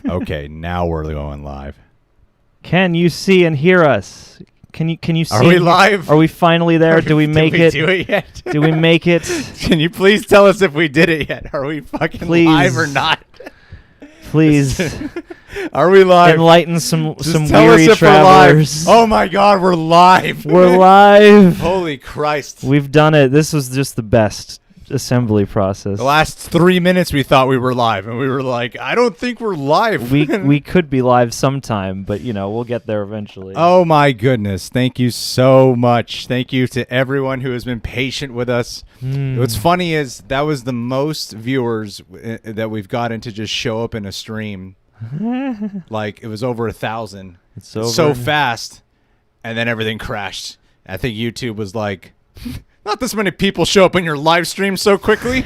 Okay, now we're going live. Can you see and hear us? Can you see? Are we live? Are we finally there? Do we make it? Did we do it yet? Do we make it? Can you please tell us if we did it yet? Are we fucking live or not? Please. Are we live? Enlighten some tell weary us if travelers. we're live. Oh my God, we're live. We're live. Holy Christ. We've done it. This was just the best assembly process. The last 3 minutes we thought we were live, and we were like, I don't think we're live. We could be live sometime, but we'll get there eventually. Oh my goodness. Thank you so much. Thank you to everyone who has been patient with us. What's funny is that was the most viewers that we've gotten to just show up in a stream. Like it was over 1,000. It's over. So fast, and then everything crashed. I think YouTube was like, not this many people show up in your live stream so quickly.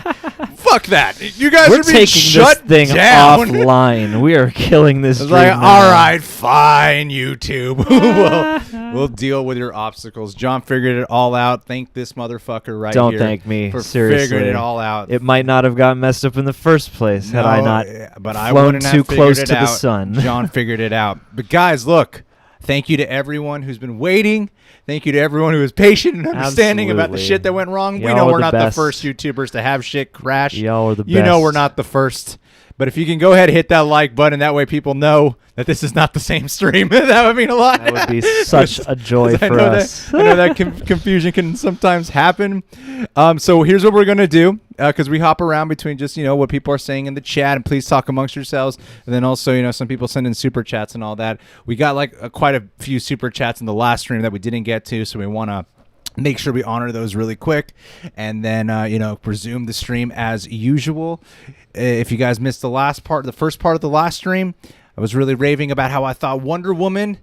Fuck that. You guys We're are being taking shut this thing down. offline. We are killing this stream like, now. all right, fine, YouTube. we'll deal with your obstacles. John figured it all out. Thank this motherfucker right Don't here. thank me. For Seriously. figuring it all out. It might not have gotten messed up in the first place had I not but I flown wouldn't have too close figured to it the out. sun. John figured it out. But guys, look. Thank you to everyone who's been waiting. Thank you to everyone who is patient and understanding about the Absolutely. shit that went wrong. Y'all We know are we're the not best. the first YouTubers to have shit crash. Y'all are the You know best. we're not the first. But if you can go ahead and hit that like button, that way people know that this is not the same stream. That would mean a lot. That would be such a joy for us. I know that confusion can sometimes happen. So here's what we're going to do, because we hop around between just, what people are saying in the chat, and please talk amongst yourselves. And then also, some people send in super chats and all that. We got quite a few super chats in the last stream that we didn't get to, so we want to make sure we honor those really quick, and then resume the stream as usual. If you guys missed the first part of the last stream, I was really raving about how I thought Wonder Woman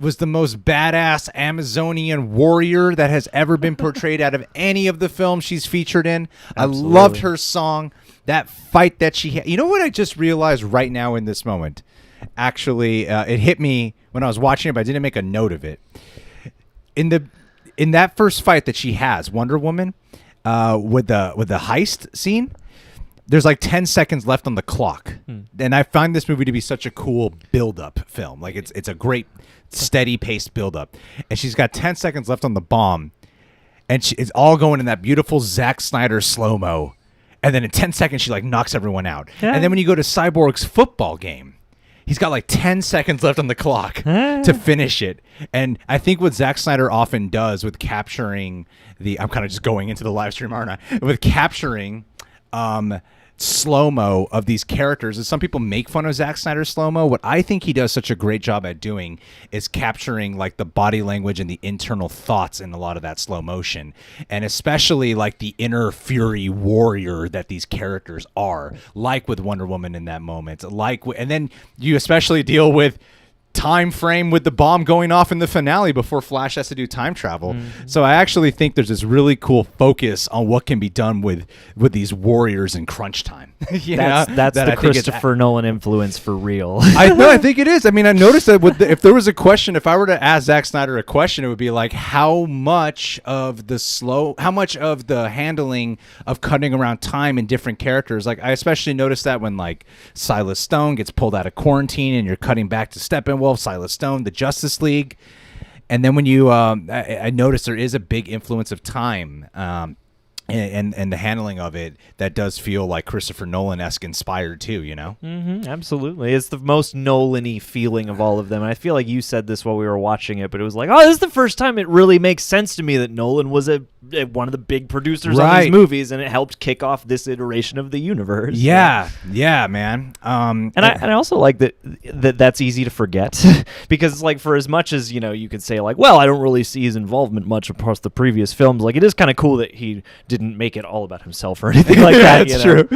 was the most badass Amazonian warrior that has ever been portrayed out of any of the films she's featured in. Absolutely. I loved her song, that fight that she had. You know what I just realized right now in this moment? Actually, it hit me when I was watching it, but I didn't make a note of it. In that first fight that she has, Wonder Woman, with the heist scene, there's like 10 seconds left on the clock. And I find this movie to be such a cool build-up film. Like it's a great steady paced build-up. And she's got 10 seconds left on the bomb. And it's all going in that beautiful ZACK Snyder slow-mo. And then in 10 seconds, she knocks everyone out. Yeah. And then when you go to Cyborg's football game, he's got 10 seconds left on the clock to finish it. And I think what Zack Snyder often does with capturing I'm kind of just going into the live stream, aren't I? With capturing slow-mo of these characters, is some people make fun of Zack Snyder's slow-mo. What I think he does such a great job at doing is capturing the body language and the internal thoughts in a lot of that slow motion, and especially the inner fury warrior that these characters are, like with Wonder Woman in that moment, and then you especially deal with time frame with the bomb going off in the finale before Flash has to do time travel. So I actually think there's this really cool focus on what can be done with these warriors in crunch time. That's the Christopher Nolan influence for real. I think it is. I mean, I noticed that if there was a question, if I were to ask Zack Snyder a question, it would be how much of the handling of cutting around time in different characters. I especially noticed that when Silas Stone gets pulled out of quarantine and you're cutting back to Steppenwolf, Silas Stone, the Justice League. And then when you I noticed there is a big influence of time and the handling of it that does feel like Christopher Nolan-esque inspired too, Absolutely. It's the most Nolan-y feeling of all of them. And I feel like you said this while we were watching it, but it was this is the first time it really makes sense to me that Nolan was one of the big producers on these movies, and it helped kick off this iteration of the universe. Yeah, man. And I also like that's easy to forget because for as much as you could say well, I don't really see his involvement much across the previous films. It is kind of cool that he didn't make it all about himself or anything like that. That's true.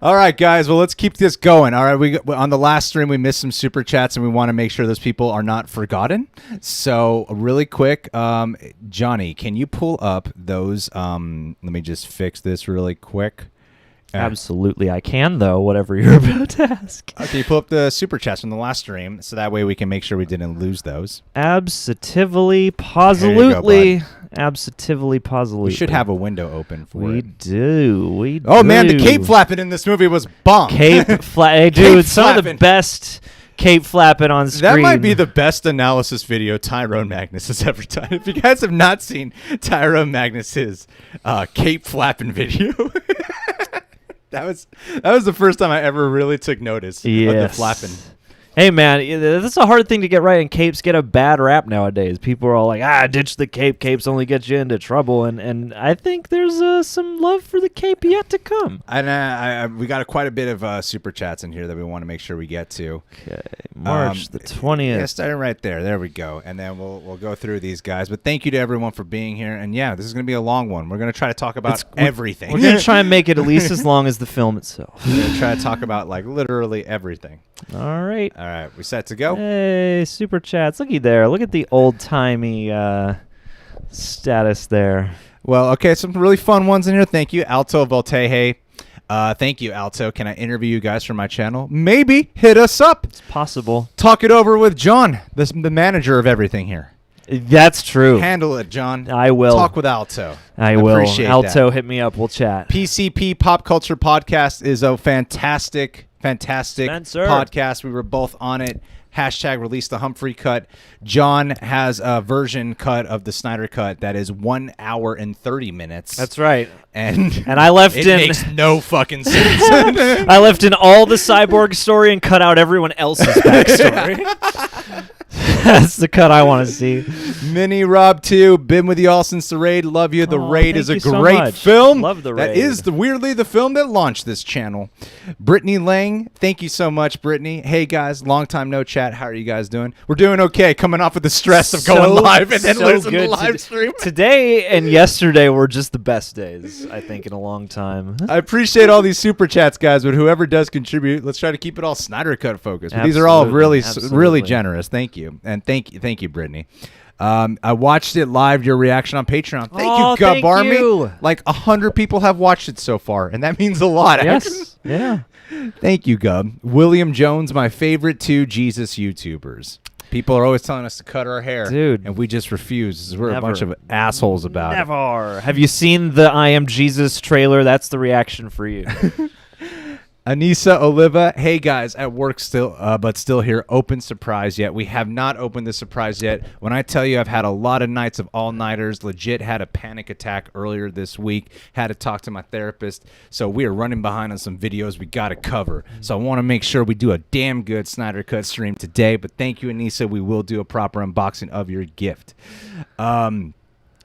All right, guys. Well, let's keep this going. All right, on the last stream we missed some super chats, and we want to make sure those people are not forgotten. So really quick, Johnny, can you pull up those? Let me just fix this really quick. Absolutely, I can, though, whatever you're about to ask. Okay, you pull up the super chats from the last stream, so that way we can make sure we didn't lose those. Absolutely, positively. Absolutely, positively. We should have a window open for We it. do. Oh, man, the cape flapping in this movie was bomb. Cape Hey, dude, Cape some of the flapping. best cape flapping on screen. That might be the best analysis video Tyrone Magnus has ever done. If you guys have not seen Tyrone Magnus's cape flapping video, that was the first time I ever really took notice of the flapping. Hey, man, that's a hard thing to get right, and capes get a bad rap nowadays. People are all like, ditch the cape. Capes only get you into trouble. And I think there's some love for the cape yet to come. And we got quite a bit of super chats in here that we want to make sure we get to. Okay, March the 20th. Yeah, starting right there. There we go. And then we'll go through these guys. But thank you to everyone for being here. And, yeah, this is going to be a long one. We're going to try to talk about everything. We're going to try and make it at least as long as the film itself. We're going to try to talk about, like, literally everything. All right. All right, we set to go? Hey, super chats. Looky there. Look at the old-timey status there. Well, okay, some really fun ones in here. Thank you, Alto Volteje. Thank you, Alto. Can I interview you guys for my channel? Maybe. Hit us up. It's possible. Talk it over with John, the manager of everything here. That's true. Handle it, John. I will. Talk with Alto. I will. Appreciate Alto, that. hit me up. We'll chat. PCP Pop Culture Podcast is a fantastic Spencer. podcast. We were both on it. Hashtag release the Humphrey cut. John has a version cut of the Snyder Cut that is 1 hour and 30 minutes. That's right. And I left it in makes no fucking sense. I left in all the Cyborg story and cut out everyone else's backstory. That's the cut I want to see. Mini Rob 2, been with you all since the raid. Love you. The Raid is a thank you so great much. film. Love The That Raid. is weirdly the film that launched this channel. Brittany Lang, thank you so much, Brittany. Hey guys, long time no chat. How are you guys doing? We're doing okay. Coming off of the stress of going live and then losing the live stream. Today and yesterday were just the best days, I think, in a long time. I appreciate all these super chats, guys, but whoever does contribute, let's try to keep it all Snyder Cut focused. But these are all really generous. Thank you. And thank you, Brittany. I watched it live, your reaction on Patreon. Thank you, Gub Army. You. Like 100 people have watched it so far, and that means a lot. Yes. Yeah. Thank you, Gub. William Jones, my favorite two Jesus YouTubers. People are always telling us to cut our hair. Dude. And we just refuse. We're Never. a bunch of assholes about it. Never. Have you seen the I Am Jesus trailer? That's the reaction for you. Anissa Oliva, hey guys, at work still, but still here. Open surprise yet? We have not opened the surprise yet. When I tell you I've had a lot of nights of all-nighters, legit had a panic attack earlier this week, had to talk to my therapist, so we are running behind on some videos we got to cover. So I want to make sure we do a damn good Snyder Cut stream today, but thank you, Anissa. We will do a proper unboxing of your gift.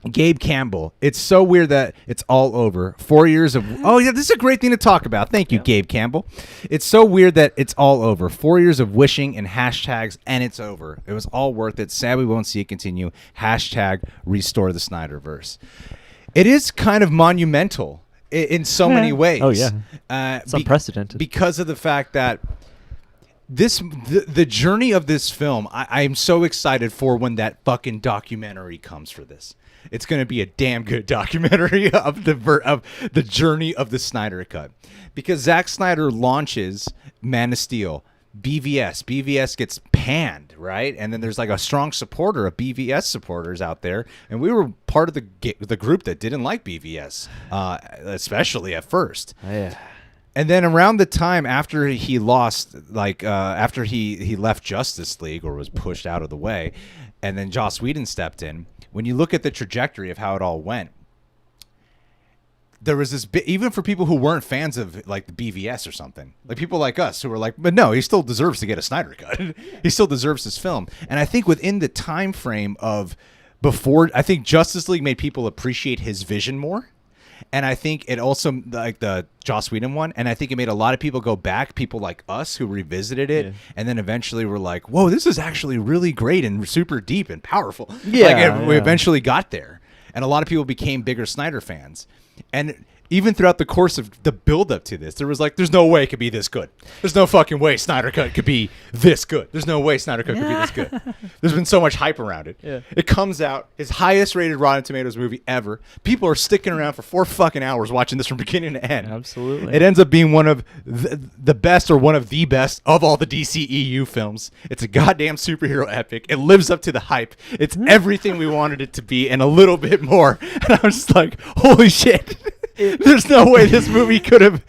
Gabe Campbell, it's so weird that it's all over. 4 years of... Oh, yeah, this is a great thing to talk about. Thank you, Gabe Campbell. It's so weird that it's all over. 4 years of wishing and hashtags, and it's over. It was all worth it. Sad we won't see it continue. Hashtag restore the Snyderverse. It is kind of monumental in so many ways. Oh, yeah. It's unprecedented. Because of the fact that the journey of this film, I am so excited for when that fucking documentary comes for this. It's going to be a damn good documentary of the journey of the Snyder Cut. Because Zack Snyder launches Man of Steel, BVS. BVS gets panned, right? And then there's like a strong supporter of BVS supporters out there. And we were part of the group that didn't like BVS, especially at first. Oh, yeah. And then around the time after he lost, after he left Justice League or was pushed out of the way, and then Joss Whedon stepped in, when you look at the trajectory of how it all went, there was this bit, even for people who weren't fans of like the BVS or something, like people like us who were like, but no, he still deserves to get a Snyder Cut. He still deserves his film. And I think within the time frame of before, I think Justice League made people appreciate his vision more. And I think it also, like the Joss Whedon one, and I think it made a lot of people go back, people like us who revisited it, and then eventually were like, whoa, this is actually really great and super deep and powerful. Yeah, we eventually got there. And a lot of people became bigger Snyder fans. And even throughout the course of the build-up to this, there was like, there's no way it could be this good. There's no fucking way Snyder Cut could be this good. There's no way Snyder Cut could be this good. There's been so much hype around it. Yeah. It comes out, his highest-rated Rotten Tomatoes movie ever. People are sticking around for 4 fucking hours watching this from beginning to end. Absolutely. It ends up being one of the best, or one of the best, of all the DCEU films. It's a goddamn superhero epic. It lives up to the hype. It's everything we wanted it to be and a little bit more. And I was just like, holy shit. There's no way this movie could have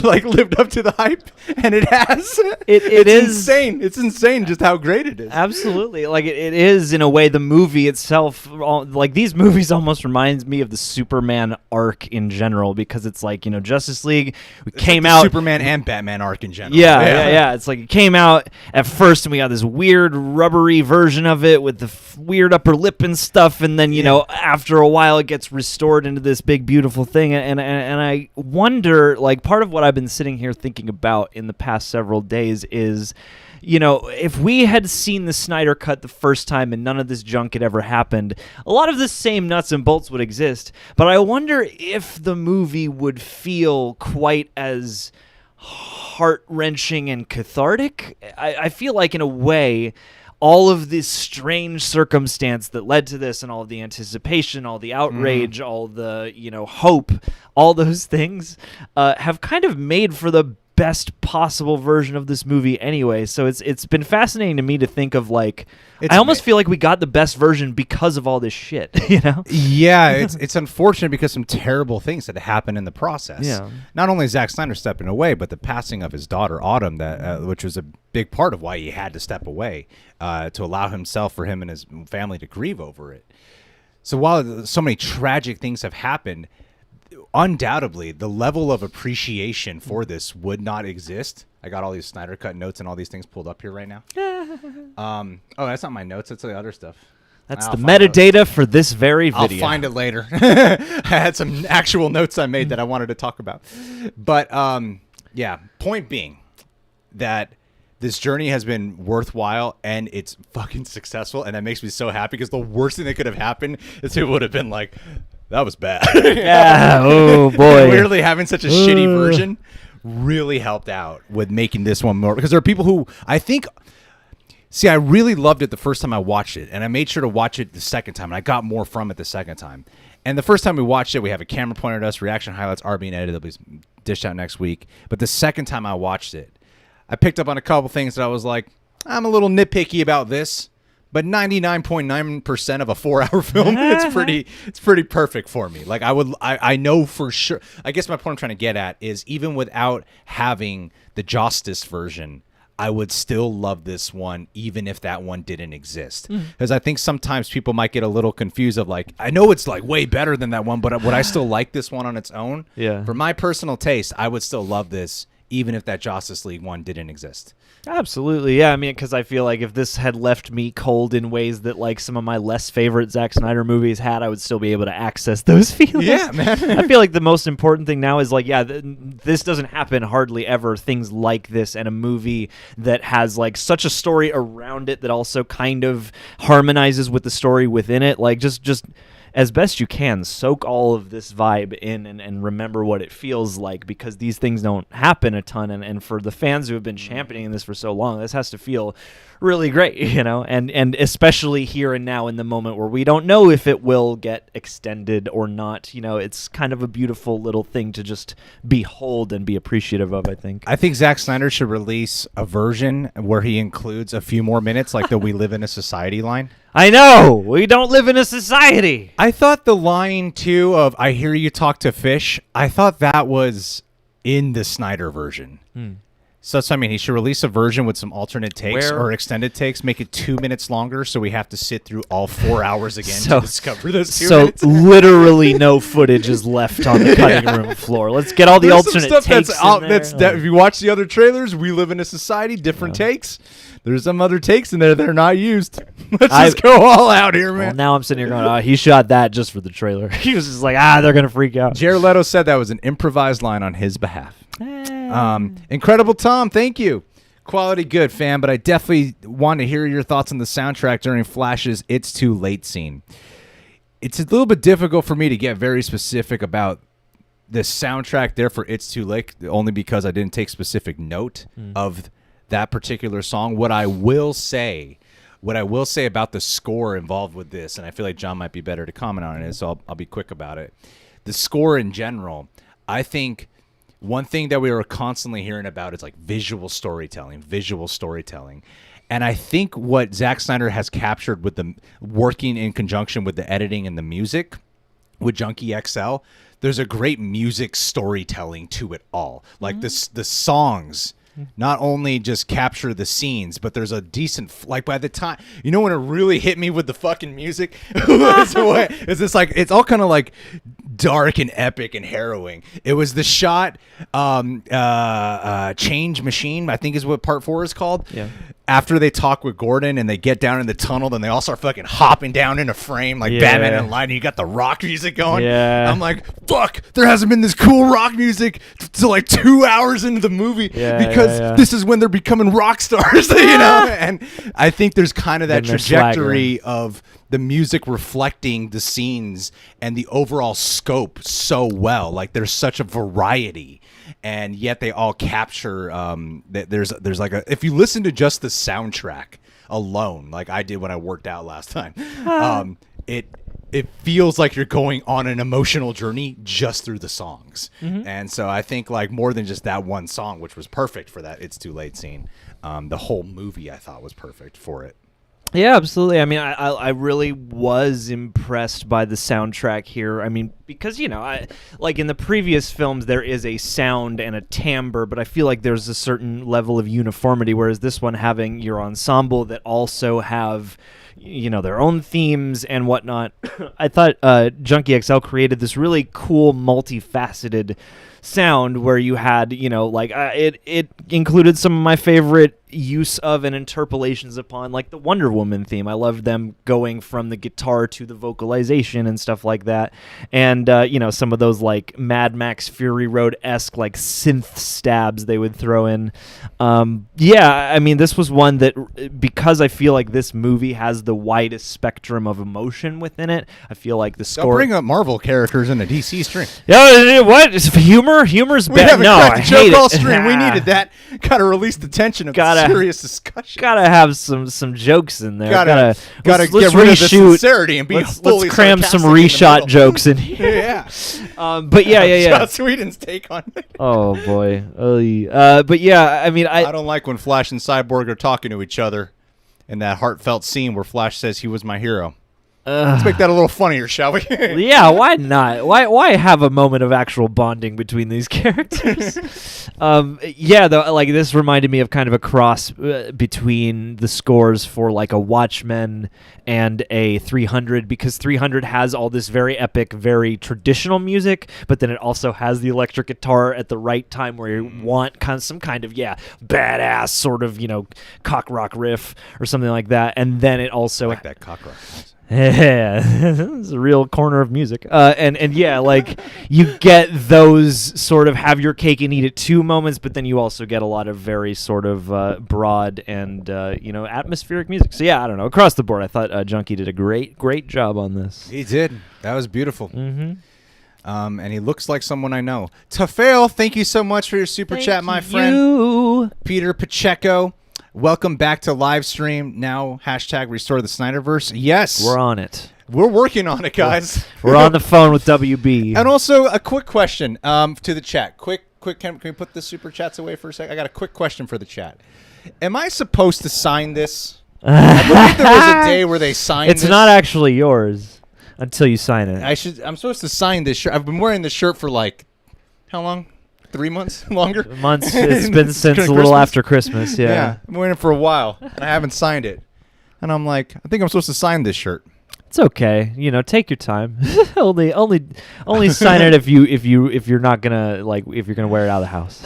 like lived up to the hype, and it has. It is insane. It's insane just how great it is. Absolutely. Like it is in a way. The movie itself, like these movies, almost reminds me of the Superman arc in general, because it's like, you know, Justice League came out, Superman and Batman arc in general. Yeah. It's like it came out at first, and we got this weird rubbery version of it with the weird upper lip and stuff, and then you know, after a while, it gets restored into this big beautiful thing, and I wonder, like, part of what I've been sitting here thinking about in the past several days is, you know, if we had seen the Snyder Cut the first time and none of this junk had ever happened, a lot of the same nuts and bolts would exist. But I wonder if the movie would feel quite as heart-wrenching and cathartic. I feel like, in a way, all of this strange circumstance that led to this, and all of the anticipation, all the outrage, all the, you know, hope, all those things have kind of made for the best possible version of this movie anyway. So it's been fascinating to me to think of, like, I almost feel like we got the best version because of all this shit, you know? Yeah, it's unfortunate because some terrible things had happened in the process. Yeah. Not only Zack Snyder stepping away, but the passing of his daughter Autumn, that which was a big part of why he had to step away, to allow himself, for him and his family, to grieve over it. So while so many tragic things have happened, undoubtedly the level of appreciation for this would not exist. I got all these Snyder Cut notes and all these things pulled up here right now. Oh, that's not my notes. That's the other stuff. That's the metadata for this very video. I'll find it later. I had some actual notes I made that I wanted to talk about. But yeah, point being that this journey has been worthwhile and it's fucking successful, and that makes me so happy, because the worst thing that could have happened is it would have been like, that was bad. Yeah. Oh boy. Weirdly, having such a shitty version really helped out with making this one more, because there are people who I think, see, I really loved it the first time I watched it, and I made sure to watch it the second time, and I got more from it the second time. And the first time we watched it, we have a camera pointed at us, reaction highlights are being edited, they'll be dished out next week. But the second time I watched it, I picked up on a couple things that I was like, I'm a little nitpicky about this, but 99.9% of a 4-hour film, it's pretty perfect for me. Like, I know for sure. I guess my point I'm trying to get at is, even without having the Justice version, I would still love this one, even if that one didn't exist. Because I think sometimes people might get a little confused of, like, I know it's like way better than that one, but would I still like this one on its own? Yeah. For my personal taste, I would still love this, even if that Justice League one didn't exist. Absolutely, yeah. I mean, because I feel like if this had left me cold in ways that, like, some of my less favorite Zack Snyder movies had, I would still be able to access those feelings. Yeah, man. I feel like the most important thing now is, like, yeah, this doesn't happen hardly ever. Things like this, and a movie that has, like, such a story around it that also kind of harmonizes with the story within it. Like, just as best you can, soak all of this vibe in and remember what it feels like, because these things don't happen a ton. And for the fans who have been championing this for so long, this has to feel really great, you know, and especially here and now in the moment where we don't know if it will get extended or not. You know, it's kind of a beautiful little thing to just behold and be appreciative of, I think. I think Zack Snyder should release a version where he includes a few more minutes, like the "We Live in a Society" line. I know! We don't live in a society! I thought the line, too, of "I hear you talk to fish," I thought that was in the Snyder version. So that's what I mean. He should release a version with some alternate takes or extended takes, make it 2 minutes longer, so we have to sit through all 4 hours again to discover those 2 minutes. So literally no footage is left on the cutting room floor. Let's get all the alternate takes in there. If you watch the other trailers, "We Live in a Society," different takes. There's some other takes in there that are not used. Let's just go all out here, man. Well, now I'm sitting here going, he shot that just for the trailer. He was just like, they're going to freak out. Jared Leto said that was an improvised line on his behalf. Incredible Tom, thank you. Quality good, fam, but I definitely want to hear your thoughts on the soundtrack during Flash's "It's Too Late" scene. It's a little bit difficult for me to get very specific about the soundtrack there for It's Too Late, only because I didn't take specific note of that particular song. What I will say about the score involved with this, and I feel like John might be better to comment on it, so I'll be quick about it. The score in general, I think one thing that we were constantly hearing about is like visual storytelling. And I think what Zack Snyder has captured with the working in conjunction with the editing and the music with Junkie XL, there's a great music storytelling to it all. Like the songs not only just capture the scenes, but there's a decent, like by the time, you know when it really hit me with the fucking music? Is this like, it's all kind of like dark and epic and harrowing. It was the shot, Change Machine, I think is what part 4 is called. Yeah. After they talk with Gordon and they get down in the tunnel, then they all start fucking hopping down in a frame like Batman and Lightning. You got the rock music going. Yeah. I'm like, fuck, there hasn't been this cool rock music till like 2 hours into the movie because this is when they're becoming rock stars, you know? And I think there's kind of that trajectory of the music reflecting the scenes and the overall scope so well. Like there's such a variety. And yet they all capture there's like a, if you listen to just the soundtrack alone, like I did when I worked out last time, it feels like you're going on an emotional journey just through the songs. And so I think like more than just that one song, which was perfect for that It's Too Late scene, the whole movie I thought was perfect for it. Yeah, absolutely. I mean, I really was impressed by the soundtrack here. I mean, because, you know, like in the previous films, there is a sound and a timbre, but I feel like there's a certain level of uniformity, whereas this one having your ensemble that also have, you know, their own themes and whatnot. I thought Junkie XL created this really cool, multifaceted sound where you had, you know, like it included some of my favorite use of and interpolations upon, like the Wonder Woman theme. I loved them going from the guitar to the vocalization and stuff like that. And, you know, some of those like Mad Max Fury Road-esque like synth stabs they would throw in. Yeah, I mean, this was one that, because I feel like this movie has the widest spectrum of emotion within it, I feel like the score... Don't bring up Marvel characters in a DC stream. Yeah, what? Is humor? Humor's bad. No, I hate it. Stream. We needed that. Gotta release the tension of serious discussion. Gotta have some jokes in there. Gotta let's get rid of the sincerity and be fully let's cram some reshot jokes in here. Yeah. But yeah. Joss Whedon's take on it. Oh boy. But yeah, I mean, I don't like when Flash and Cyborg are talking to each other in that heartfelt scene where Flash says he was my hero. Let's make that a little funnier, shall we? Yeah, why not? Why have a moment of actual bonding between these characters? Yeah, though, like this reminded me of kind of a cross between the scores for like a Watchmen and a 300, because 300 has all this very epic, very traditional music, but then it also has the electric guitar at the right time where you want some kind of badass sort of, you know, cock rock riff or something like that, and then it also like that cock rock. Yeah, it's a real corner of music. And yeah, like you get those sort of have your cake and eat it too moments, but then you also get a lot of very sort of broad and you know, atmospheric music. So yeah, I don't know. Across the board, I thought Junkie did a great job on this. He did. That was beautiful. And he looks like someone I know. Tafael, thank you so much for your super chat, my friend. Peter Pacheco. Welcome back to live stream. Now, hashtag restore the Snyderverse. Yes. We're on it. We're working on it, guys. We're on the phone with WB. And also, a quick question to the chat. Quick, can we put the super chats away for a sec? I got a quick question for the chat. Am I supposed to sign this? I believe there was a day where they signed this. It's not actually yours until you sign it. I'm supposed to sign this shirt. I've been wearing this shirt for like, how long? 3 months? Longer? Months. It's been since a little after Christmas, yeah. I'm wearing it for a while, and I haven't signed it. And I'm like, I think I'm supposed to sign this shirt. It's okay. You know, take your time. only sign it if you're not gonna if you're gonna wear it out of the house.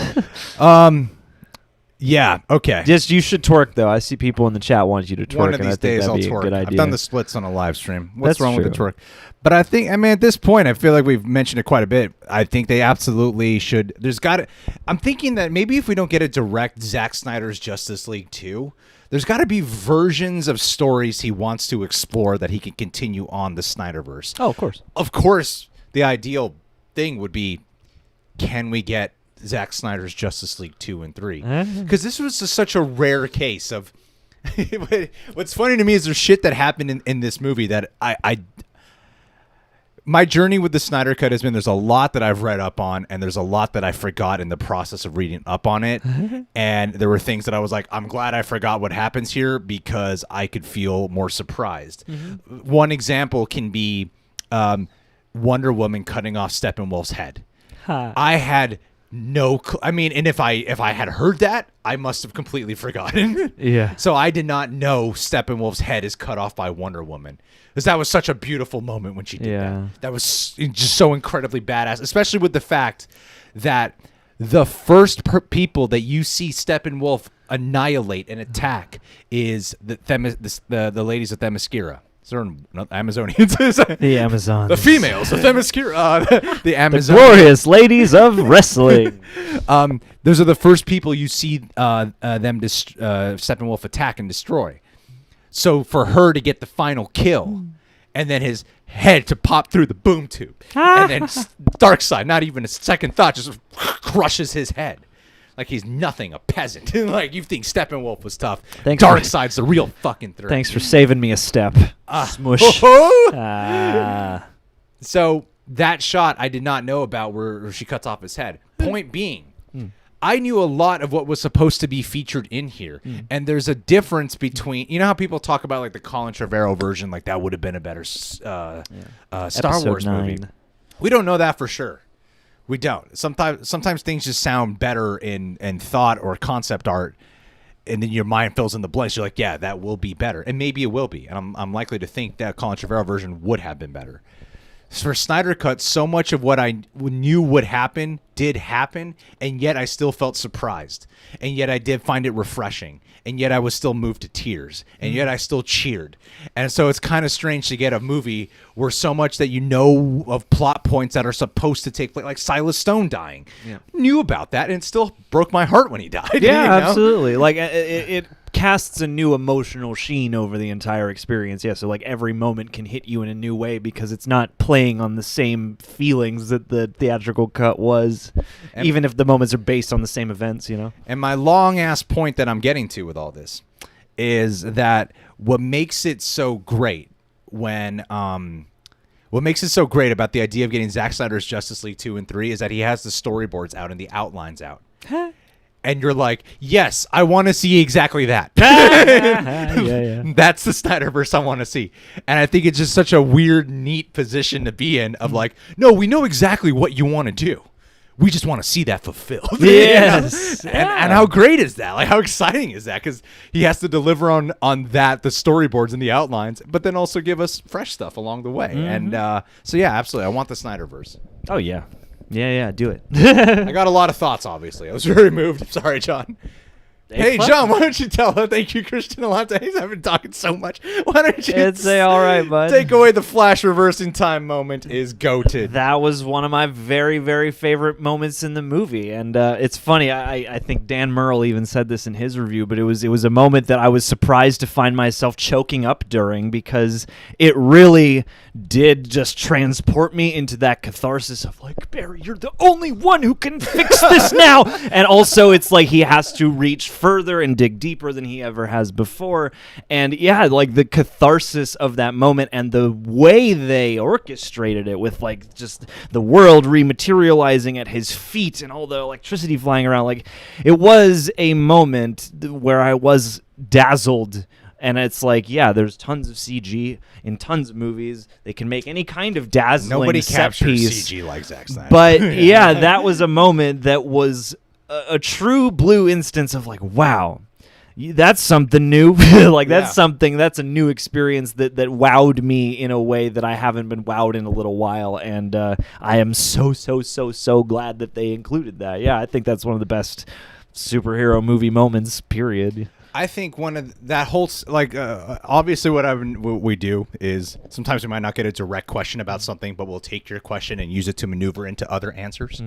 Yeah. Okay. Just you should twerk though. I see people in the chat want you to twerk. One of these days I'll twerk. I've done the splits on a live stream. What's wrong with the twerk? But I think, at this point, I feel like we've mentioned it quite a bit. I think they absolutely should. I'm thinking that maybe if we don't get a direct Zack Snyder's Justice League 2, there's got to be versions of stories he wants to explore that he can continue on the Snyderverse. Oh, of course. Of course, the ideal thing would be can we get Zack Snyder's Justice League 2 and 3? Because this was just such a rare case of. What's funny to me is there's shit that happened in this movie that my journey with the Snyder Cut has been there's a lot that I've read up on, and there's a lot that I forgot in the process of reading up on it. And there were things that I was like, I'm glad I forgot what happens here because I could feel more surprised. One example can be Wonder Woman cutting off Steppenwolf's head. I had no and if I had heard that, I must have completely forgotten. Yeah. So I did not know Steppenwolf's head is cut off by Wonder Woman. Because that was such a beautiful moment when she did that. That was just so incredibly badass, especially with the fact that the first people that you see Steppenwolf annihilate and attack is the ladies of Themyscira. They're Amazonians. The Amazons. The females of Themyscira. The Amazons. The glorious ladies of wrestling. Those are the first people you see Steppenwolf attack and destroy. So for her to get the final kill, and then his head to pop through the boom tube, and then Darkseid, not even a second thought, just crushes his head. Like he's nothing, a peasant. Like you think Steppenwolf was tough. Darkseid's the real fucking threat. Thanks for saving me a step. Smush. So that shot I did not know about where she cuts off his head. Point being, I knew a lot of what was supposed to be featured in here. And there's a difference between, you know how people talk about like the Colin Trevorrow version, like that would have been a better Star Wars movie. We don't know that for sure. We don't. Sometimes things just sound better in thought or concept art, and then your mind fills in the blanks. You're like, yeah, that will be better, and maybe it will be. And I'm likely to think that Colin Trevorrow version would have been better. For Snyder Cut, so much of what I knew would happen did happen, and yet I still felt surprised, and yet I did find it refreshing, and yet I was still moved to tears, and yet I still cheered. And so it's kind of strange to get a movie where so much that you know of plot points that are supposed to take place, like Silas Stone dying, knew about that, and it still broke my heart when he died. Yeah, you know? absolutely. Like it casts a new emotional sheen over the entire experience. Yeah, so like every moment can hit you in a new way because it's not playing on the same feelings that the theatrical cut was, and even if the moments are based on the same events, you know. And my long ass point that I'm getting to with all this is that what makes it so great about the idea of getting Zack Snyder's Justice League 2 and 3 is that he has the storyboards out and the outlines out. And you're like, yes, I want to see exactly that. Yeah. That's the Snyderverse I want to see. And I think it's just such a weird, neat position to be in of like, no, we know exactly what you want to do. We just want to see that fulfilled. Yes. And how great is that? Like, how exciting is that? Because he has to deliver on that, the storyboards and the outlines, but then also give us fresh stuff along the way. And so, yeah, absolutely. I want the Snyderverse. Oh, yeah. Yeah, do it. I got a lot of thoughts, obviously. I was very moved. Sorry, John. Hey, John, why don't you tell her? Thank you, Christian Alante. I've been talking so much. Why don't you say all right, bud? Take away the Flash reversing time moment is goated. That was one of my very, very favorite moments in the movie. And it's funny. I think Dan Murrell even said this in his review, but it was a moment that I was surprised to find myself choking up during because it really did just transport me into that catharsis of like, Barry, you're the only one who can fix this now. And also it's like he has to reach further and dig deeper than he ever has before. And yeah, like the catharsis of that moment and the way they orchestrated it with like just the world rematerializing at his feet and all the electricity flying around, like it was a moment where I was dazzled. And it's like, yeah, there's tons of CG in tons of movies. They can make any kind of dazzling Nobody set captures piece. CG like Zack Snyder. But yeah, that was a moment that was a true blue instance of like, wow, that's something new. Like that's a new experience that wowed me in a way that I haven't been wowed in a little while. And I am so glad that they included that. Yeah, I think that's one of the best superhero movie moments, period. I think one of that whole obviously what we do is sometimes we might not get a direct question about something, but we'll take your question and use it to maneuver into other answers.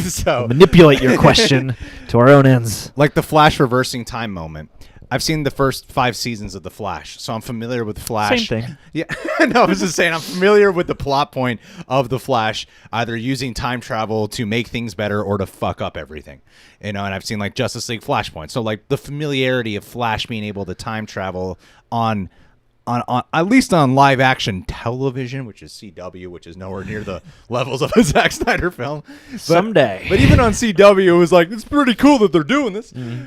So we'll manipulate your question to our own ends. Like the Flash reversing time moment. I've seen the first 5 seasons of The Flash, so I'm familiar with Flash. Same thing. Yeah, no, I was just saying I'm familiar with the plot point of The Flash, either using time travel to make things better or to fuck up everything. And I've seen like Justice League Flashpoint, so like the familiarity of Flash being able to time travel on at least on live action television, which is CW, which is nowhere near the levels of a Zack Snyder film. Someday. But even on CW, it was like, it's pretty cool that they're doing this. Mm-hmm.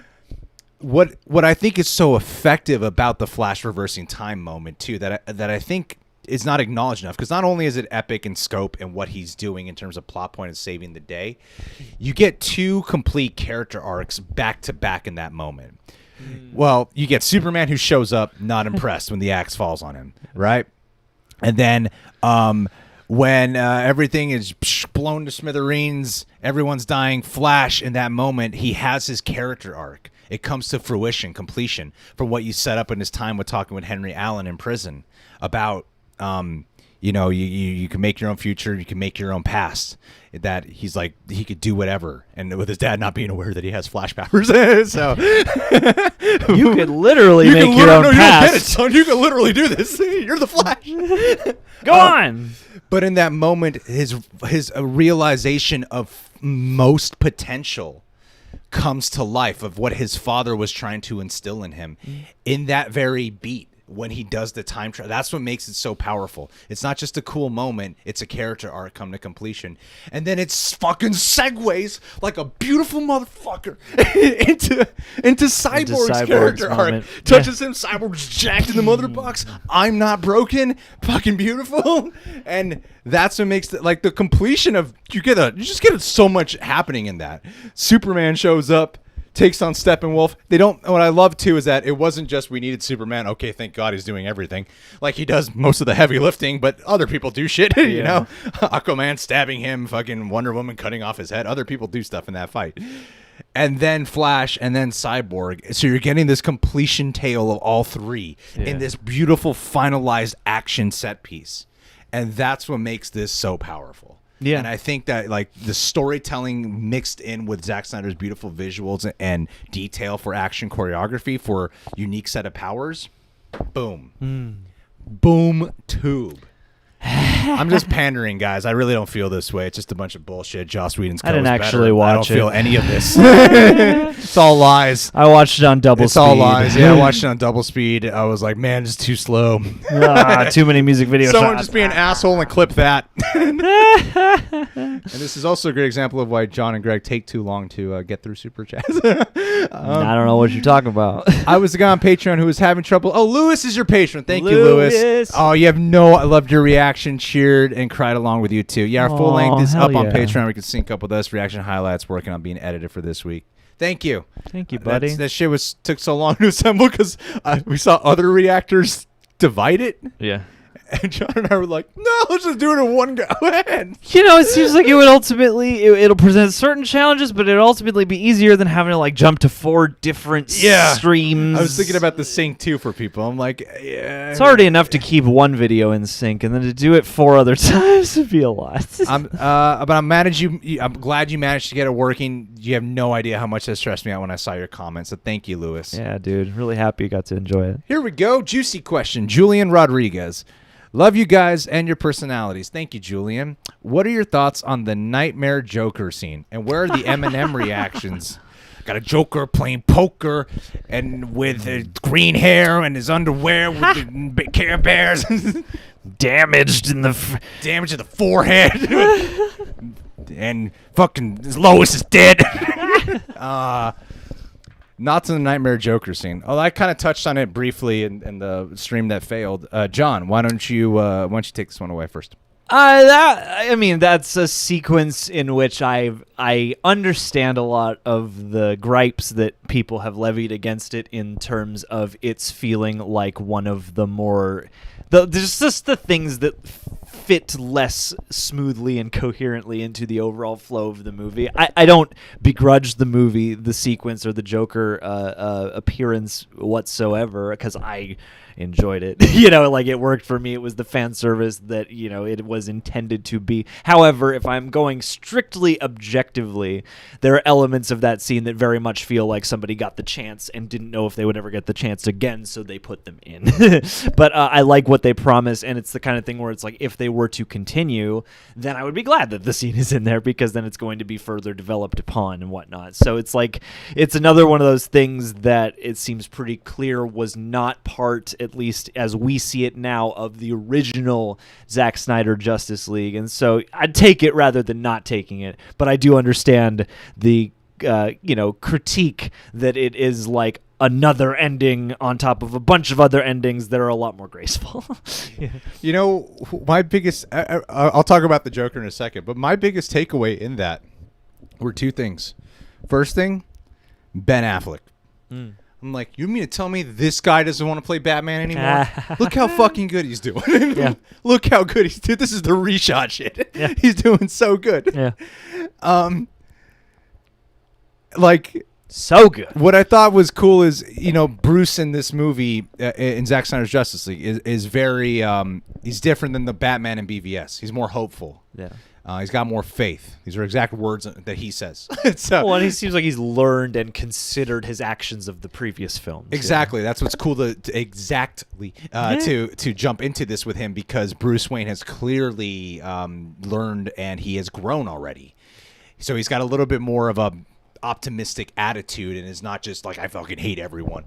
What I think is so effective about the Flash reversing time moment too, that I think is not acknowledged enough, because not only is it epic in scope and what he's doing in terms of plot point and saving the day, you get 2 complete character arcs back to back in that moment. Well, you get Superman, who shows up not impressed when the axe falls on him, right? And then when everything is blown to smithereens, everyone's dying, Flash, in that moment, he has his character arc. It comes to fruition, completion, from what you set up in his time with talking with Henry Allen in prison about, you can make your own future, you can make your own past. That he's like, he could do whatever, and with his dad not being aware that he has flash powers, so you could literally make your own past. You don't get it, son. You can literally do this. You're the Flash. Go on. But in that moment, his realization of most potential comes to life, of what his father was trying to instill in him in that very beat. When he does the time travel, that's what makes it so powerful. It's not just a cool moment, it's a character arc come to completion. And then it's fucking segues like a beautiful motherfucker into Cyborg's character arc. Touches him, Cyborg's jacked in the mother box. I'm not broken, fucking beautiful. And that's what makes the completion of, you just get so much happening in that. Superman shows up, takes on Steppenwolf. What I love too is that it wasn't just we needed Superman. Okay, thank God he's doing everything. Like, he does most of the heavy lifting, but other people do shit, you know? Aquaman stabbing him, fucking Wonder Woman cutting off his head. Other people do stuff in that fight. And then Flash, and then Cyborg. So you're getting this completion tale of all 3 in this beautiful finalized action set piece. And that's what makes this so powerful. Yeah, and I think that like the storytelling mixed in with Zack Snyder's beautiful visuals and detail for action choreography for unique set of powers, boom, boom tube. I'm just pandering, guys. I really don't feel this way. It's just a bunch of bullshit. Joss Whedon's cut I didn't was actually better. watch I don't it. feel any of this. It's all lies. I watched it on double It's speed. all lies. Yeah, I watched it on double speed. I was like, man, it's too slow. Too many music videos. Someone just be an asshole and clip that. And this is also a great example of why John and Greg take too long to get through Super Chats. I don't know what you're talking about. I was the guy on Patreon who was having trouble. Oh, Lewis is your patron. Thank you, Lewis. Oh, you have I loved your reaction, cheered, and cried along with you, too. Yeah, our full length is up on Patreon. We can sync up with us. Reaction highlights working on being edited for this week. Thank you. Thank you, buddy. That shit took so long to assemble because we saw other reactors divide it. Yeah. And John and I were like, no, let's just do it in one go. It seems like it would ultimately, it'll present certain challenges, but it'll ultimately be easier than having to like jump to 4 different streams. I was thinking about the sync too for people. I'm like, yeah. It's already enough to keep one video in sync, and then to do it 4 other times would be a lot. But I'm glad you managed to get it working. You have no idea how much that stressed me out when I saw your comments. So thank you, Lewis. Yeah, dude. Really happy you got to enjoy it. Here we go. Juicy question. Julian Rodriguez. Love you guys and your personalities. Thank you, Julian. What are your thoughts on the Knightmare Joker scene? And where are the Eminem reactions? Got a Joker playing poker and with green hair and his underwear with the Care Bears. Damaged in the forehead. And fucking Lois is dead. Not to the Knightmare Joker scene. Oh, I kind of touched on it briefly in the stream that failed. John, why don't you take this one away first? That's a sequence in which I understand a lot of the gripes that people have levied against it in terms of its feeling like one of the more just the things that fit less smoothly and coherently into the overall flow of the movie. I don't begrudge the movie, the sequence, or the Joker appearance whatsoever, because I enjoyed it. Like it worked for me. It was the fan service that, it was intended to be. However, if I'm going strictly objectively, there are elements of that scene that very much feel like somebody got the chance and didn't know if they would ever get the chance again, so they put them in. But I like what they promise, and it's the kind of thing where it's like, if they were to continue, then I would be glad that the scene is in there, because then it's going to be further developed upon and whatnot. So it's like, it's another one of those things that it seems pretty clear was not part, at least as we see it now, of the original Zack Snyder Justice League. And so I'd take it rather than not taking it. But I do understand the critique that it is like another ending on top of a bunch of other endings that are a lot more graceful. Yeah. My biggest I'll talk about the Joker in a second, but my biggest takeaway in that were two things. First thing, Ben Affleck. I'm like, you mean to tell me this guy doesn't want to play Batman anymore? Look how fucking good he's doing. Yeah. Look how good he's doing. This is the reshot shit. Yeah. He's doing so good. Yeah. So good. What I thought was cool is, Bruce in this movie, in Zack Snyder's Justice League, is very, he's different than the Batman in BVS. He's more hopeful. Yeah. He's got more faith. These are exact words that he says. And he seems like he's learned and considered his actions of the previous films. Exactly. That's what's cool to jump into this with him, because Bruce Wayne has clearly learned, and he has grown already. So he's got a little bit more of a optimistic attitude, and is not just like, I fucking hate everyone.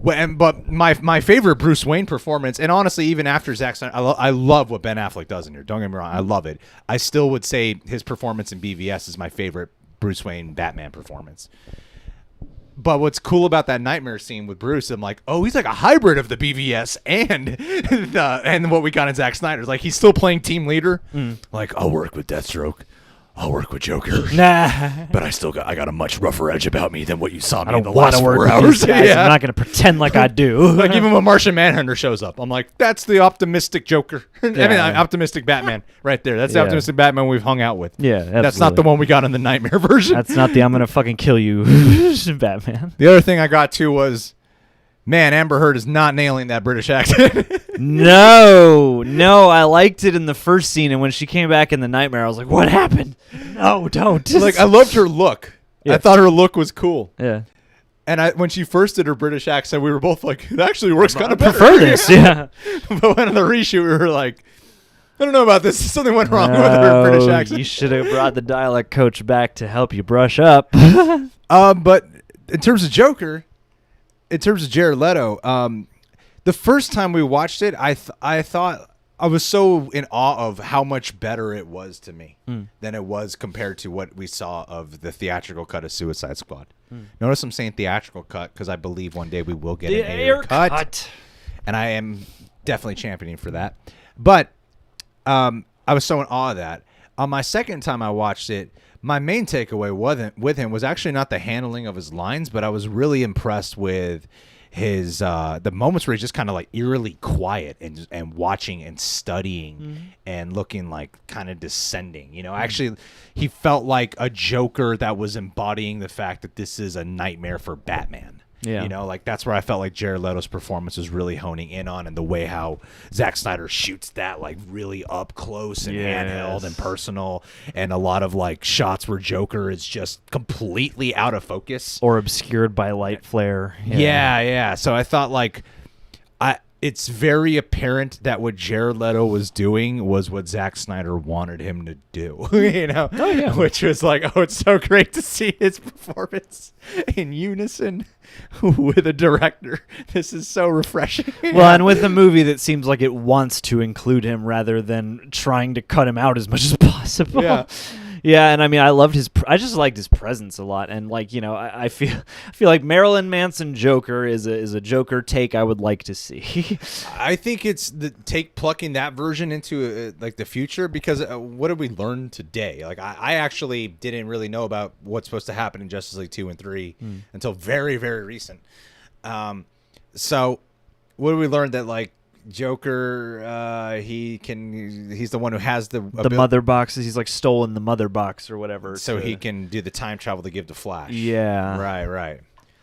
But my favorite Bruce Wayne performance, and honestly, even after Zack Snyder, I love what Ben Affleck does in here. Don't get me wrong, I love it. I still would say his performance in BVS is my favorite Bruce Wayne Batman performance. But what's cool about that Knightmare scene with Bruce, I'm like, oh, he's like a hybrid of the BVS and what we got in Zack Snyder's. Like, he's still playing team leader. Like, I'll work with Deathstroke. I'll work with Joker. But I got a much rougher edge about me than what you saw me in the last 4 hours. I'm not going to pretend like I do. Like, even when Martian Manhunter shows up, I'm like, that's the optimistic Joker. Optimistic Batman right there. That's the optimistic Batman we've hung out with. Yeah, absolutely. That's not the one we got in the Knightmare version. That's not the I'm going to fucking kill you Batman. The other thing I got to was, man, Amber Heard is not nailing that British accent. No, I liked it in the first scene, and when she came back in the Knightmare, I was like, what happened? No, don't. Like, I loved her look. Yeah. I thought her look was cool. Yeah. And when she first did her British accent, we were both like, it actually works kind of better. I prefer this, yeah. But when on the reshoot, we were like, I don't know about this. Something went wrong with her British accent. You should have brought the dialect coach back to help you brush up. But in terms of Joker, in terms of Jared Leto, the first time we watched it, I thought I was so in awe of how much better it was to me than it was compared to what we saw of the theatrical cut of Suicide Squad. Notice I'm saying theatrical cut because I believe one day we will get an air cut. And I am definitely championing for that. But I was so in awe of that. On my second time I watched it, my main takeaway with him was actually not the handling of his lines, but I was really impressed with his the moments where he's just kind of like eerily quiet and watching and studying and looking like kind of descending. Actually, he felt like a Joker that was embodying the fact that this is a nightmare for Batman. Yeah. Like, that's where I felt like Jared Leto's performance was really honing in on, and the way how Zack Snyder shoots that, like, really up close and handheld and personal, and a lot of, like, shots where Joker is just completely out of focus. Or obscured by light flare. Yeah. So I thought, like, it's very apparent that what Jared Leto was doing was what Zack Snyder wanted him to do, Oh, yeah. Which was like, oh, it's so great to see his performance in unison with a director. This is so refreshing. Well, and with a movie that seems like it wants to include him rather than trying to cut him out as much as possible. Yeah. Yeah, and I mean, I just liked his presence a lot, and like, I feel like Marilyn Manson Joker is a Joker take I would like to see. I think it's the plucking that version into like the future, because what did we learn today? Like, I actually didn't really know about what's supposed to happen in Justice League 2 and 3 until very, very recent. So what did we learn? That, like, Joker, he's the one who has the mother boxes. He's like stolen the mother box or whatever. So he can do the time travel to give to Flash. Yeah. Right.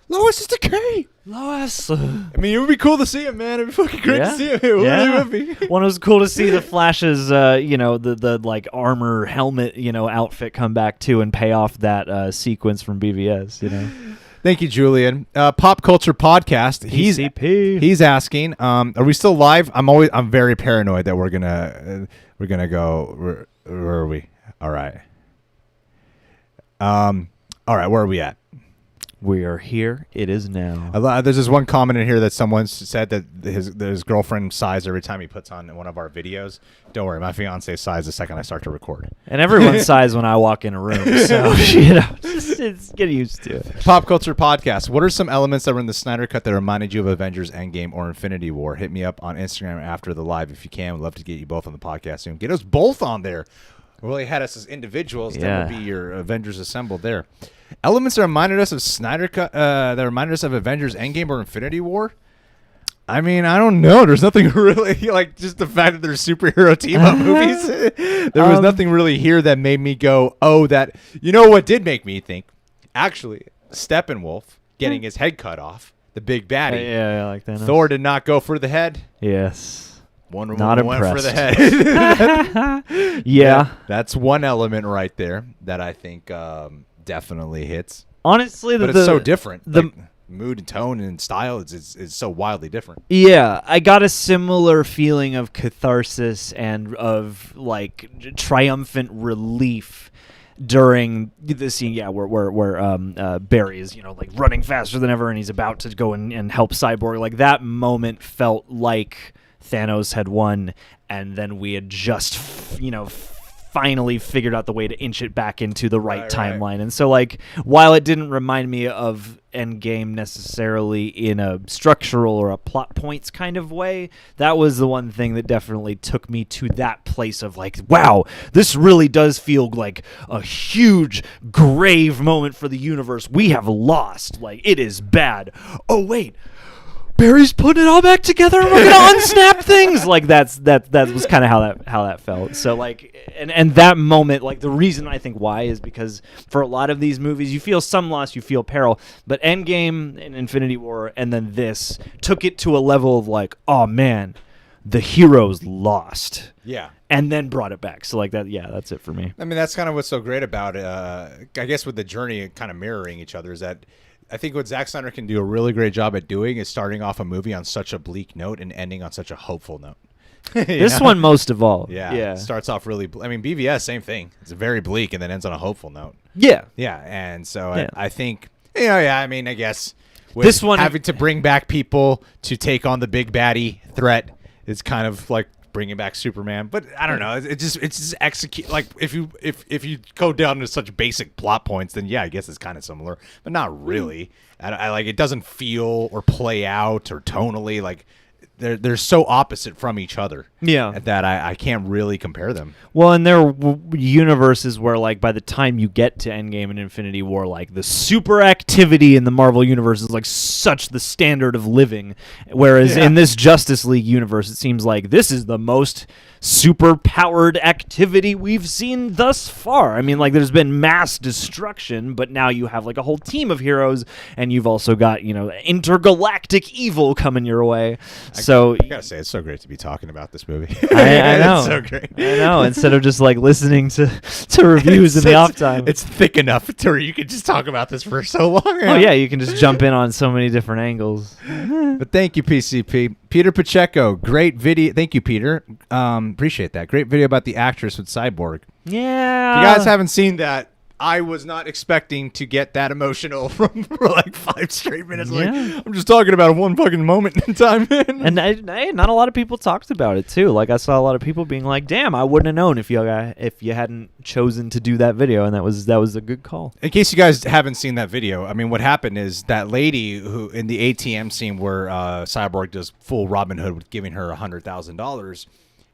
Lois is decay. Lois. I mean, it would be cool to see him, man. It'd be fucking great to see him. It really would be. Well, it was cool to see the Flash's, the like armor helmet, outfit come back too and pay off that sequence from BVS. Thank you, Julian. Pop Culture Podcast. He's asking, are we still live? I'm very paranoid that we're gonna go. Where are we? All right. All right. Where are we at? We are here. It is now. There's this one comment in here that someone said that his girlfriend sighs every time he puts on one of our videos. Don't worry, my fiance sighs the second I start to record. And everyone sighs when I walk in a room, so just get used to it. Pop Culture Podcast. What are some elements that were in the Snyder Cut that reminded you of Avengers Endgame or Infinity War? Hit me up on Instagram after the live if you can. We'd love to get you both on the podcast soon. Get us both on there. Well, you had us as individuals. That would be your Avengers assembled there. Elements that reminded us of Snyder Cut, that reminded us of Avengers Endgame or Infinity War? I mean, I don't know. There's nothing really, like, just the fact that there's superhero team-up movies. There was nothing really here that made me go, oh, that... You know what did make me think? Actually, Steppenwolf getting his head cut off, the big baddie. Yeah, I like that. Thor did not go for the head. Yes. Wonder Not Woman went for the head. Yeah. That's one element right there that I think definitely hits. Honestly, but it's so different. The mood and tone and style is so wildly different. Yeah, I got a similar feeling of catharsis and of like triumphant relief during the scene, where Barry is, like running faster than ever and he's about to go and help Cyborg. Like that moment felt like Thanos had won, and then we had just, finally figured out the way to inch it back into the right timeline. Right. And so, like, while it didn't remind me of Endgame necessarily in a structural or a plot points kind of way, that was the one thing that definitely took me to that place of like, wow, this really does feel like a huge grave moment for the universe. We have lost. Like, it is bad. Oh, wait. Barry's putting it all back together and we're gonna unsnap things. Like that was kind of how that felt. So like and that moment, like the reason I think why is because for a lot of these movies you feel some loss, you feel peril, but Endgame and Infinity War and then this took it to a level of like, oh man, the heroes lost. Yeah. And then brought it back. So like that, yeah, that's it for me. I mean, that's kind of what's so great about it. I guess with the journey kind of mirroring each other is that I think what Zack Snyder can do a really great job at doing is starting off a movie on such a bleak note and ending on such a hopeful note. This one most of all. Yeah. Starts off really... I mean, BVS, same thing. It's very bleak and then ends on a hopeful note. Yeah. Yeah, and so I think... I mean, I guess... With this one... having to bring back people to take on the big baddie threat is kind of like bringing back Superman, but I don't know. It's just execute. Like if you go down to such basic plot points, then yeah, I guess it's kind of similar, but not really. I like it doesn't feel or play out or tonally like they're so opposite from each other. Yeah, that I can't really compare them. Well, and there are universes where like by the time you get to Endgame and Infinity War, like the super activity in the Marvel universe is like such the standard of living, whereas in this Justice League universe, it seems like this is the most super powered activity we've seen thus far. I mean, like there's been mass destruction, but now you have like a whole team of heroes, and you've also got intergalactic evil coming your way. So I gotta say, it's so great to be talking about this movie. I know. It's so great. I know. Instead of just like listening to reviews in the off time, it's thick enough to where you can just talk about this for so long. Oh yeah, you can just jump in on so many different angles. But thank you, PCP. Peter Pacheco, great video. Thank you, Peter. Appreciate that. Great video about the actress with Cyborg. Yeah. If you guys haven't seen that, I was not expecting to get that emotional for like 5 straight minutes. Yeah. Like, I'm just talking about one fucking moment in time. And not a lot of people talked about it too. Like I saw a lot of people being like, "Damn, I wouldn't have known if you hadn't chosen to do that video." And that was a good call. In case you guys haven't seen that video, I mean, what happened is that lady who in the ATM scene where Cyborg does full Robin Hood with giving her $100,000.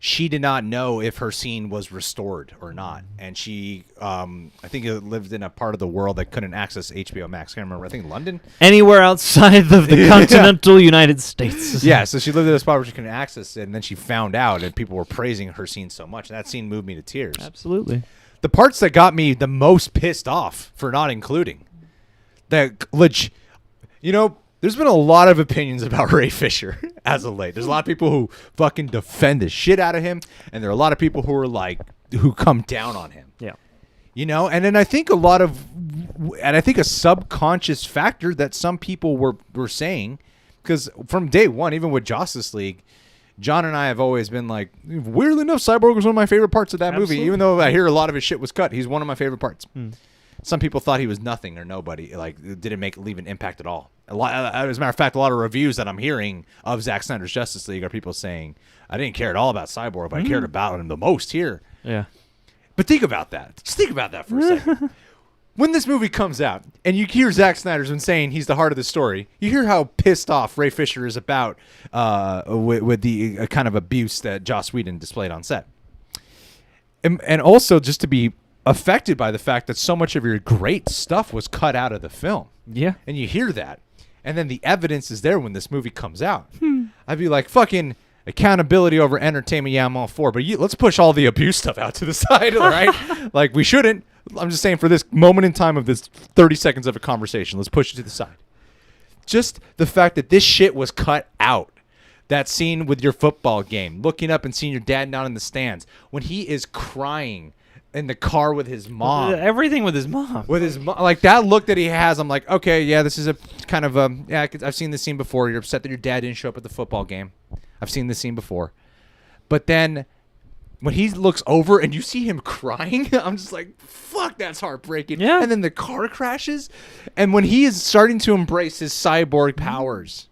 she did not know if her scene was restored or not, and she, I think, it lived in a part of the world that couldn't access HBO Max. I can't remember. I think London. Anywhere outside of the continental United States. Yeah, so she lived in a spot where she couldn't access it, and then she found out, and people were praising her scene so much, and that scene moved me to tears. Absolutely. The parts that got me the most pissed off for not including that, there's been a lot of opinions about Ray Fisher as of late. There's a lot of people who fucking defend the shit out of him, and there are a lot of people who are who come down on him. Yeah. And then I think a subconscious factor that some people were saying, because from day one, even with Justice League, John and I have always been like, weirdly enough, Cyborg was one of my favorite parts of that movie. Even though I hear a lot of his shit was cut, he's one of my favorite parts. Some people thought he was nothing or nobody, like it didn't leave an impact at all. As a matter of fact, a lot of reviews that I'm hearing of Zack Snyder's Justice League are people saying, I didn't care at all about Cyborg, but I cared about him the most here. Yeah. But think about that. Just think about that for a second. When this movie comes out and you hear Zack Snyder's been saying he's the heart of the story, you hear how pissed off Ray Fisher is about with the kind of abuse that Joss Whedon displayed on set. And also just to be affected by the fact that so much of your great stuff was cut out of the film. Yeah. And you hear that. And then the evidence is there when this movie comes out. I'd be like, fucking accountability over entertainment, yeah, I'm all for. But let's push all the abuse stuff out to the side, all right? Like, we shouldn't. I'm just saying for this moment in time of this 30 seconds of a conversation, let's push it to the side. Just the fact that this shit was cut out. That scene with your football game, looking up and seeing your dad down in the stands, when he is crying in the car with his mom. Everything with his mom. With his mom. Like, that look that he has, I'm like, okay, yeah, this is a kind of I've seen this scene before. You're upset that your dad didn't show up at the football game. I've seen this scene before. But then when he looks over and you see him crying, I'm just like, fuck, that's heartbreaking. Yeah. And then the car crashes. And when he is starting to embrace his cyborg powers,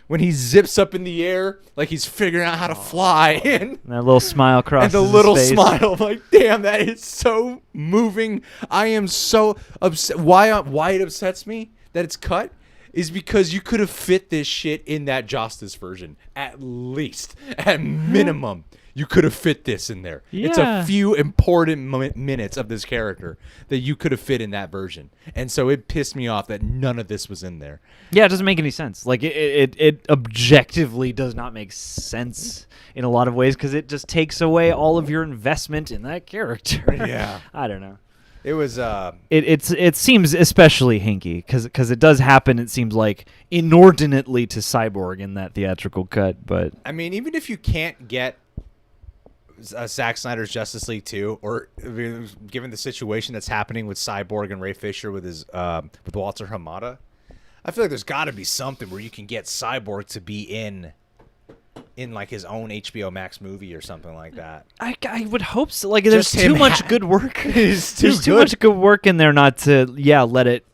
when he zips up in the air like he's figuring out how to fly, and that little smile crosses and the little his face. smile, I'm like, damn, that is so moving. I am so upset. Why it upsets me that it's cut is because you could have fit this shit in that Justice version. At least. At minimum, you could have fit this in there. Yeah. It's a few important minutes of this character that you could have fit in that version. And so it pissed me off that none of this was in there. Yeah, it doesn't make any sense. Like, it objectively does not make sense in a lot of ways because it just takes away all of your investment in that character. Yeah. I don't know. It was it seems especially hinky because it does happen, it seems like, inordinately to Cyborg in that theatrical cut. But I mean, even if you can't get Zack Snyder's Justice League 2, or given the situation that's happening with Cyborg and Ray Fisher with his with Walter Hamada, I feel like there's got to be something where you can get Cyborg to be in like his own HBO Max movie or something like that. I would hope so. Like, there's Just too him much good work. There's too much good work in there not to let it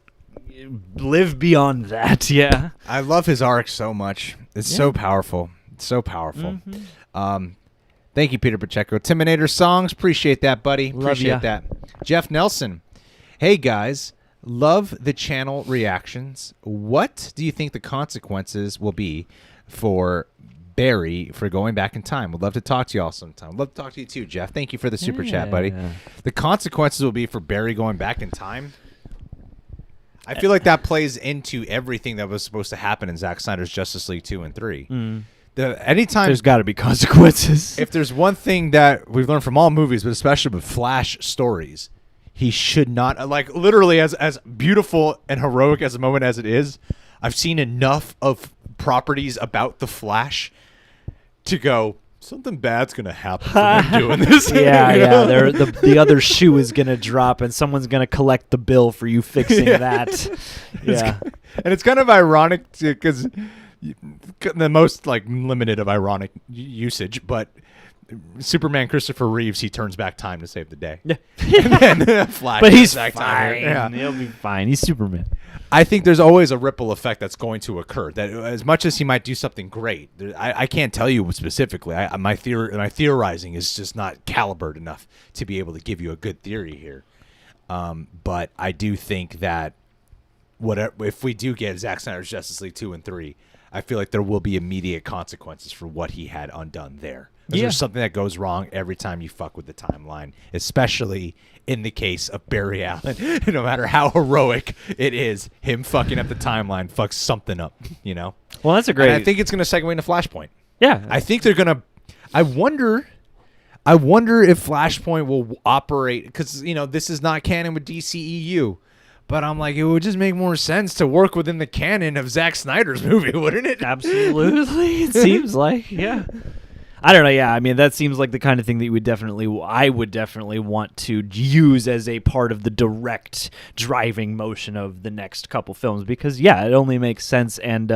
live beyond that. Yeah. I love his arc so much. It's so powerful. It's so powerful. Thank you, Peter Pacheco. Timinator Songs. Appreciate that, buddy. Appreciate that. Jeff Nelson. Hey, guys. Love the channel reactions. What do you think the consequences will be for Barry for going back in time? Would love to talk to you all sometime. Would love to talk to you too, Jeff. Thank you for the super chat, buddy. The consequences will be for Barry going back in time. I feel like that plays into everything that was supposed to happen in Zack Snyder's Justice League 2 and 3. Anytime there's got to be consequences. If there's one thing that we've learned from all movies, but especially with Flash stories, he should not, like, literally as beautiful and heroic as a moment as it is, I've seen enough of properties about the Flash to go, something bad's gonna happen for them doing this. The other shoe is gonna drop, and someone's gonna collect the bill for you fixing that. And it's kind of ironic because the most like limited of ironic usage, but Superman Christopher Reeves, he turns back time to save the day. Yeah, and then Flash, but he's fine. Yeah. He'll be fine. He's Superman. I think there's always a ripple effect that's going to occur. That as much as he might do something great, I can't tell you specifically. My theorizing is just not calibered enough to be able to give you a good theory here. But I do think that if we do get Zack Snyder's Justice League 2 and 3, I feel like there will be immediate consequences for what he had undone there. Yeah. There's something that goes wrong every time you fuck with the timeline, especially in the case of Barry Allen. No matter how heroic it is, him fucking up the timeline fucks something up, you know? Well, that's a great... And I think it's going to segue into Flashpoint. Yeah. I think they're going to... I wonder if Flashpoint will operate... Because, you know, this is not canon with DCEU. But I'm like, it would just make more sense to work within the canon of Zack Snyder's movie, wouldn't it? Absolutely. It seems like, yeah. I don't know. Yeah, I mean, that seems like the kind of thing that I would definitely want to use as a part of the direct driving motion of the next couple films because, yeah, it only makes sense. And,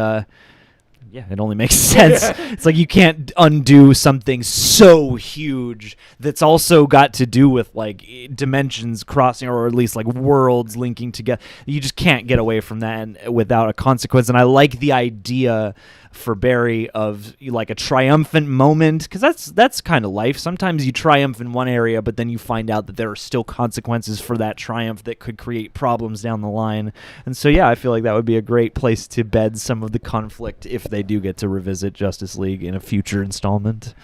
it only makes sense. Yeah. It's like you can't undo something so huge that's also got to do with, like, dimensions crossing or at least, like, worlds linking together. You just can't get away from that without a consequence. And I like the idea for Barry of like a triumphant moment because that's kind of life. Sometimes you triumph in one area, but then you find out that there are still consequences for that triumph that could create problems down the line. And so, yeah, I feel like that would be a great place to bed some of the conflict if they do get to revisit Justice League in a future installment.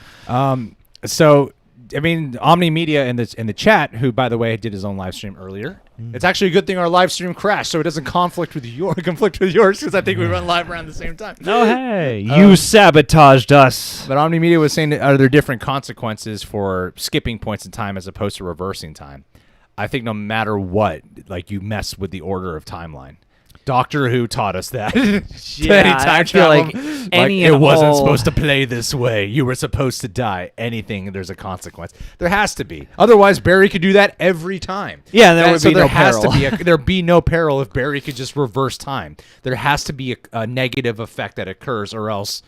So, I mean, Omni Media in the chat, who, by the way, did his own live stream earlier. It's actually a good thing our live stream crashed, so it doesn't conflict with yours, because I think we run live around the same time. Oh, hey, you sabotaged us. But Omni Media was saying that are there different consequences for skipping points in time as opposed to reversing time? I think no matter what, like you mess with the order of timeline. Doctor Who taught us that. I feel like it wasn't supposed to play this way. You were supposed to die. Anything, there's a consequence. There has to be. Otherwise, Barry could do that every time. Yeah, there would be no peril. There'd be no peril if Barry could just reverse time. There has to be a negative effect that occurs, or else...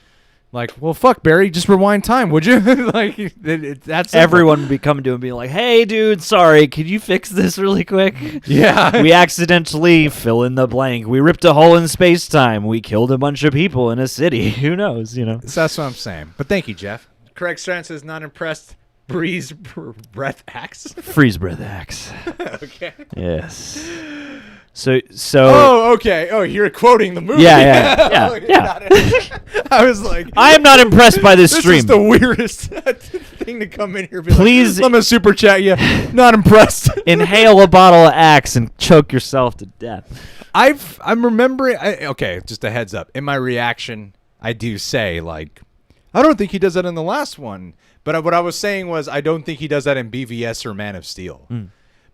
Like, well, fuck, Barry, just rewind time, would you? Like, that's everyone would be coming to him being like, hey, dude, sorry, could you fix this really quick? Yeah. We accidentally fill in the blank. We ripped a hole in space-time. We killed a bunch of people in a city. Who knows, you know? So that's what I'm saying. But thank you, Jeff. Craig Strand says, not impressed. Breeze breath axe. Freeze breath axe. Okay. Yes. So. Oh, okay. Oh, you're quoting the movie. Yeah. I was like, I am not impressed by this stream. This is the weirdest thing to come in here. Please, I'm gonna super chat you. Not impressed. Inhale a bottle of Axe and choke yourself to death. I'm remembering. Okay, just a heads up. In my reaction, I do say like, I don't think he does that in the last one. But what I was saying was, I don't think he does that in BVS or Man of Steel.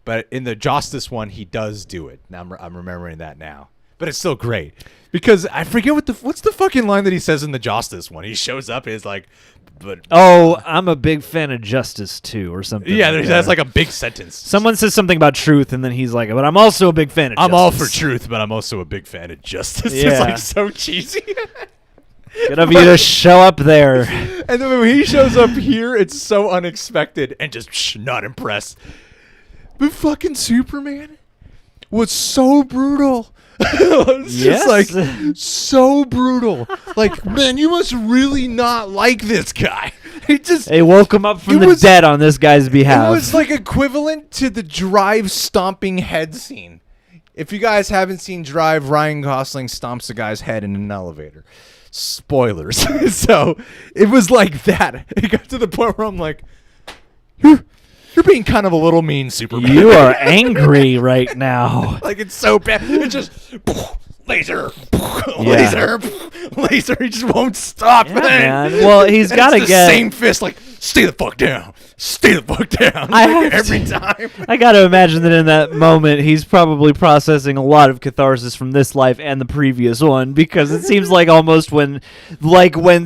But in the Justice one, he does do it. Now I'm remembering that now. But it's still great. Because I forget what's the fucking line that he says in the Justice one. He shows up and is like, I'm a big fan of Justice too, or something. Yeah, that's like a big sentence. Someone says something about truth, and then he's like, but I'm also a big fan of justice. I'm all for truth, but I'm also a big fan of justice. Yeah. It's like so cheesy. Good of you to show up there. And then when he shows up here, it's so unexpected and just not impressed. But fucking Superman was so brutal. It's just like so brutal. Like, man, you must really not like this guy. They woke him up from the dead on this guy's behalf. It was like equivalent to the Drive stomping head scene. If you guys haven't seen Drive, Ryan Gosling stomps a guy's head in an elevator. Spoilers. So it was like that. It got to the point where I'm like, you're being kind of a little mean, Superman. You are angry right now. Like, it's so bad. It's just laser. He just won't stop, man. Well, he's got to get the same fist. Like, stay the fuck down. Stay the fuck down. Every time. I got to imagine that in that moment, he's probably processing a lot of catharsis from this life and the previous one, because it seems like almost when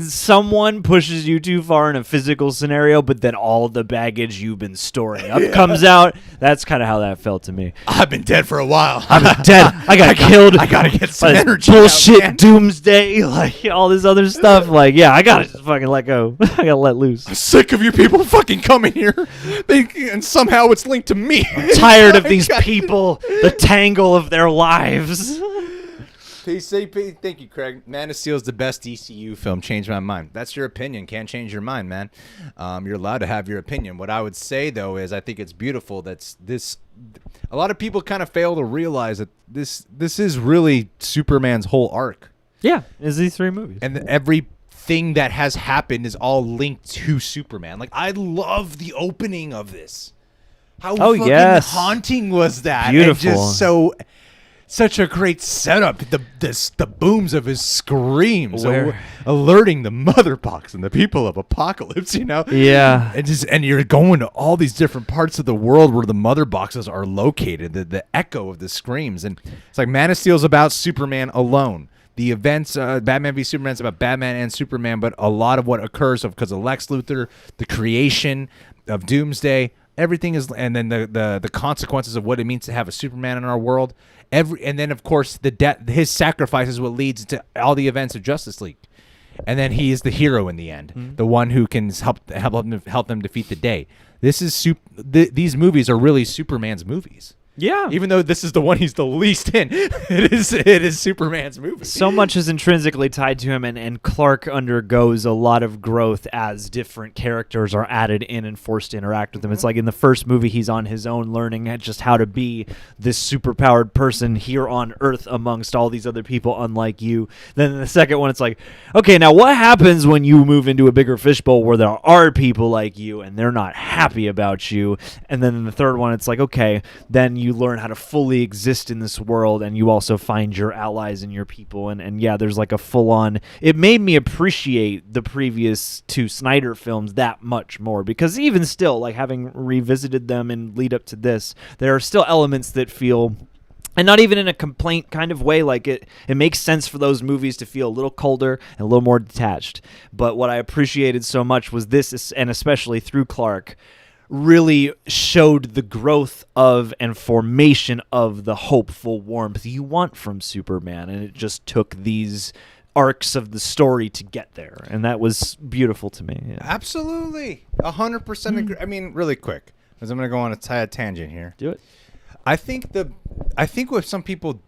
someone pushes you too far in a physical scenario, but then all the baggage you've been storing up comes out. That's kind of how that felt to me. I've been dead for a while. I've been dead. I got killed. I gotta get some energy. Bullshit, out, doomsday, like all this other stuff. Like, yeah, I gotta just fucking let go. I gotta let loose. I'm sick of you people fucking coming here, and somehow it's linked to me. I'm tired of these people, the tangle of their lives. Thank you, Craig. Man of Steel is the best DCU film. Changed my mind. That's your opinion. Can't change your mind, man. You're allowed to have your opinion. What I would say, though, is I think it's beautiful that this. A lot of people kind of fail to realize that this is really Superman's whole arc. Yeah, is these 3 movies. And everything that has happened is all linked to Superman. Like, I love the opening of this. How fucking haunting was that? Beautiful. And just such a great setup. The booms of his screams, alerting the mother box and the people of Apocalypse. Yeah. And you're going to all these different parts of the world where the mother boxes are located. The echo of the screams, and it's like Man of Steel's about Superman alone. The events, Batman v Superman's about Batman and Superman, but a lot of what occurs because of Lex Luthor, the creation of Doomsday. Everything is, and then the consequences of what it means to have a Superman in our world. And then of course his sacrifice is what leads to all the events of Justice League, and then he is the hero in the end, the one who can help them defeat the day. These movies are really Superman's movies. Yeah. Even though this is the one he's the least in, it is Superman's movie. So much is intrinsically tied to him, and Clark undergoes a lot of growth as different characters are added in and forced to interact with him. It's like in the first movie, he's on his own learning just how to be this superpowered person here on Earth amongst all these other people unlike you. Then in the second one, it's like, okay, now what happens when you move into a bigger fishbowl where there are people like you and they're not happy about you? And then in the third one, it's like, okay, then you learn how to fully exist in this world, and you also find your allies and your people, and yeah, there's like a full-on. It made me appreciate the previous 2 Snyder films that much more, because even still, like, having revisited them and lead up to this, there are still elements that feel, and not even in a complaint kind of way, like it makes sense for those movies to feel a little colder and a little more detached. But what I appreciated so much was this, and especially through Clark, really showed the growth of and formation of the hopeful warmth you want from Superman, and it just took these arcs of the story to get there, and that was beautiful to me. Yeah. Absolutely, 100% agree. I mean, really quick, because I'm going to go on a tangent here. Do it. I think with some people,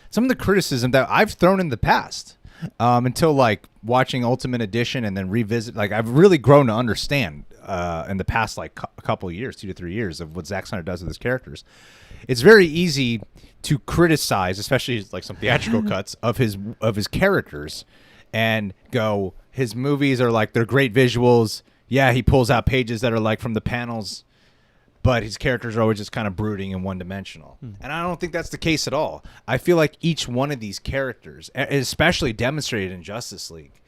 some of the criticism that I've thrown in the past, until like watching Ultimate Edition and then revisit, like I've really grown to understand in the past like a couple of years, 2 to 3 years, of what Zack Snyder does with his characters. It's very easy to criticize, especially like some theatrical cuts of his characters, and go, his movies are like, they're great visuals. Yeah, he pulls out pages that are like from the panels, but his characters are always just kind of brooding and one-dimensional. And I don't think that's the case at all. I feel like each one of these characters, especially demonstrated in Justice League,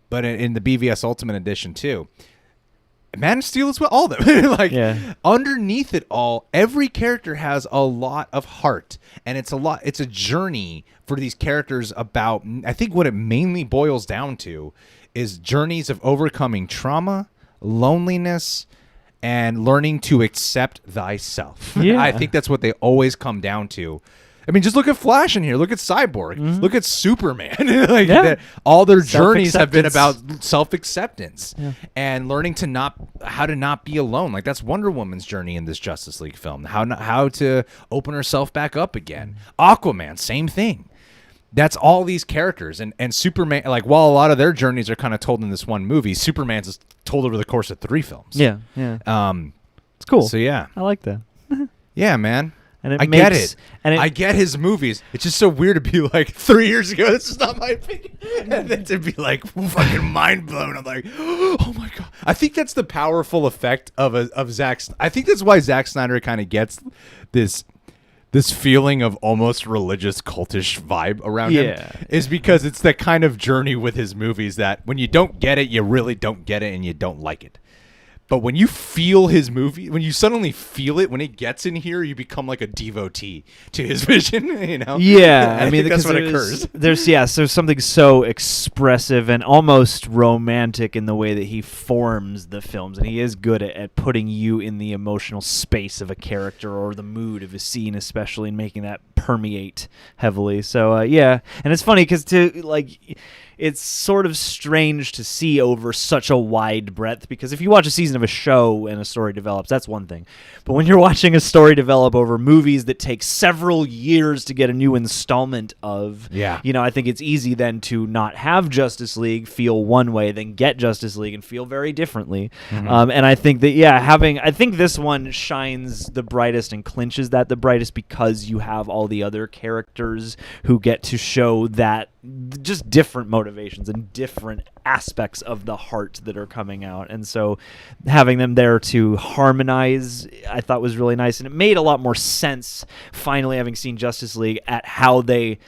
but in the BVS Ultimate Edition too, Man of Steel as well, all of them. Underneath it all, every character has a lot of heart, and it's a journey for these characters about, I think what it mainly boils down to is journeys of overcoming trauma, loneliness, and learning to accept thyself. Yeah. I think that's what they always come down to. I mean, just look at Flash in here. Look at Cyborg. Look at Superman. All their journeys have been about self-acceptance and learning how to not be alone. Like, that's Wonder Woman's journey in this Justice League film. How to open herself back up again. Aquaman, same thing. That's all these characters. And Superman, like, while a lot of their journeys are kind of told in this one movie, Superman's is told over the course of 3 films. Yeah. It's cool. So, yeah. I like that. Yeah, man. And I get it. I get his movies. It's just so weird to be like 3 years ago, this is not my opinion. And then to be like fucking mind blown. I'm like, oh my God. I think that's the powerful effect of Zack. I think that's why Zack Snyder kind of gets this feeling of almost religious cultish vibe around him, is because it's that kind of journey with his movies that when you don't get it, you really don't get it and you don't like it. But when you feel his movie, when you suddenly feel it, when it gets in here, you become like a devotee to his vision, you know? Yeah. I mean, that's what occurs. There's something so expressive and almost romantic in the way that he forms the films. And he is good at putting you in the emotional space of a character or the mood of a scene, especially, and making that permeate heavily. So, yeah. And it's funny because it's sort of strange to see over such a wide breadth, because if you watch a season of a show and a story develops, that's one thing. But when you're watching a story develop over movies that take several years to get a new installment of, I think it's easy then to not have Justice League feel one way, then get Justice League and feel very differently. And I think that, I think this one shines the brightest and clinches that the brightest, because you have all the other characters who get to show that just different motivations and different aspects of the heart that are coming out. And so having them there to harmonize, I thought was really nice. And it made a lot more sense, finally, having seen Justice League, at how they,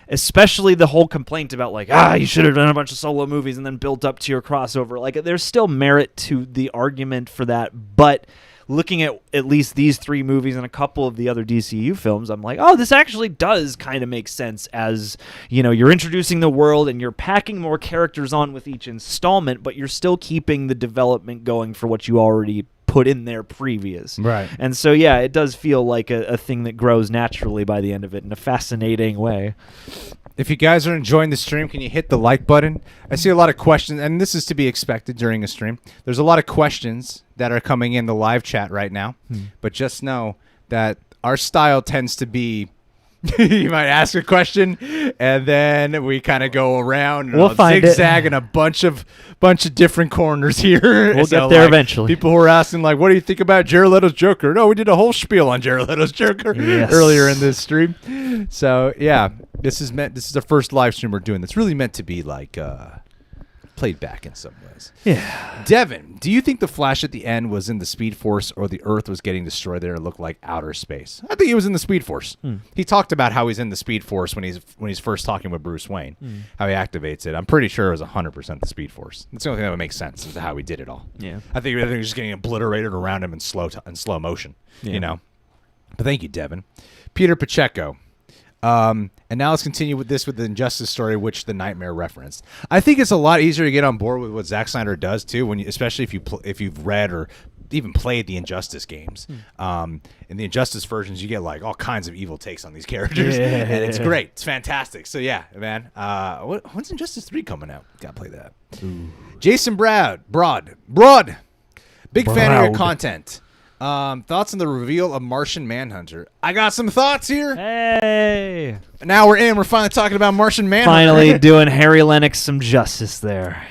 especially the whole complaint about like, you should have done a bunch of solo movies and then built up to your crossover. Like, there's still merit to the argument for that, but looking at least these 3 movies and a couple of the other DCEU films, I'm like, this actually does kind of make sense, as, you're introducing the world and you're packing more characters on with each installment, but you're still keeping the development going for what you already put in there previous. Right. And so, it does feel like a thing that grows naturally by the end of it in a fascinating way. If you guys are enjoying the stream, can you hit the like button? I see a lot of questions, and this is to be expected during a stream. There's a lot of questions that are coming in the live chat right now, but just know that our style tends to be, you might ask a question, and then we kind of go around and we'll zigzag in a bunch of different corners here. We'll get there eventually. People who are asking, like, what do you think about Jared Leto's Joker? No, we did a whole spiel on Jared Leto's Joker earlier in this stream. So, this is the first live stream we're doing that's really meant to be like played back in some ways. Yeah. Devin, do you think the Flash at the end was in the Speed Force, or the Earth was getting destroyed there and looked like outer space? I think he was in the Speed Force. He talked about how he's in the Speed Force when he's first talking with Bruce Wayne, how he activates it. I'm pretty sure it was 100% the Speed Force. That's the only thing that would make sense as to how he did it all. Yeah. I think everything was just getting obliterated around him in slow motion. But thank you, Devin. Peter Pacheco. And now let's continue with the Injustice story, which the Knightmare referenced. I think it's a lot easier to get on board with what Zack Snyder does too, especially if you've read or even played the Injustice games. In the Injustice versions, you get like all kinds of evil takes on these characters, and it's great. It's fantastic. So man, when's Injustice 3 coming out? Gotta play that. Ooh. Jason Broad, big fan of your content. Thoughts on the reveal of Martian Manhunter? I got some thoughts here. Hey. Now we're finally talking about Martian Manhunter. Finally doing Harry Lennox some justice there.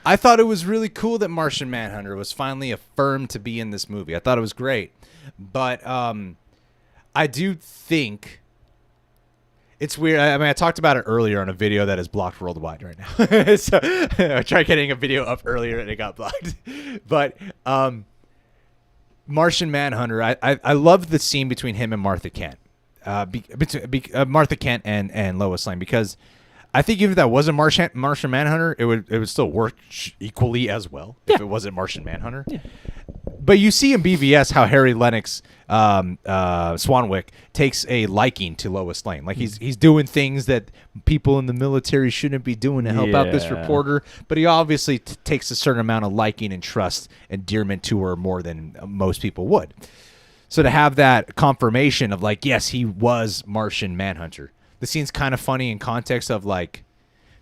I thought it was really cool that Martian Manhunter was finally affirmed to be in this movie. I thought it was great. But I do think it's weird. I mean, I talked about it earlier on a video that is blocked worldwide right now. So I tried getting a video up earlier and it got blocked. But Martian Manhunter, I love the scene between him and Martha Kent, Martha Kent and Lois Lane, because I think even if that wasn't Martian Manhunter, it would still work equally as well if it wasn't Martian Manhunter. Yeah. But you see in BVS how Harry Lennox, Swanwick, takes a liking to Lois Lane. Like he's doing things that people in the military shouldn't be doing to help out this reporter. But he obviously takes a certain amount of liking and trust, endearment to her more than most people would. So to have that confirmation of like, yes, he was Martian Manhunter. The scene's kind of funny in context of like,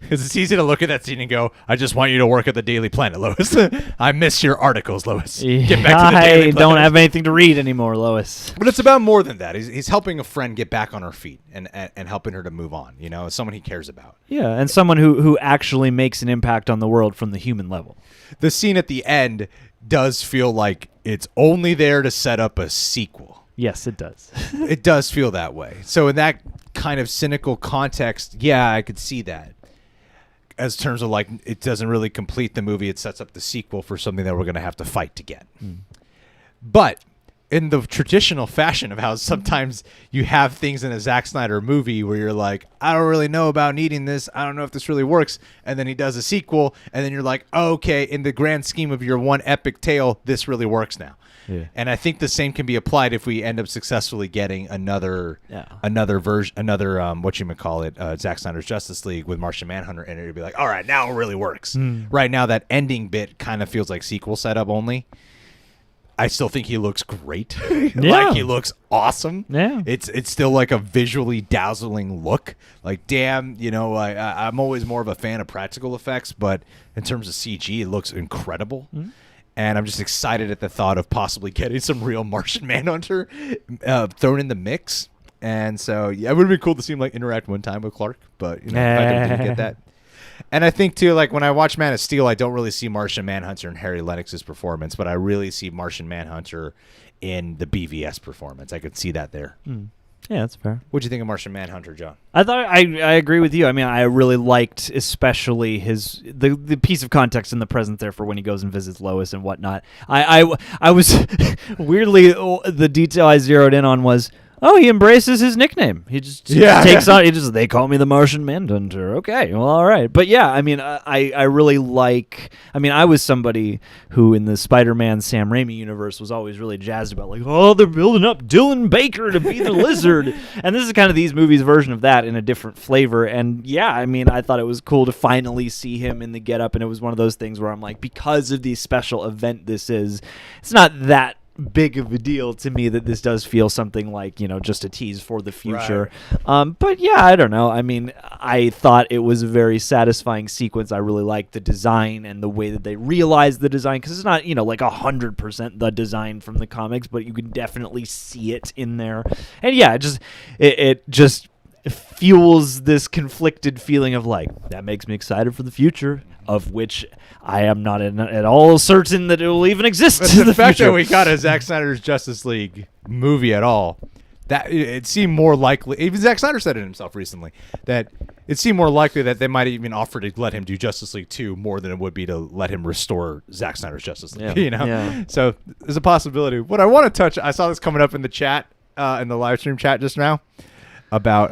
because it's easy to look at that scene and go, I just want you to work at the Daily Planet, Lois. I miss your articles, Lois. Get back to the Daily Planet. I don't have anything to read anymore, Lois. But it's about more than that. He's helping a friend get back on her feet and helping her to move on, as someone he cares about. Yeah, and someone who actually makes an impact on the world from the human level. The scene at the end does feel like it's only there to set up a sequel. Yes, it does. It does feel that way. So in that kind of cynical context, yeah, I could see that. As terms of like, it doesn't really complete the movie. It sets up the sequel for something that we're going to have to fight to get. But in the traditional fashion of how sometimes you have things in a Zack Snyder movie where you're like, I don't really know about needing this. I don't know if this really works. And then he does a sequel. And then you're like, oh, okay, in the grand scheme of your one epic tale, this really works now. Yeah. And I think the same can be applied if we end up successfully getting another version, Zack Snyder's Justice League with Martian Manhunter in it. It'd be like, all right, now it really works. Right now, that ending bit kind of feels like sequel setup only. I still think he looks great. Yeah. Like, he looks awesome. Yeah. It's still like a visually dazzling look. Like, damn, you know, I'm always more of a fan of practical effects, but in terms of CG, it looks incredible. Mm-hmm. And I'm just excited at the thought of possibly getting some real Martian Manhunter thrown in the mix. And so, yeah, it would be cool to see him like interact one time with Clark, but you know, I didn't get that. And I think too, like when I watch Man of Steel, I don't really see Martian Manhunter in Harry Lennox's performance, but I really see Martian Manhunter in the BVS performance. I could see that there. Mm. Yeah, that's fair. What'd you think of Martian Manhunter, John? I thought I agree with you. I mean, I really liked especially the piece of context in the present there for when he goes and visits Lois and whatnot. I was weirdly the detail I zeroed in on was, oh, he embraces his nickname. He just takes on. They call me the Martian Manhunter. Okay, well, all right. But yeah, I mean, I really like. I mean, I was somebody who in the Spider-Man Sam Raimi universe was always really jazzed about, like, oh, they're building up Dylan Baker to be the Lizard, and this is kind of these movies' version of that in a different flavor. And yeah, I mean, I thought it was cool to finally see him in the getup, and it was one of those things where I'm like, because of the special event this is, it's not that big of a deal to me that this does feel something like, you know, just a tease for the future. Right. But yeah, I don't know. I mean, I thought it was a very satisfying sequence. I really liked the design and the way that they realized the design, because it's not, you know, like 100% the design from the comics, but you can definitely see it in there. And yeah, it just fuels this conflicted feeling of like, that makes me excited for the future, of which I am not at all certain that it will even exist. But the fact that we got a Zack Snyder's Justice League movie at all, that it seemed more likely. Even Zack Snyder said it himself recently, that it seemed more likely that they might even offer to let him do Justice League 2 more than it would be to let him restore Zack Snyder's Justice League. Yeah. You know, yeah. So there's a possibility. What I want to touch, I saw this coming up in the chat, in the live stream chat just now, about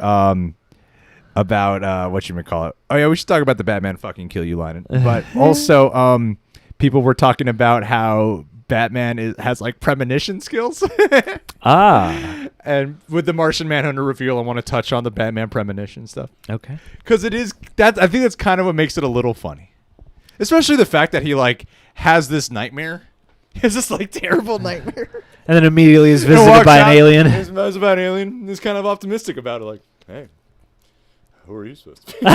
whatchamacallit. Oh yeah, we should talk about the Batman fucking kill you line. But also people were talking about how Batman has like premonition skills. And with the Martian Manhunter reveal, I want to touch on the Batman premonition stuff. Okay. Because I think that's kind of what makes it a little funny. Especially the fact that he like has this nightmare. He has this like terrible nightmare. And then immediately is visited by an alien. He's about an alien. He's kind of optimistic about it, like, hey, who are you supposed to be?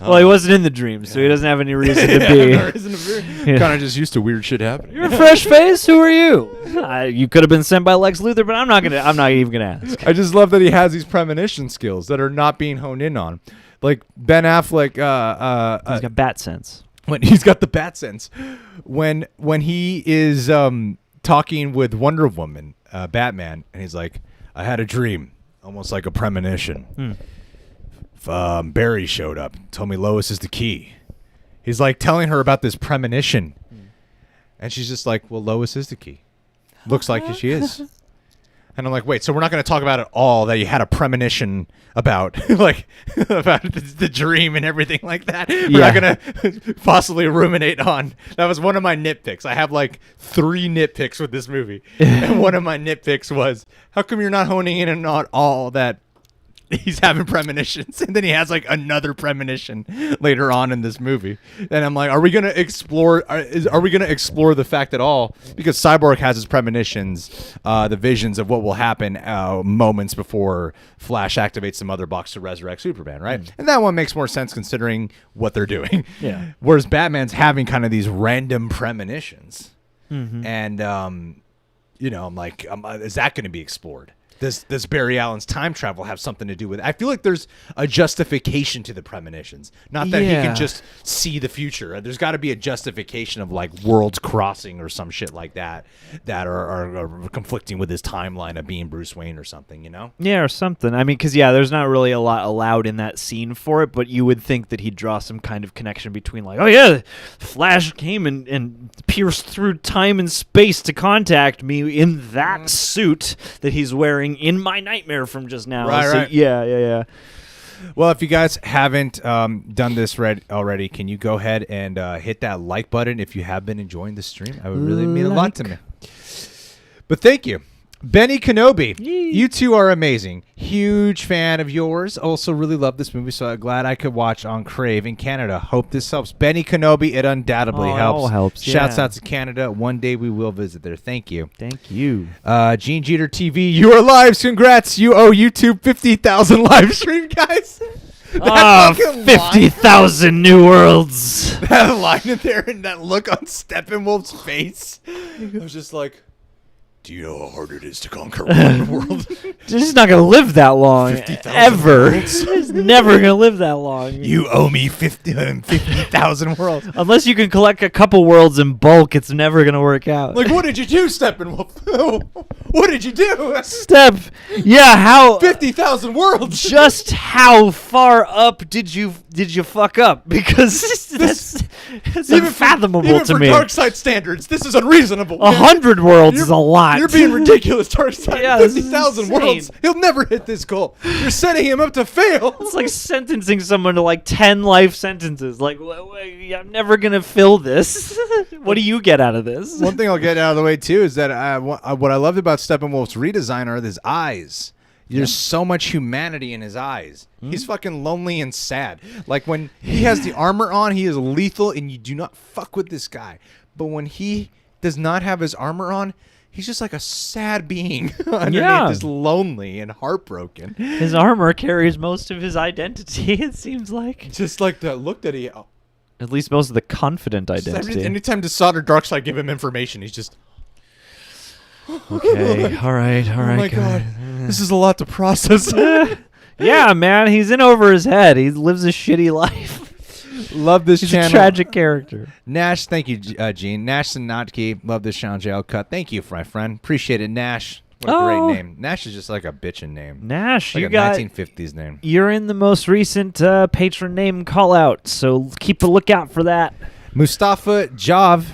Well, he wasn't in the dream, so he doesn't have any reason to be. Kind of just used to weird shit happening. You're a fresh face. Who are you? You could have been sent by Lex Luthor, but I'm not even gonna ask. I just love that he has these premonition skills that are not being honed in on, like Ben Affleck. He's got bat sense. When he's got the bat sense, when he is talking with Wonder Woman, Batman, and he's like, I had a dream, almost like a premonition. Barry showed up, told me Lois is the key. He's like telling her about this premonition, and she's just like, well, Lois is the key. Looks like she is. And I'm like, wait, so we're not going to talk about it all that you had a premonition about, like, about the dream and everything like that. We're not going to possibly ruminate on. That was one of my nitpicks. I have like 3 nitpicks with this movie. And one of my nitpicks was, how come you're not honing in on all that he's having premonitions? And then he has like another premonition later on in this movie. And I'm like, are we going to explore the fact at all? Because Cyborg has his premonitions, the visions of what will happen moments before Flash activates the mother box to resurrect Superman, right? And that one makes more sense considering what they're doing. Yeah. Whereas Batman's having kind of these random premonitions. And, you know, I'm like, is that going to be explored? Does Barry Allen's time travel have something to do with it? I feel like there's a justification to the premonitions. Not that he can just see the future. There's got to be a justification of like worlds crossing or some shit like that are conflicting with his timeline of being Bruce Wayne or something, you know? Yeah, or something. I mean, because, there's not really a lot allowed in that scene for it, but you would think that he'd draw some kind of connection between like, oh yeah, Flash came and pierced through time and space to contact me in that suit that he's wearing in my nightmare from just now. Right. Yeah. Well, if you guys haven't done this already, can you go ahead and hit that like button if you have been enjoying the stream? I would really mean a lot to me. But thank you. Benny Kenobi, Yee. you two are amazing. Huge fan of yours. Also really love this movie, so I'm glad I could watch on Crave in Canada. Hope this helps. Benny Kenobi, it undoubtedly It helps. all helps. Shouts yeah. out to Canada. One day we will visit there. Thank you. Thank you. Gene Jeter TV, you are live. Congrats. You owe YouTube 50,000 live stream, guys. Ah, fucking 50,000 new worlds. That line in there and that look on Steppenwolf's face. I was just like, do you know how hard it is to conquer one world? He's not going to live that long. 50,000 ever. worlds. He's never going to live that long. You owe me 50,000 worlds. Unless you can collect a couple worlds in bulk, it's never going to work out. Like, what did you do, Steppenwolf? What did you do? Step. Yeah, how 50,000 worlds. just how far up did you fuck up? Because that's unfathomable even to for me. Darkseid standards, this is unreasonable. 100 worlds is a lot. You're being ridiculous, Darkseid. Yeah, this is 50,000 insane. worlds. He'll never hit this goal. You're setting him up to fail. It's like sentencing someone to like 10 life sentences. Like, I'm never gonna fill this. What do you get out of this? One thing I'll get out of the way too is that what I loved about Steppenwolf's redesign are his eyes. There's so much humanity in his eyes. He's fucking lonely and sad. Like when he has the armor on, he is lethal, and you do not fuck with this guy. But when he does not have his armor on, he's just like a sad being underneath, Yeah. just lonely and heartbroken. His armor carries most of his identity. It seems like, Just like the look that he. at least most of the confident identity. Anytime Desaad or Darkseid give him information, he's just. Okay, all right, Oh my god, this is a lot to process. Yeah, man, he's in over his head. He lives a shitty life. Love this He's channel. a tragic character. Nash, thank you, Gene. Nash Sanatki, love this Sean Jail cut. Thank you, my friend. Appreciate it, Nash. What a great name. Nash is just like a bitchin' name. Nash, Like you a got 1950s name. you're in the most recent patron name call out, so keep a lookout for that. Mustafa Jav,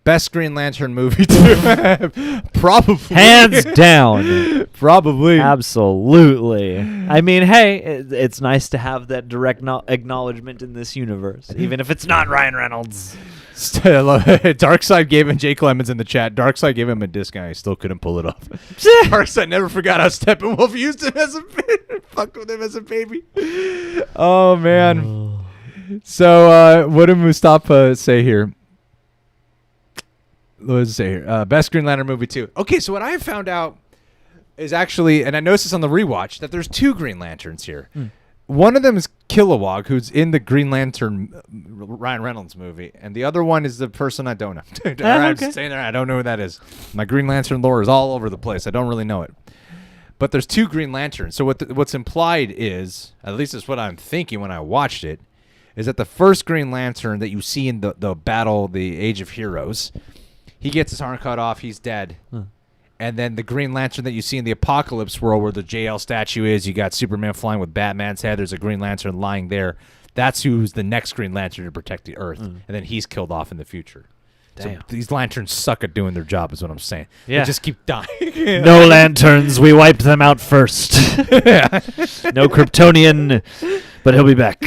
best Green Lantern movie too. Probably. Hands down. Probably. Absolutely. I mean, hey, it's nice to have that direct acknowledgement in this universe, even if it's not Ryan Reynolds. Darkseid gave him Jake Lemons in the chat. Darkseid gave him a disc and I still couldn't pull it off. Darkseid never forgot how Steppenwolf used him as a fuck with him as a baby. Oh man. So what did Mustafa say here? What does it say here? Best Green Lantern movie too. Okay, so what I found out is actually, and I noticed this on the rewatch, that there's two Green Lanterns here. One of them is Kilowog, who's in the Green Lantern Ryan Reynolds movie, and the other one is the person I don't know. I'm just saying that I don't know who that is. My Green Lantern lore is all over the place. I don't really know it. But there's two Green Lanterns. So what's implied is, at least it's what I'm thinking when I watched it, is that the first Green Lantern that you see in the battle, the Age of Heroes, he gets his arm cut off, he's dead. And then the Green Lantern that you see in the Apocalypse world where the JL statue is, you got Superman flying with Batman's head, there's a Green Lantern lying there. That's who's the next Green Lantern to protect the Earth. And then he's killed off in the future. Damn. So these lanterns suck at doing their job is what I'm saying. Yeah. They just keep dying. No lanterns, we wiped them out first. No Kryptonian, but he'll be back.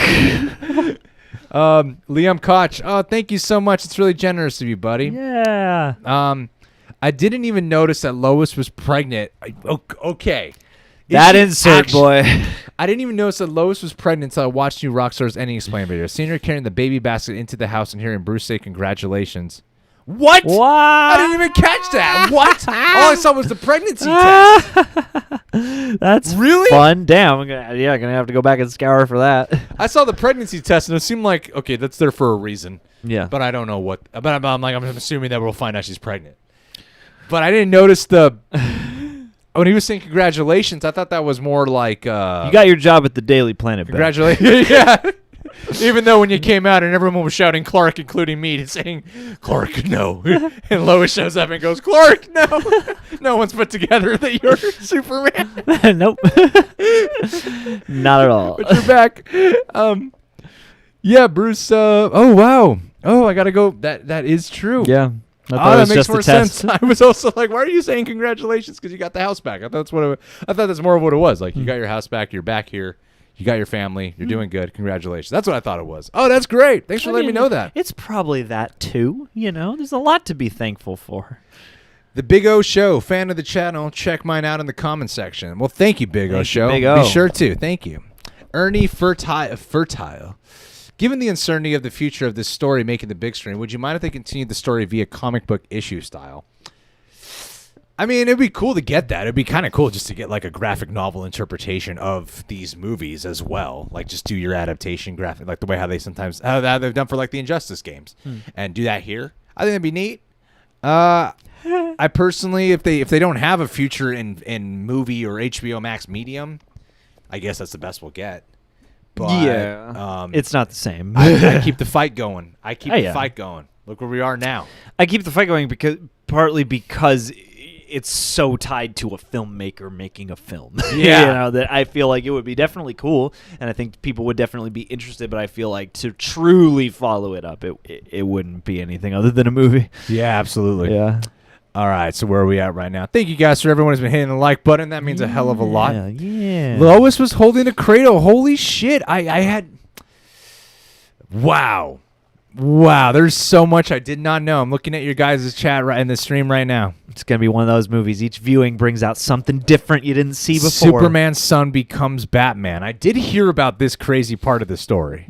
Liam Koch, oh, thank you so much. It's really generous of you, buddy. Yeah. I didn't even notice that Lois was pregnant. Okay. That insert, boy. I didn't even notice that Lois was pregnant until I watched New Rockstar's Ending Explain video. Seeing her carrying the baby basket into the house and hearing Bruce say congratulations. What? I didn't even catch that. What? All I saw was the pregnancy test. That's really fun. Damn. I'm gonna have to go back and scour for that. I saw the pregnancy test and it seemed like, okay, that's there for a reason. Yeah. But I don't know what. But I'm assuming that we'll find out she's pregnant. But I didn't notice the. When he was saying congratulations, I thought that was more like. You got your job at the Daily Planet. Congratulations. Yeah. Even though when you came out and everyone was shouting Clark, including me, saying, Clark, no. And Lois shows up and goes, Clark, no. No one's put together that you're Superman. Nope. Not at all. But you're back. Yeah, Bruce. Oh, wow. Oh, I got to go. That is true. Yeah. I that makes more sense. I was also like, why are you saying congratulations? Because you got the house back. I thought that's more of what it was. Like, you got your house back. You're back here. You got your family. You're doing good. Congratulations. That's what I thought it was. Oh, that's great. Thanks for letting me know that. It's probably that, too. You know, there's a lot to be thankful for. The Big O Show, fan of the channel. Check mine out in the comment section. Well, thank you, Big O Show. Big O. Be sure to. Thank you. Ernie Fertile. Given the uncertainty of the future of this story making the big screen, would you mind if they continued the story via comic book issue style? I mean, it'd be cool to get that. It'd be kind of cool just to get like a graphic novel interpretation of these movies as well. Like just do your adaptation graphic, like the way how they sometimes how they've done for like the Injustice games, and do that here. I think that'd be neat. I personally, if they don't have a future in movie or HBO Max medium, I guess that's the best we'll get. But, yeah, it's not the same. I keep the fight going. Yeah. Fight going. Look where we are now. I keep the fight going partly because it's so tied to a filmmaker making a film. Yeah. That I feel like it would be definitely cool, and I think people would definitely be interested, but I feel like to truly follow it up, it wouldn't be anything other than a movie. Yeah, absolutely. Yeah. All right, so where are we at right now? Thank you guys for everyone who's been hitting the like button. That means a hell of a lot. Yeah. Lois was holding a cradle. Holy shit. I had... Wow. There's so much I did not know. I'm looking at your guys' chat right in the stream right now. It's going to be one of those movies. Each viewing brings out something different you didn't see before. Superman's son becomes Batman. I did hear about this crazy part of the story.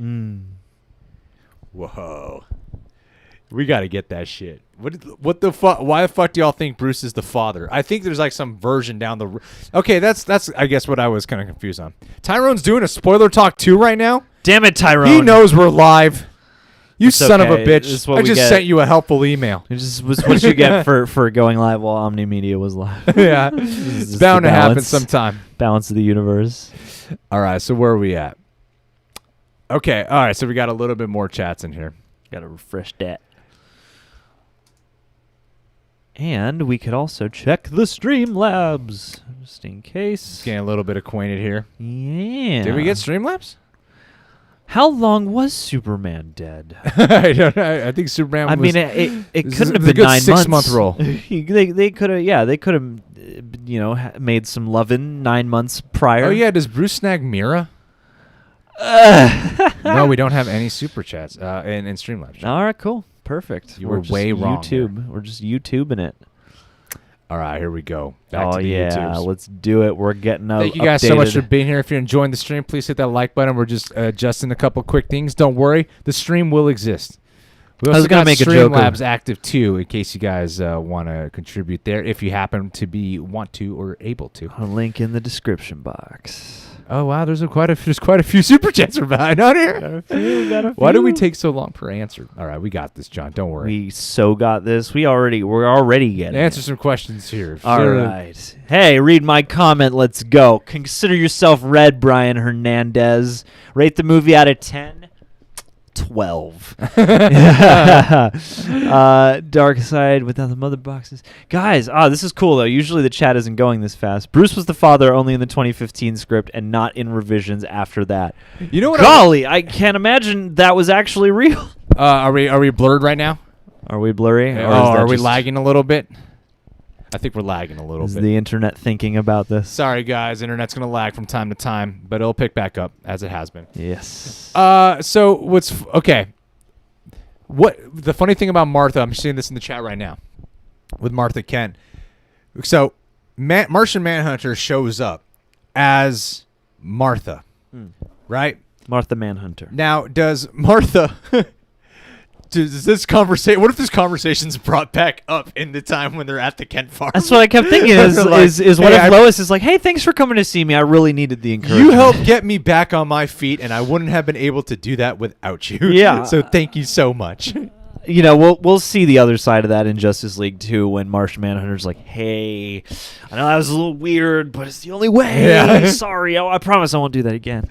Whoa. We got to get that shit. What the fuck? Why the fuck do y'all think Bruce is the father? I think there's like some version down the... Okay, that's I guess what I was kind of confused on. Tyrone's doing a spoiler talk too right now? Damn it, Tyrone. He knows we're live. You It's son of a okay. bitch. I just sent you a helpful email. It just was what you get for going live while Omni Media was live. Yeah. It's Just bound the to happen balance. sometime. Balance of the universe. All right, so where are we at? Okay, all right, so we got a little bit more chats in here. Got to refresh that. And we could also check the Streamlabs, just in case. Getting a little bit acquainted here. Yeah. Did we get Streamlabs? How long was Superman dead? I don't know. I think Superman I was... mean, it this couldn't is have a been good 9 6 months. month roll. They could have, they could have, made some lovin' 9 months prior. Oh, yeah, does Bruce snag Mira? No, we don't have any super chats in Streamlabs. All right, cool. Perfect. You were just way wrong YouTube. We're just YouTubing it. All right, here we go. Back to the yeah, YouTubes. let's do it. We're getting up. Thank you guys so much for being here. If you're enjoying the stream, please hit that like button. We're just adjusting a couple quick things. Don't worry, the stream will exist. We also got make a joke Streamlabs active too, in case you guys want to contribute there, if you happen to want to or able to. A link in the description box. Oh wow, there's quite a few super chats are behind on here. Got a few. Why do we take so long per answer? All right, we got this, John. Don't worry. We so got this. We're already getting Answer it. some questions here. All right. Hey, read my comment. Let's go. Consider yourself read, Brian Hernandez. Rate the movie out of 10. 12. Darkseid without the mother boxes. Guys, this is cool, though. Usually the chat isn't going this fast. Bruce was the father only in the 2015 script and not in revisions after that. You know what? Golly, I can't imagine that was actually real. Are we blurred right now? Are we blurry? Or is that Are we just- lagging a little bit? I think we're lagging a little Is bit. the internet thinking about this? Sorry, guys. Internet's going to lag from time to time, but it'll pick back up as it has been. Yes. So okay. What the funny thing about Martha, I'm seeing this in the chat right now with Martha Kent. So Martian Manhunter shows up as Martha, right? Martha Manhunter. Now, does Martha... Does this conversation? What if this conversation's brought back up in the time when they're at the Kent farm? That's what I kept thinking. Is what hey, if Lois is like, "Hey, thanks for coming to see me. I really needed the encouragement. You helped get me back on my feet, and I wouldn't have been able to do that without you. Yeah. So thank you so much. You know, we'll see the other side of that in Justice League 2 when Martian Manhunter's like, "Hey, I know that was a little weird, but it's the only way. Yeah. Sorry, I promise I won't do that again."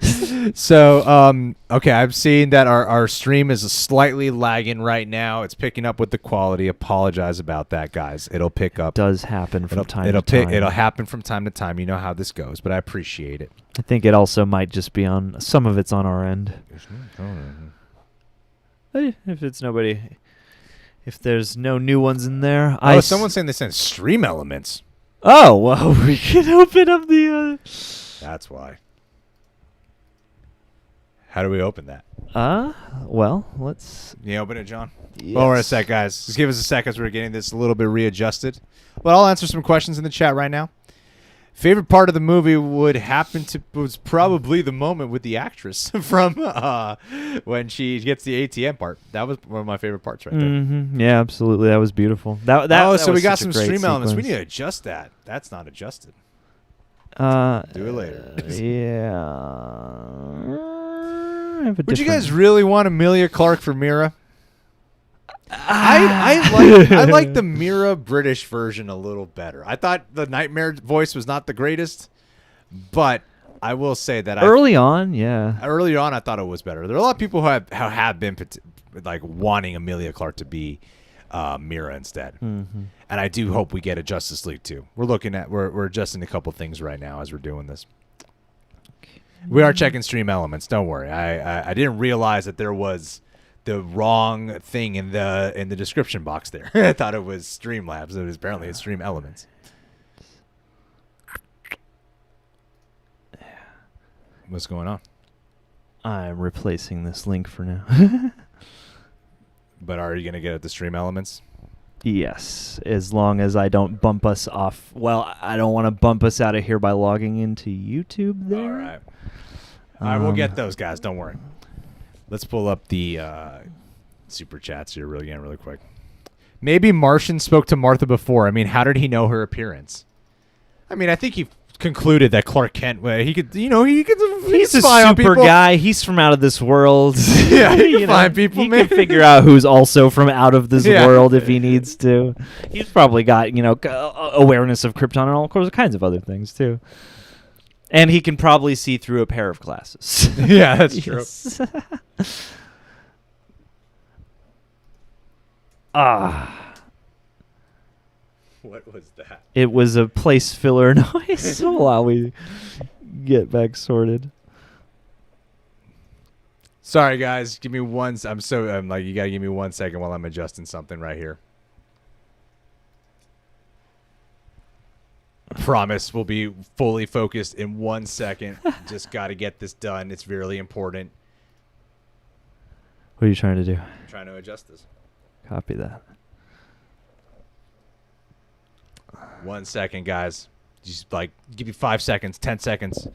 So, okay, I've seen that our stream is slightly lagging right now. It's picking up with the quality. Apologize about that, guys. It'll pick up. Does happen from time to time. It'll happen from time to time. You know how this goes, but I appreciate it. I think it also might just be on some of it's on our end. If it's nobody, if there's no new ones in there, Someone's saying they sent stream elements. Oh, well, we can open up the. That's why. How do we open that? Well, let's. You open it, John? Yes. Hold on a sec, guys. Just give us a sec as we're getting this a little bit readjusted. But I'll answer some questions in the chat right now. Favorite part of the movie was probably the moment with the actress from when she gets the ATM part. That was one of my favorite parts right there. Mm-hmm. Yeah, absolutely. That was beautiful. That so was we got such a some great stream elements. We sequence. need to adjust that. That's not adjusted. Do it later. Would you guys really want Emilia Clarke for Mira? I like the Mira British version a little better. I thought the Knightmare voice was not the greatest, but I will say that early on I thought it was better. There are a lot of people who have been like wanting Emilia Clarke to be Mira instead, and I do hope we get a Justice League too. We're adjusting a couple things right now as we're doing this. We are checking stream elements. Don't worry. I didn't realize that there was the wrong thing in the description box there. I thought it was Streamlabs. It was apparently it's Stream Elements. What's going on? I'm replacing this link for now. But are you going to get at the Stream Elements? Yes, as long as I don't bump us off. Well, I don't want to bump us out of here by logging into YouTube there. All right. All right, we'll get those, guys. Don't worry. Let's pull up the super chats here really quick. Maybe Martian spoke to Martha before. I mean, how did he know her appearance? I mean, I think he concluded that Clark Kent, he's a spy on super people. guy. He's from out of this world. Yeah, he can find people, He man. can figure out who's also from out of this world if he needs to. He's probably got, awareness of Krypton and all kinds of other things, too. And he can probably see through a pair of glasses. Yeah, that's true. What was that? It was a place filler noise while we get back sorted. Sorry, guys. Give me you gotta give me 1 second while I'm adjusting something right here. Promise we'll be fully focused in 1 second. Just got to get this done. It's really important. What are you trying to do? I'm trying to adjust this. Copy that. 1 second, guys. Just give you 5 seconds, 10 seconds.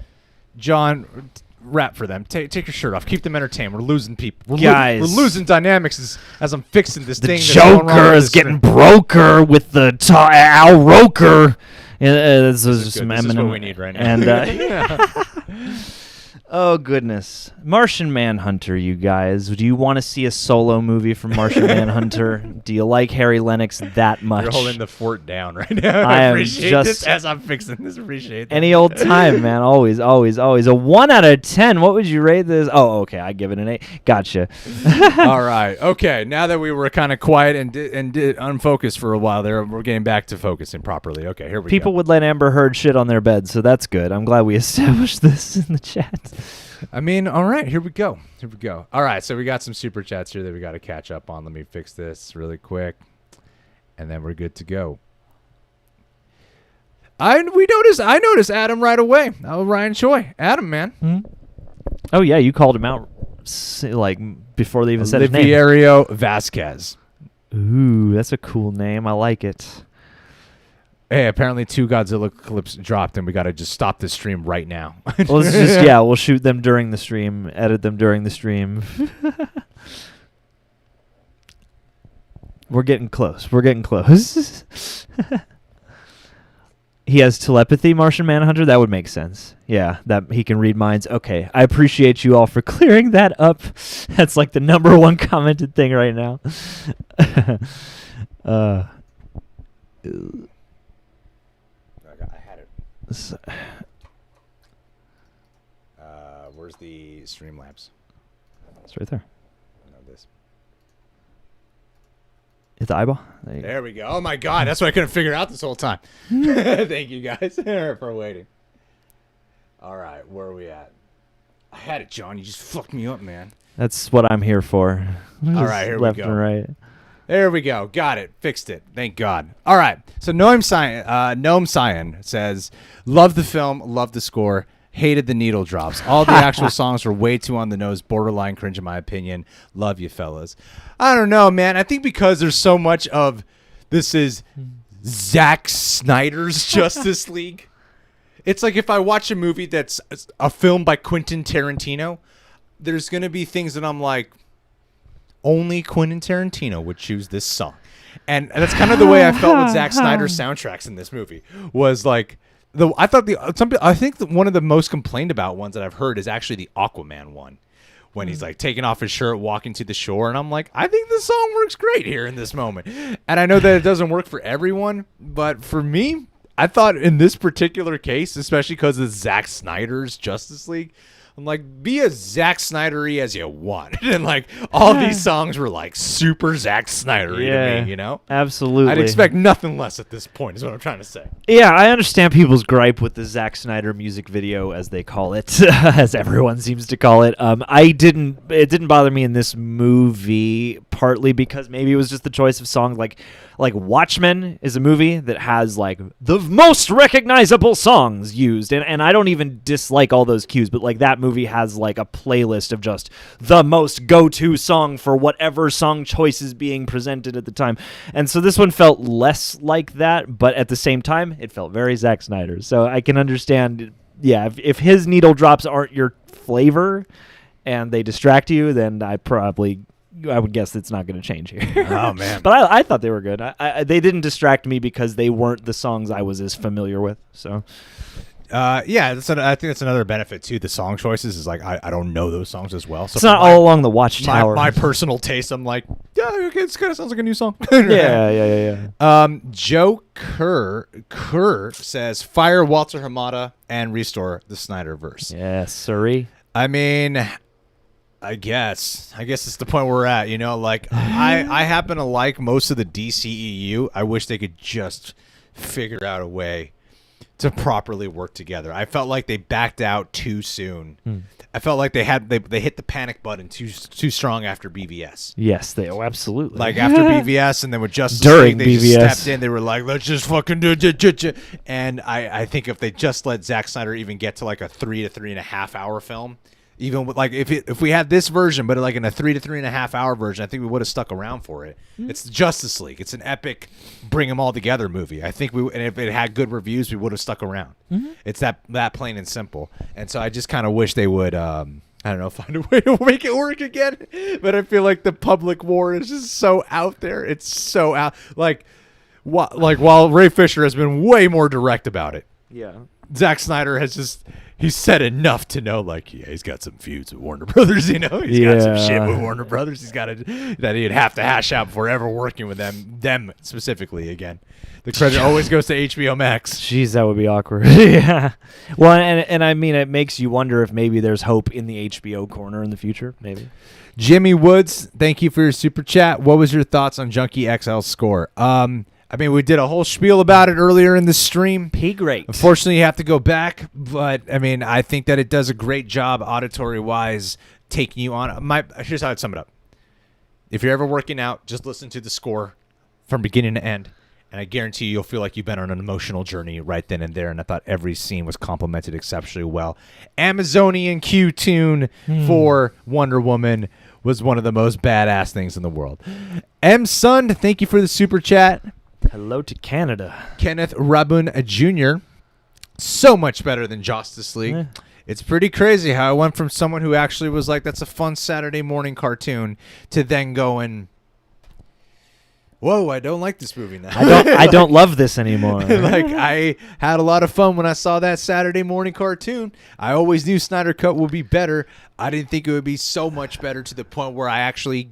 John, rap for them. Take your shirt off. Keep them entertained. We're losing people. Guys. We're losing dynamics as I'm fixing this The thing. that's going wrong Joker with is this getting thing. broker with the Al Roker. This is just good. some This is Eminem. what we need right now. And oh goodness, Martian Manhunter, you guys. Do you want to see a solo movie from Martian Manhunter? Do you like Harry Lennox that much? You're holding the fort down right now. I am appreciate just- this as I'm fixing this. Appreciate that. Any old time, man. Always, always, always. A 1 out of 10. What would you rate this? Oh, okay. I give it an 8. Gotcha. All right. Okay. Now that we were kind of quiet and unfocused for a while there, we're getting back to focusing properly. Okay. Here we People go. would let Amber Heard shit on their bed, so that's good. I'm glad we established this in the chat. I mean, all right. Here we go. All right. So we got some super chats here that we got to catch up on. Let me fix this really quick, and then we're good to go. I noticed Adam right away. Oh, Ryan Choi. Adam, man. Hmm? Oh, yeah. You called him out before they even said his name. Oliviero Vasquez. Ooh, that's a cool name. I like it. Hey, apparently 2 Godzilla clips dropped, and we got to just stop this stream right now. Well, let's we'll shoot them during the stream, edit them during the stream. We're getting close. He has telepathy, Martian Manhunter? That would make sense. Yeah, that he can read minds. Okay, I appreciate you all for clearing that up. That's like the #1 commented thing right now. I had it. Where's the Streamlabs? It's right there. No, this. Hit the eyeball. There you go. There we go. Oh my God, that's what I couldn't figure out this whole time. Thank you guys for waiting. All right, where are we at? I had it, John. You just fucked me up, man. That's what I'm here for. All right, here we left go. and right. There we go. Got it. Fixed it. Thank God. All right. So Gnome Cyan says, love the film, love the score. Hated the needle drops. All the actual songs were way too on the nose, borderline cringe in my opinion. Love you, fellas. I don't know, man. I think because there's so much of this is ZACK SNYDER'S Justice League. It's like if I watch a movie that's a film by Quentin Tarantino, there's going to be things that I'm like, only Quentin Tarantino would choose this song. And that's kind of the way I felt with Zack Snyder's soundtracks in this movie. Was like, I think one of the most complained about ones that I've heard is actually the Aquaman one. When he's like taking off his shirt, walking to the shore. And I'm like, I think this song works great here in this moment. And I know that it doesn't work for everyone, but for me, I thought in this particular case, especially because of Zack Snyder's Justice League, I'm like, be as Zack Snyder-y as you want. And like all these songs were like super Zack Snyder-y to me, you know? Absolutely. I'd expect nothing less at this point is what I'm trying to say. Yeah, I understand people's gripe with the Zack Snyder music video, as they call it, as everyone seems to call it. It didn't bother me in this movie, partly because maybe it was just the choice of songs. Like Watchmen is a movie that has like the most recognizable songs used, and I don't even dislike all those cues, but like that movie has like a playlist of just the most go-to song for whatever song choice is being presented at the time. And so this one felt less like that, but at the same time, it felt very Zack Snyder. So I can understand, yeah, if his needle drops aren't your flavor and they distract you, then I would guess it's not going to change here. Oh, man. But I thought they were good. They didn't distract me because they weren't the songs I was as familiar with. So, yeah, I think that's another benefit too. The song choices is like I don't know those songs as well. So it's not all along the Watchtower. My personal taste, I'm like, yeah, okay, this kind of sounds like a new song. yeah. Joe Kerr says fire Walter Hamada and restore the Snyderverse. Yes, sorry. I mean, I guess it's the point we're at, you know, like I happen to like most of the DCEU. I wish they could just figure out a way to properly work together. I felt like they backed out too soon. I felt like they hit the panic button too strong after BVS. Yes, absolutely. Like after BVS and then with Justice During League, they BVS. just stepped in. They were like, let's just fucking do it. And I think if they just let Zack Snyder even get to like a 3 to 3.5 hour film, even with like if we had this version, but like in a 3 to 3.5 hour version, I think we would have stuck around for it. It's Justice League. It's an epic, bring them all together movie. I think and if it had good reviews, we would have stuck around. It's that plain and simple. And so I just kind of wish they would. I don't know, find a way to make it work again. But I feel like the public war is just so out there. It's so out. Like while Ray Fisher has been way more direct about it. Yeah. Zack Snyder has he's said enough to know, like, yeah, he's got some feuds with Warner Brothers, you know? He's got some shit with Warner Brothers. He's got that he'd have to hash out before ever working with them specifically again. The credit always goes to HBO Max. Jeez, that would be awkward. Yeah. Well, and I mean, it makes you wonder if maybe there's hope in the HBO corner in the future, maybe. Jimmy Woods, thank you for your super chat. What was your thoughts on Junkie XL's score? I mean, we did a whole spiel about it earlier in the stream. Pig rate. Unfortunately, you have to go back, but I mean, I think that it does a great job auditory-wise taking you on. Here's how I'd sum it up. If you're ever working out, just listen to the score from beginning to end, and I guarantee you'll feel like you've been on an emotional journey right then and there, and I thought every scene was complemented exceptionally well. Amazonian Q tune for Wonder Woman was one of the most badass things in the world. M. Sund, thank you for the super chat. Hello to Canada. Kenneth Rabun Jr. So much better than Justice League. It's pretty crazy how I went from someone who actually was like, that's a fun Saturday morning cartoon, to then going, whoa, I don't like this movie now. I don't love this anymore. Like, I had a lot of fun when I saw that Saturday morning cartoon. I always knew Snyder Cut would be better. I didn't think it would be so much better to the point where I actually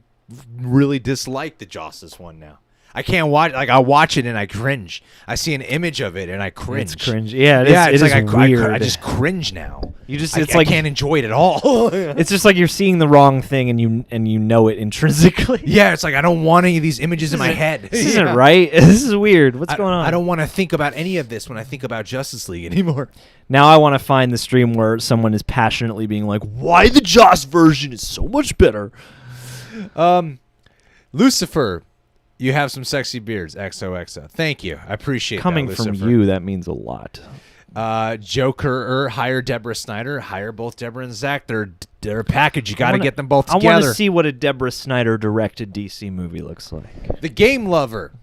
really dislike the Justice one now. I can't watch. Like, I watch it and I cringe. I see an image of it and I cringe. It's cringe. Yeah, it's like weird. I just cringe now. I can't enjoy it at all. It's just like you're seeing the wrong thing and you know it intrinsically. Yeah, it's like I don't want any of these images in my head. This isn't right. This is weird. What's going on? I don't want to think about any of this when I think about Justice League anymore. Now I want to find the stream where someone is passionately being like, "Why the Joss version is so much better." Lucifer. You have some sexy beards, XOXO. Thank you. I appreciate Coming that, from Lucifer. you, that means a lot. Joker or hire Deborah Snyder, hire both Deborah and Zack. They're a package. You got to get them both together. I want to see what a Deborah Snyder directed DC movie looks like. The Game Lover.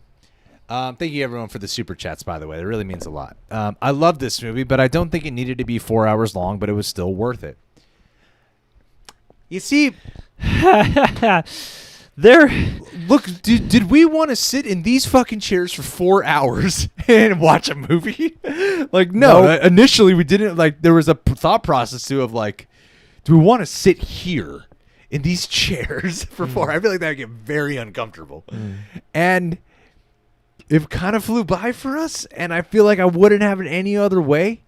Thank you everyone for the super chats, by the way. It really means a lot. I love this movie, but I don't think it needed to be 4 hours long, but it was still worth it. You see, look, did we want to sit in these fucking chairs for 4 hours and watch a movie? Like, no. Initially, we didn't. Like, there was a thought process too of like, do we want to sit here in these chairs for 4 hours? I feel like that would get very uncomfortable, and it kind of flew by for us. And I feel like I wouldn't have it any other way.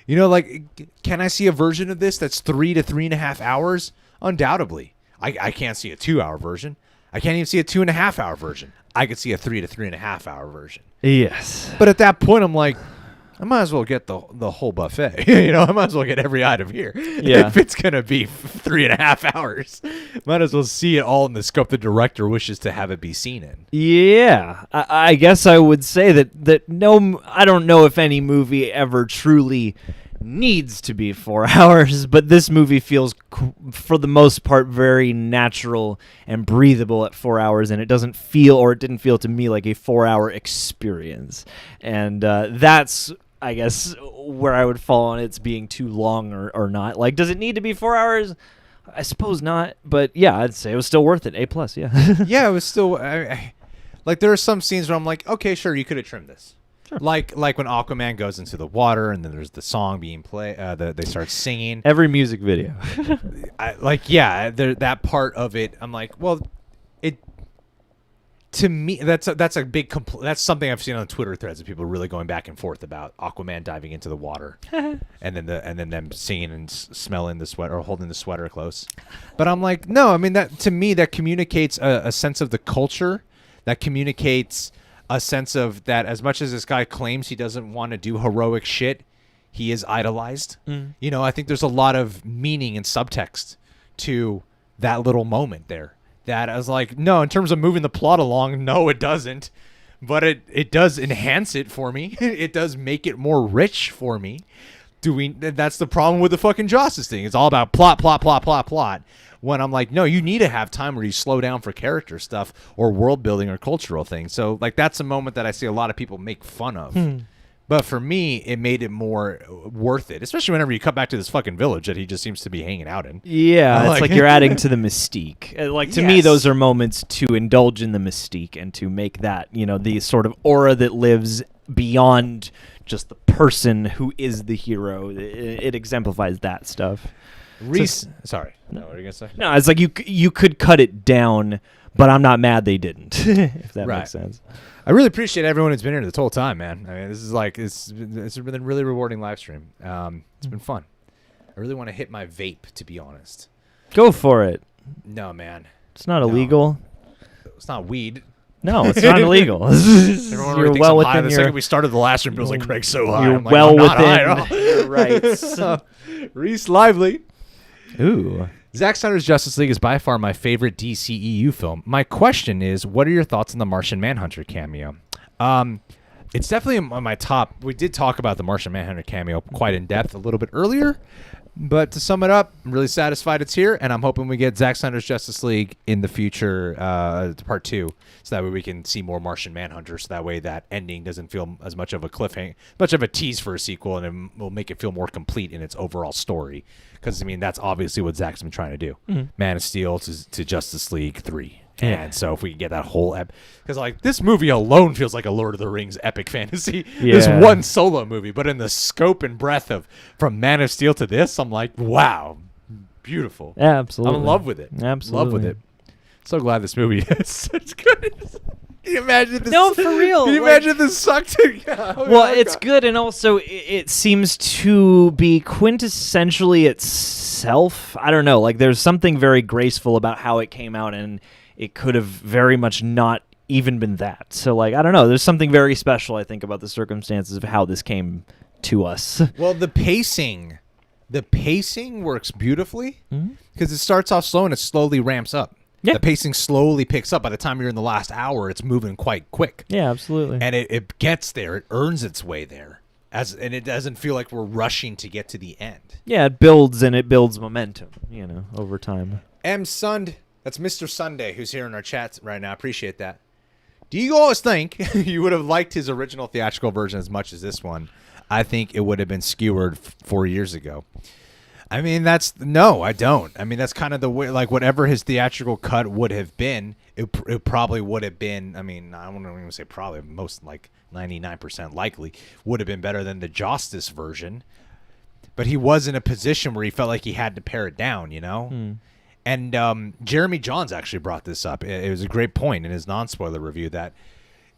You know, like, can I see a version of this that's 3 to 3.5 hours? Undoubtedly. I can't see a 2-hour version. I can't even see a 2.5 hour version. I could see a 3 to 3.5 hour version. Yes. But at that point, I'm like, I might as well get the whole buffet. You know, I might as well get every item here. Yeah. If it's going to be 3.5 hours, might as well see it all in the scope the director wishes to have it be seen in. Yeah. I guess I would say that no, I don't know if any movie ever truly needs to be 4 hours, but this movie feels for the most part very natural and breathable at 4 hours, and it didn't feel to me like a 4-hour experience. And that's, I guess, where I would fall on it's being too long or not. Like, does it need to be 4 hours? I suppose not, but yeah, I'd say it was still worth it. A+, yeah. Yeah, it was still like, there are some scenes where I'm like, okay, sure, you could have trimmed this. Sure. Like when Aquaman goes into the water and then there's the song being played, they start singing. Every music video. That part of it, I'm like, well, to me, that's a big that's something I've seen on Twitter threads of people really going back and forth about Aquaman diving into the water, and then them singing and smelling the sweater or holding the sweater close. But I'm like, no, I mean, that to me that communicates a sense of the culture, that communicates a sense of that as much as this guy claims he doesn't want to do heroic shit, he is idolized. You know, I think there's a lot of meaning and subtext to that little moment there. That I was like, no, in terms of moving the plot along, no, it doesn't. But it does enhance it for me. It does make it more rich for me. That's the problem with the fucking Justice thing. It's all about plot. When I'm like, no, you need to have time where you slow down for character stuff or world building or cultural things. So, like, that's a moment that I see a lot of people make fun of. But for me, it made it more worth it, especially whenever you cut back to this fucking village that he just seems to be hanging out in. Yeah, it's like you're adding to the mystique. Like, to me, those are moments to indulge in the mystique and to make that, you know, the sort of aura that lives beyond just the person who is the hero. It exemplifies that stuff. Sorry. No, what are you going to say? No, it's like you could cut it down, but I'm not mad they didn't, if that makes sense. I really appreciate everyone who's been here this whole time, man. I mean, this is like it's been a really rewarding live stream. It's been fun. I really want to hit my vape, to be honest. Go for it. No, man. It's not illegal. It's not weed. No, it's not illegal. Everyone really thinks I'm high. The second we started the last stream, it was like, Craig's so high. You're I'm like, well I'm within your rights. Reese Lively. Ooh. Zack Snyder's Justice League is by far my favorite DCEU film. My question is, what are your thoughts on the Martian Manhunter cameo? It's definitely on my top. We did talk about the Martian Manhunter cameo quite in depth a little bit earlier. But to sum it up, I'm really satisfied it's here, and I'm hoping we get Zack Snyder's Justice League in the future, part 2, so that way we can see more Martian Manhunter, so that way that ending doesn't feel as much of a cliffhanger, much of a tease for a sequel, and it will make it feel more complete in its overall story. Because, I mean, that's obviously what Zack's been trying to do. Man of Steel to Justice League 3. And so if we can get that whole because like this movie alone feels like a Lord of the Rings epic fantasy. This one solo movie, but in the scope and breadth of from Man of Steel to this, I'm like, wow, beautiful. Absolutely, I'm in love with it. Absolutely, love with it. So glad this movie is such good. Can you imagine this? No, for real. Can you imagine if this sucked? Well, it's good, and also it seems to be quintessentially itself. I don't know. Like, there's something very graceful about how it came out, and it could have very much not even been that. So, like, I don't know. There's something very special, I think, about the circumstances of how this came to us. Well, the pacing works beautifully because it starts off slow and it slowly ramps up. Yeah. The pacing slowly picks up. By the time you're in the last hour, it's moving quite quick. Yeah, absolutely. And it gets there. It earns its way there. and it doesn't feel like we're rushing to get to the end. Yeah, it builds momentum, over time. Sund, that's Mr. Sunday, who's here in our chat right now. Appreciate that. Do you guys think you would have liked his original theatrical version as much as this one? I think it would have been skewered 4 years ago. I mean, no, I don't. I mean, that's kind of the way, like, whatever his theatrical cut would have been, it probably would have been, I mean, I don't even say probably, most, like, 99% likely, would have been better than the Justice version. But he was in a position where he felt like he had to pare it down, And Jeremy Johns actually brought this up. It was a great point in his non-spoiler review that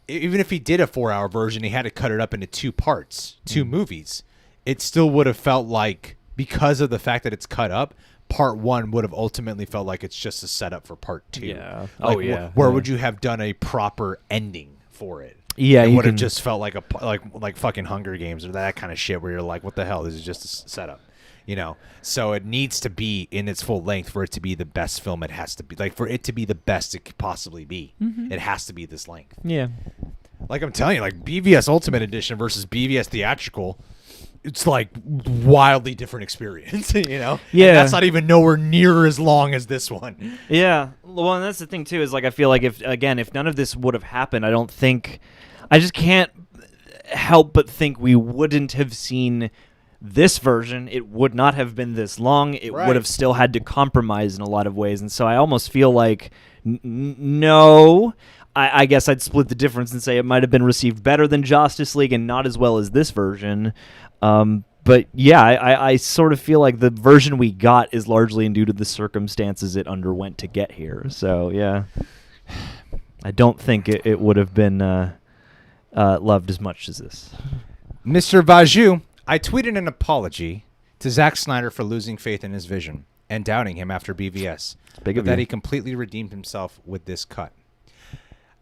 even if he did a 4-hour version, he had to cut it up into 2 parts, 2 movies. It still would have felt like, because of the fact that it's cut up, part 1 would have ultimately felt like it's just a setup for part 2. Yeah. Like, where would you have done a proper ending for it? Yeah, it would have just felt like like fucking Hunger Games or that kind of shit where you're like, what the hell? This is just a setup. So it needs to be in its full length for it to be the best film. It has to be, like, for it to be the best it could possibly be. It has to be this length. Yeah. Like I'm telling you, like BVS Ultimate Edition versus BVS Theatrical, it's like wildly different experience, Yeah. And that's not even nowhere near as long as this one. Yeah. Well, and that's the thing too, is like, I feel like if none of this would have happened, I just can't help but think we wouldn't have seen this version. It would not have been this long. It would have still had to compromise in a lot of ways. And so I almost feel like, no, I guess I'd split the difference and say it might have been received better than Justice League and not as well as this version. But yeah, I sort of feel like the version we got is largely due to the circumstances it underwent to get here. So yeah, I don't think it would have been loved as much as this. Mr. Vaju, I tweeted an apology to Zack Snyder for losing faith in his vision and doubting him after BVS, but that he completely redeemed himself with this cut.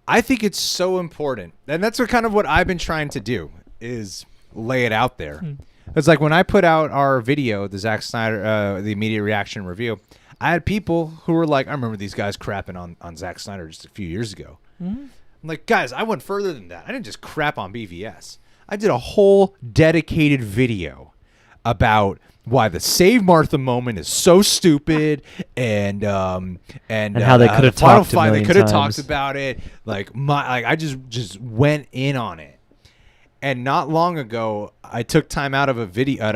I think it's so important, and that's kind of what I've been trying to do, is lay it out there. It's like when I put out our video, the Zack Snyder, the immediate reaction review, I had people who were like, I remember these guys crapping on Zack Snyder just a few years ago. I'm like, guys, I went further than that. I didn't just crap on BVS. I did a whole dedicated video about why the Save Martha moment is so stupid, and how they could have talked a million they could have times. talked about it. I just went in on it. And not long ago, I took time out of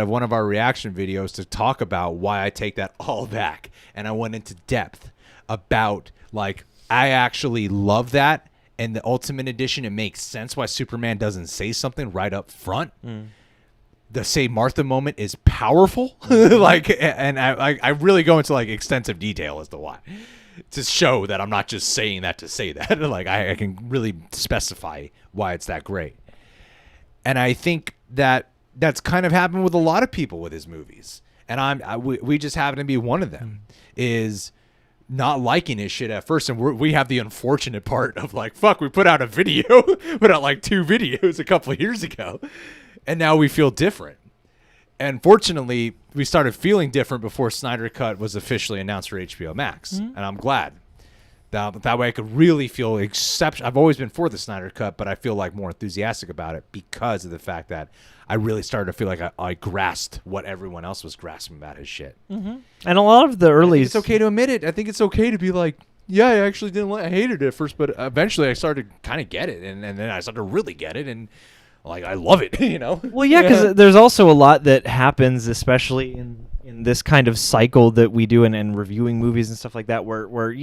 one of our reaction videos to talk about why I take that all back, and I went into depth about, like, I actually love that. In the Ultimate Edition, it makes sense why Superman doesn't say something right up front. The Save Martha moment is powerful. And I really go into, like, extensive detail as to why, to show that I'm not just saying that to say that. Like, I can really specify why it's that great. And I think that's kind of happened with a lot of people with his movies. And we just happen to be one of them, is not liking his shit at first, and we have the unfortunate part of, like, fuck, we put out a video, put out like 2 videos a couple of years ago, and now we feel different. And fortunately, we started feeling different before Snyder Cut was officially announced for HBO Max, and I'm glad. That way I could really feel exceptional. I've always been for the Snyder Cut, but I feel like more enthusiastic about it because of the fact that I really started to feel like I grasped what everyone else was grasping about his shit. And a lot of the early... It's okay to admit it. I think it's okay to be like, yeah, I actually didn't I hated it at first, but eventually I started to kind of get it, and then I started to really get it, and, like, I love it, Well, yeah, because there's also a lot that happens, especially in this kind of cycle that we do in reviewing movies and stuff like that, where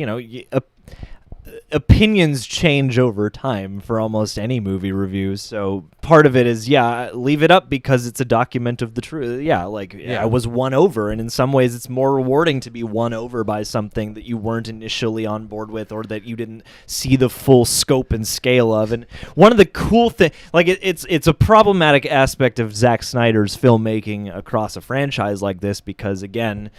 opinions change over time for almost any movie review. So part of it is, leave it up because it's a document of the truth. I was won over, and in some ways it's more rewarding to be won over by something that you weren't initially on board with, or that you didn't see the full scope and scale of. And one of the cool things, like, it's a problematic aspect of Zack Snyder's filmmaking across a franchise like this, because, again,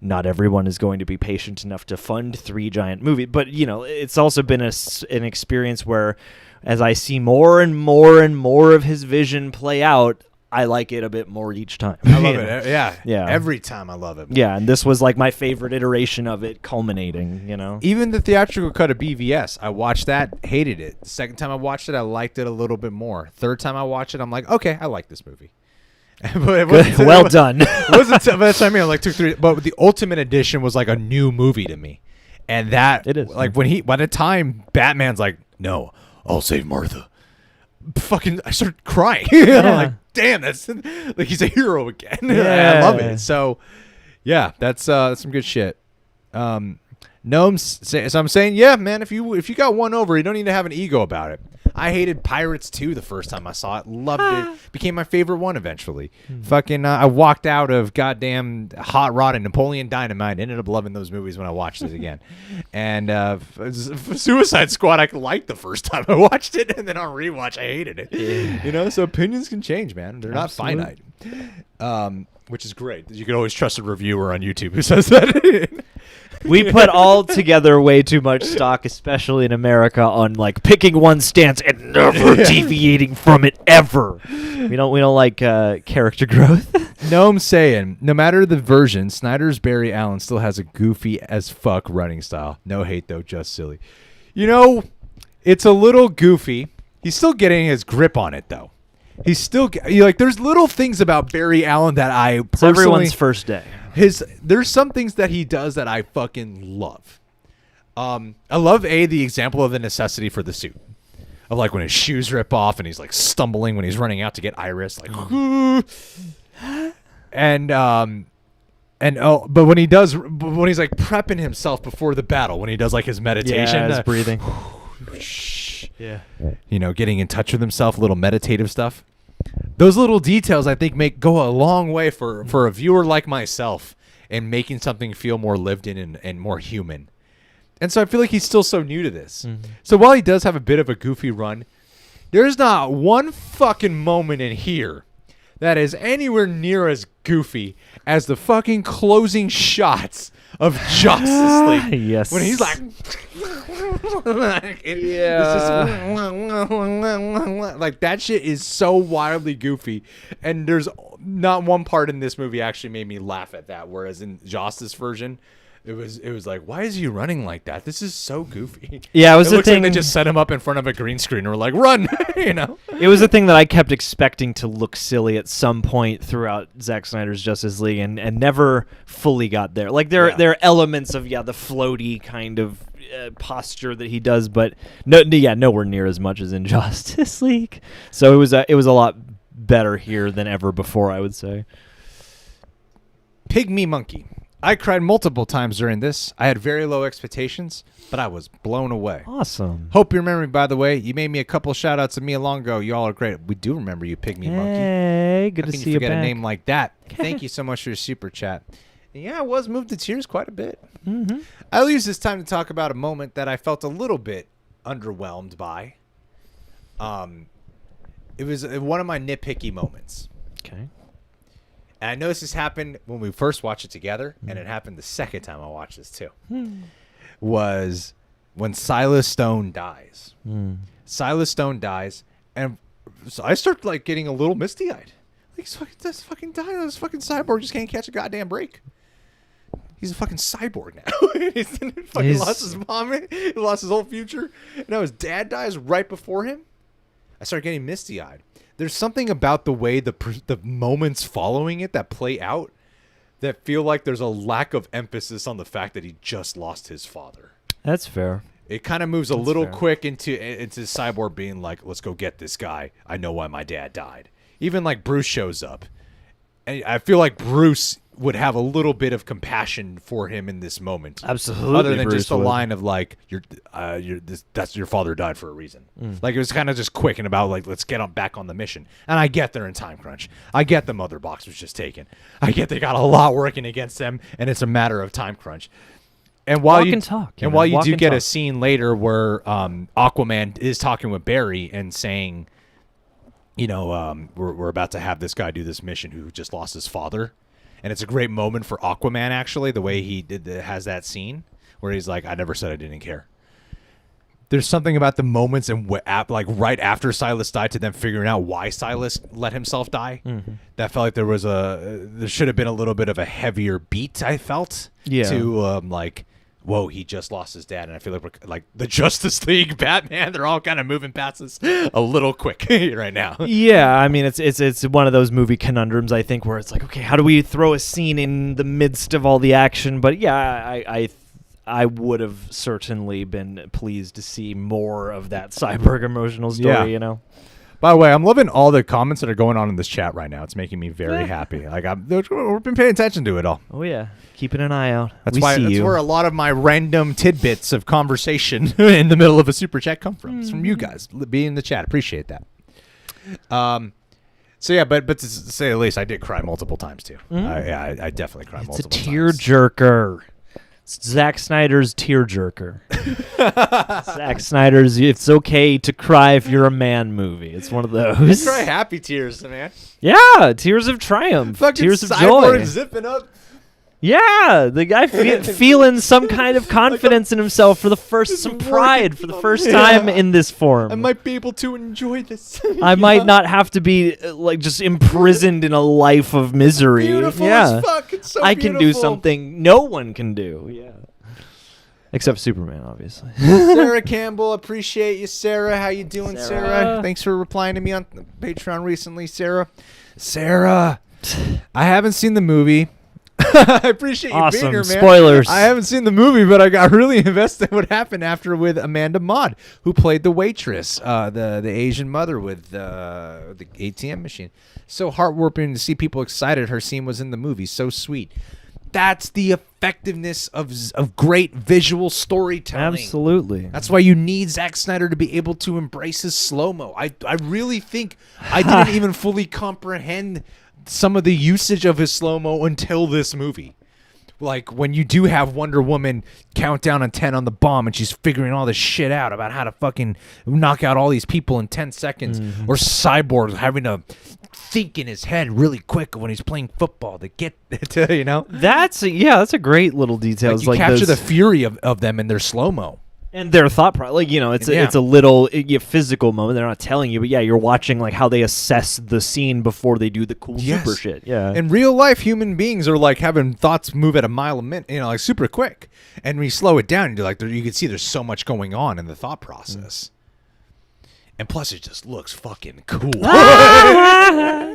not everyone is going to be patient enough to fund 3 giant movies. But, it's also been an experience where, as I see more and more and more of his vision play out, I like it a bit more each time. I love it. Yeah. Every time I love it more. Yeah, and this was, like, my favorite iteration of it culminating, Even the theatrical cut of BVS, I watched that, hated it. The second time I watched it, I liked it a little bit more. Third time I watched it, I'm like, okay, I like this movie. But it wasn't, Well done. It wasn't. But that's what I mean. Like 2, 3. But the Ultimate Edition was like a new movie to me, and that It is. like when by the time Batman's like, no, I'll save Martha. Fucking, I started crying. I'm like, damn, that's like he's a hero again. I love it. So, yeah, that's some good shit. Gnomes. So I'm saying, yeah, man, if you got one over, you don't need to have an ego about it. I hated Pirates 2 the first time I saw it. Loved it. Became my favorite one eventually. Fucking, I walked out of goddamn Hot Rod and Napoleon Dynamite. Ended up loving those movies when I watched it again. And Suicide Squad, I liked the first time I watched it, and then on rewatch, I hated it. Yeah. You know, so opinions can change, man. They're not finite. Which is great. You can always trust a reviewer on YouTube who says that. We put all together way too much stock, especially in America, on like picking one stance and never deviating from it ever. We don't like character growth. No, I'm saying, no matter the version, Snyder's Barry Allen still has a goofy as fuck running style. No hate though, just silly. You know, it's a little goofy. He's still getting his grip on it though. He's still like there's little things about Barry Allen that I personally. It's everyone's first day. There's some things that he does that I fucking love. I love the example of the necessity for the suit, of like when his shoes rip off and he's like stumbling when he's running out to get Iris, like, but when he's like prepping himself before the battle, when he does like his meditation, his breathing, you know, getting in touch with himself, little meditative stuff. Those little details, I think, go a long way for a viewer like myself in making something feel more lived in and more human. And so I feel like he's still so new to this. Mm-hmm. So while he does have a bit of a goofy run, there's not one fucking moment in here that is anywhere near as goofy as the fucking closing shots of Justice League. Yes. When he's like... like that shit is so wildly goofy, and there's not one part in this movie actually made me laugh at that, whereas in Justice version it was like, why is he running like that? This is so goofy. Yeah, it was the thing. Like they just set him up in front of a green screen and were like, run. You know, it was the thing that I kept expecting to look silly at some point throughout Zack Snyder's Justice League, and never fully got there. Like there are elements of the floaty kind of posture that he does, but nowhere near as much as in Justice League. So it was a lot better here than ever before, I would say. Pygmy Monkey. I cried multiple times during this. I had very low expectations, but I was blown away. Awesome. Hope you remember me, by the way. You made me a couple shout-outs to me long ago. You all are great. We do remember you, Pygmy Monkey. Hey, good to see you back. Forget a name like that. Thank you so much for your super chat. And yeah, I was moved to tears quite a bit. Mm-hmm. I'll use this time to talk about a moment that I felt a little bit underwhelmed by. It was one of my nitpicky moments. Okay. And I noticed this happened when we first watched it together, and it happened the second time I watched this too. Was when Silas Stone dies. Silas Stone dies, and so I start like getting a little misty-eyed. Like, this fucking cyborg just can't catch a goddamn break. He's a fucking cyborg now. He's lost his mom. He lost his whole future. And now his dad dies right before him. I start getting misty-eyed. There's something about the way the moments following it that play out that feel like there's a lack of emphasis on the fact that he just lost his father. That's fair. It kind of moves a little quick into Cyborg being like, let's go get this guy. I know why my dad died. Even like Bruce shows up. And I feel like Bruce would have a little bit of compassion for him in this moment. Absolutely. Other than Bruce just a would. line of like, that's your father died for a reason. Like it was kind of just quick and about like, let's get back on the mission. And I get they're in time crunch. I get the mother box was just taken. I get they got a lot working against them, and it's a matter of time crunch. And while you do get a scene later where Aquaman is talking with Barry and saying, you know, we're about to have this guy do this mission who just lost his father. And it's a great moment for Aquaman, actually, the way he has that scene where he's like, I never said I didn't care. There's something about the moments and like right after Silas died to them figuring out why Silas let himself die. That felt like there should have been a little bit of a heavier beat, I felt, to like whoa, he just lost his dad, and I feel like we're like the Justice League, Batman, they're all kind of moving past this a little quick right now. Yeah, I mean, it's one of those movie conundrums, I think, where it's like, okay, how do we throw a scene in the midst of all the action? But yeah, I would have certainly been pleased to see more of that Cyborg emotional story, you know? By the way, I'm loving all the comments that are going on in this chat right now. It's making me very happy. Like we've been paying attention to it all. Oh yeah, keeping an eye out. That's where a lot of my random tidbits of conversation in the middle of a super chat come from. It's from you guys being in the chat. Appreciate that. So yeah, but to say the least, I did cry multiple times too. I definitely cried multiple times. It's a tearjerker. Zack Snyder's tearjerker. Zack Snyder's "It's Okay to Cry If You're a Man" movie. It's one of those. I cry happy tears, man. Yeah, tears of triumph, fucking tears of Cyborg joy. Zipping up. Yeah, the guy feeling some kind of confidence in himself for the first, some pride for the first time in this form. I might be able to enjoy this. I might not have to be like just imprisoned in a life of misery. Beautiful as fuck. It's so I beautiful. can do something no one can do. Yeah, except Superman, obviously. Sarah Campbell, appreciate you, Sarah. How you doing, Sarah? Thanks for replying to me on Patreon recently, Sarah. Sarah, I haven't seen the movie. I appreciate you being here, man. Spoilers. I haven't seen the movie, but I got really invested in what happened after with Amanda Maud, who played the waitress, the Asian mother with the ATM machine. So heartwarming to see people excited her scene was in the movie. So sweet. That's the effectiveness of great visual storytelling. Absolutely. That's why you need Zack Snyder to be able to embrace his slow-mo. I really think I didn't even fully comprehend some of the usage of his slow-mo until this movie. Like when you do have Wonder Woman count down on 10 on the bomb and she's figuring all this shit out about how to fucking knock out all these people in 10 seconds. Or Cyborg having to think in his head really quick when he's playing football to get to, you know? That's a great little detail. Like you capture the fury of them in their slow-mo. And their thought process, like, you know, it's a little physical moment. They're not telling you, but yeah, you're watching like how they assess the scene before they do the cool super shit. Yeah. In real life, human beings are like having thoughts move at a mile a minute, you know, like super quick. And when you slow it down, you're like, you can see there's so much going on in the thought process. And plus, it just looks fucking cool.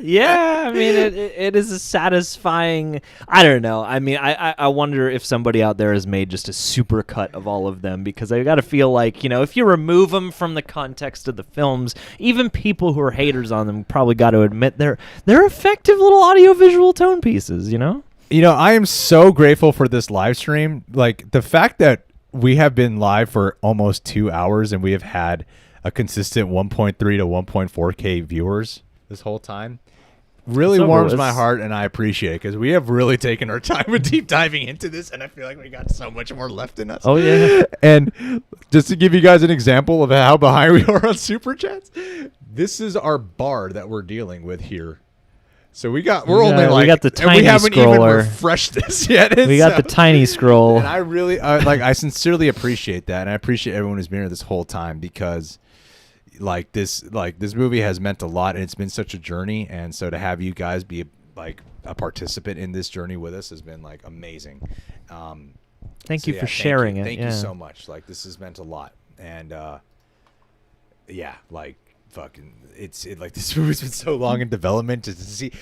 Yeah, I mean, it is a satisfying. I don't know. I mean, I wonder if somebody out there has made just a super cut of all of them, because I got to feel like, you know, if you remove them from the context of the films, even people who are haters on them probably got to admit they're effective little audiovisual tone pieces. You know. You know, I am so grateful for this live stream. Like the fact that we have been live for almost 2 hours and we have had a consistent 1.3 to 1.4K viewers this whole time really warms my heart, and I appreciate it because we have really taken our time with deep diving into this, and I feel like we got so much more left in us. Oh yeah. And just to give you guys an example of how behind we are on super chats, this is our bar that we're dealing with here. So we got the tiny we haven't scroller. even refreshed this yet. We got the tiny scroll. And I really I sincerely appreciate that, and I appreciate everyone who's been here this whole time, because like this movie has meant a lot, and it's been such a journey, and so to have you guys be like a participant in this journey with us has been like amazing. Thank you for sharing it. Thank you so much. Like this has meant a lot, and like fucking like this movie's been so long in development to see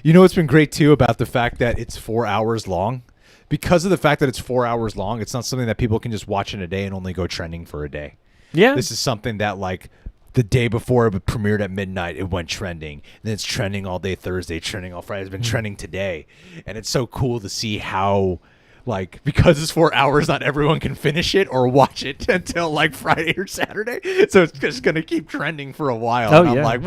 you know what's been great too about the fact that it's 4 hours long. Because of the fact that it's 4 hours long, it's not something that people can just watch in a day and only go trending for a day. Yeah. This is something that like the day before it premiered at midnight, it went trending. And then it's trending all day Thursday, trending all Friday. It's been trending today. And it's so cool to see how, like, because it's 4 hours, not everyone can finish it or watch it until like Friday or Saturday. So it's just going to keep trending for a while. And I'm like,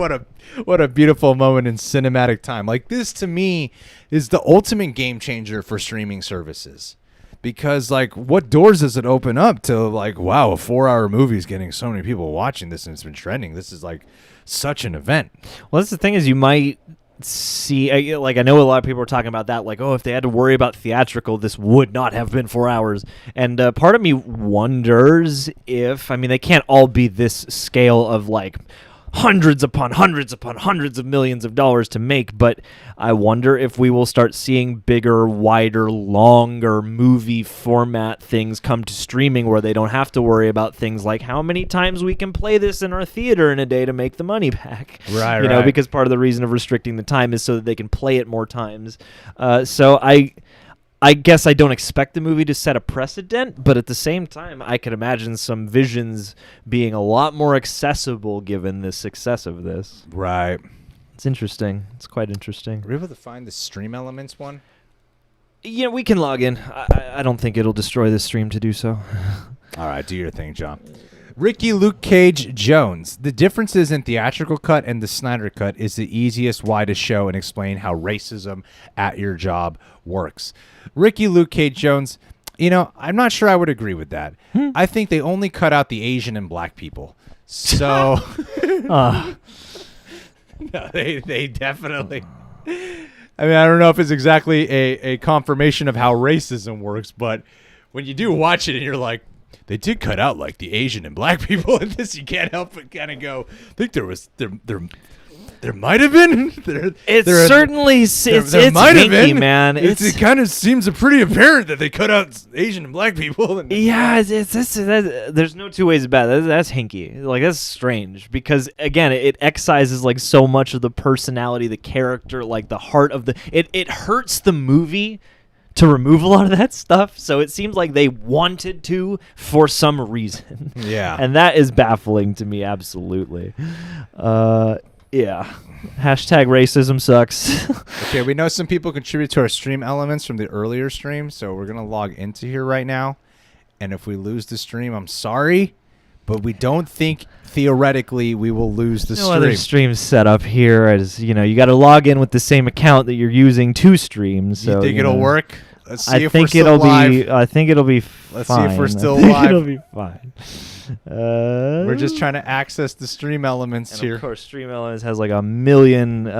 what a beautiful moment in cinematic time. Like this to me is the ultimate game changer for streaming services. Because, like, what doors does it open up to, like, wow, a 4-hour movie is getting so many people watching this and it's been trending. This is, like, such an event. Well, that's the thing is you might see, like, I know a lot of people are talking about that, like, oh, if they had to worry about theatrical, this would not have been 4 hours. And part of me wonders if, I mean, they can't all be this scale of, like, hundreds upon hundreds upon hundreds of millions of dollars to make, but I wonder if we will start seeing bigger, wider, longer movie format things come to streaming where they don't have to worry about things like how many times we can play this in our theater in a day to make the money back. Right, you know, because part of the reason of restricting the time is so that they can play it more times. So I guess I don't expect the movie to set a precedent, but at the same time, I can imagine some visions being a lot more accessible given the success of this. Right. It's interesting. It's quite interesting. Are we able to find the Stream Elements one? Yeah, we can log in. I don't think it'll destroy the stream to do so. All right, do your thing, John. Ricky Luke Cage Jones. The differences in theatrical cut and the Snyder Cut is the easiest way to show and explain how racism at your job works. Ricky Luke Cage Jones, you know, I'm not sure I would agree with that. I think they only cut out the Asian and black people. So no, they definitely. I mean, I don't know if it's exactly a confirmation of how racism works, but when you do watch it and you're like, they did cut out like the Asian and black people in this, you can't help but kind of go, I think there might have been. Certainly it's hinky, man. It kind of seems pretty apparent that they cut out Asian and black people. Yeah, there's no two ways about it. That's hinky. Like, that's strange because, again, it excises like so much of the personality, the character, like the heart of the. It hurts the movie to remove a lot of that stuff, so it seems like they wanted to for some reason. Yeah. And that is baffling to me, absolutely. Yeah. Hashtag racism sucks. Okay, we know some people contribute to our stream elements from the earlier stream, so we're going to log into here right now. And if we lose the stream, I'm sorry, but we don't think theoretically we will lose the stream. No other streams set up here. As you know, you got to log in with the same account that you're using to stream. So you think it'll work? Let's see if think we're still live. I think it'll be fine. Let's see if we're still live. It'll be fine. We're just trying to access the stream elements and here. Of course, Stream Elements has like a million walls.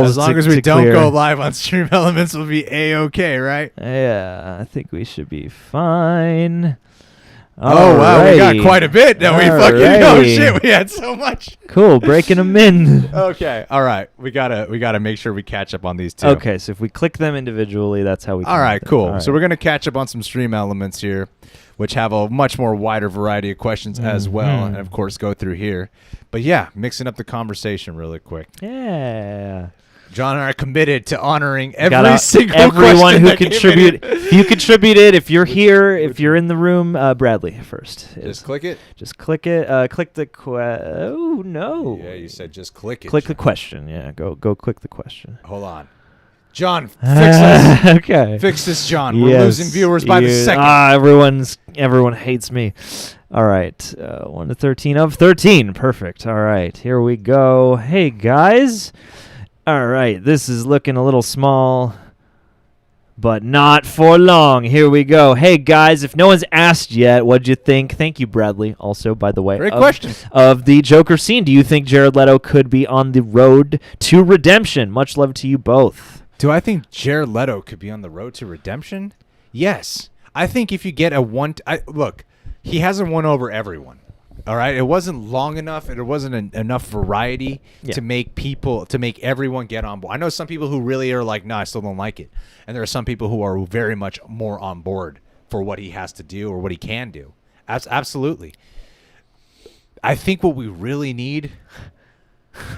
As long as we don't clear. go live on Stream Elements, we'll be A-okay, right? Yeah, I think we should be fine. Oh, wow, we got quite a bit that we fucking, oh shit, we had so much. Cool, breaking them in. Okay, all right, we gotta make sure we catch up on these two. Okay, so if we click them individually, that's how we All right, cool. All right. So we're gonna catch up on some Stream Elements here, which have a much more wider variety of questions as well, and of course go through here. But yeah, mixing up the conversation really quick. Yeah. John and I are committed to honoring everyone who contributed. If you contributed, if you're here, if you're in the room, Bradley first. Just click it. Just click it. Click the oh no. Yeah, you said just click it. Click the question. Yeah, go click the question. Hold on, John. Fix this. Okay. Fix this, John. We're losing viewers by the second. Everyone hates me. All right, 1 to 13 of 13. Perfect. All right, here we go. Hey guys. All right, this is looking a little small, but not for long. Here we go. Hey, guys, if no one's asked yet, what'd you think? Thank you, Bradley, also, by the way. Great question. Of the Joker scene. Do you think Jared Leto could be on the road to redemption? Much love to you both. Do I think Jared Leto could be on the road to redemption? Yes. I think if you get look, he hasn't won over everyone. All right, it wasn't long enough, and there wasn't enough variety to make everyone get on board. I know some people who really are like, no, I still don't like it, and there are some people who are very much more on board for what he has to do or what he can do. Absolutely. I think what we really need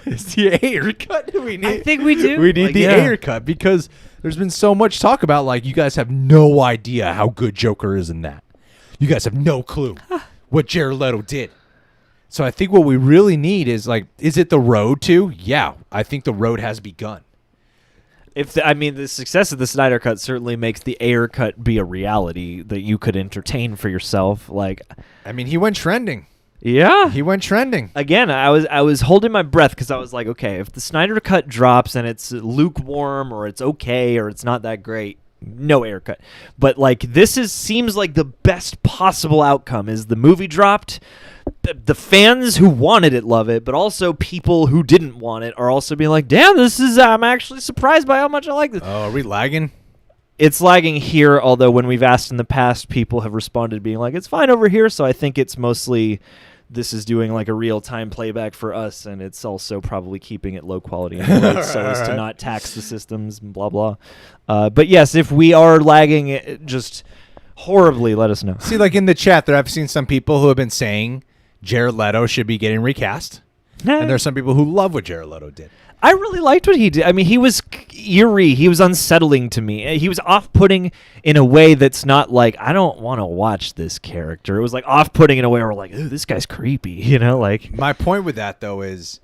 is the Ayer cut. I think we do. We need the Ayer cut because there's been so much talk about like you guys have no idea how good Joker is in that. You guys have no clue what Jared Leto did. So I think what we really need is like, is it the road to? Yeah, I think the road has begun. The success of the Snyder Cut certainly makes the Ayer Cut be a reality that you could entertain for yourself. Like, I mean, he went trending. Yeah, he went trending. Again, I was holding my breath because I was like, okay, if the Snyder Cut drops and it's lukewarm or it's okay or it's not that great, no Ayer Cut. But like seems like the best possible outcome is the movie dropped. The fans who wanted it love it, but also people who didn't want it are also being like, damn, I'm actually surprised by how much I like this. Oh, are we lagging? It's lagging here, although when we've asked in the past, people have responded being like, it's fine over here. So I think it's mostly this is doing like a real-time playback for us, and it's also probably keeping it low quality anyway, so as to not tax the systems and blah blah. But yes, if we are lagging just horribly, let us know. See, like in the chat there, I've seen some people who have been saying Jared Leto should be getting recast. And there's some people who love what Jared Leto did. I really liked what he did. I mean, he was eerie. He was unsettling to me. He was off-putting in a way that's not like, I don't want to watch this character. It was like off-putting in a way where we're like, ooh, this guy's creepy, you know? Like, my point with that, though, is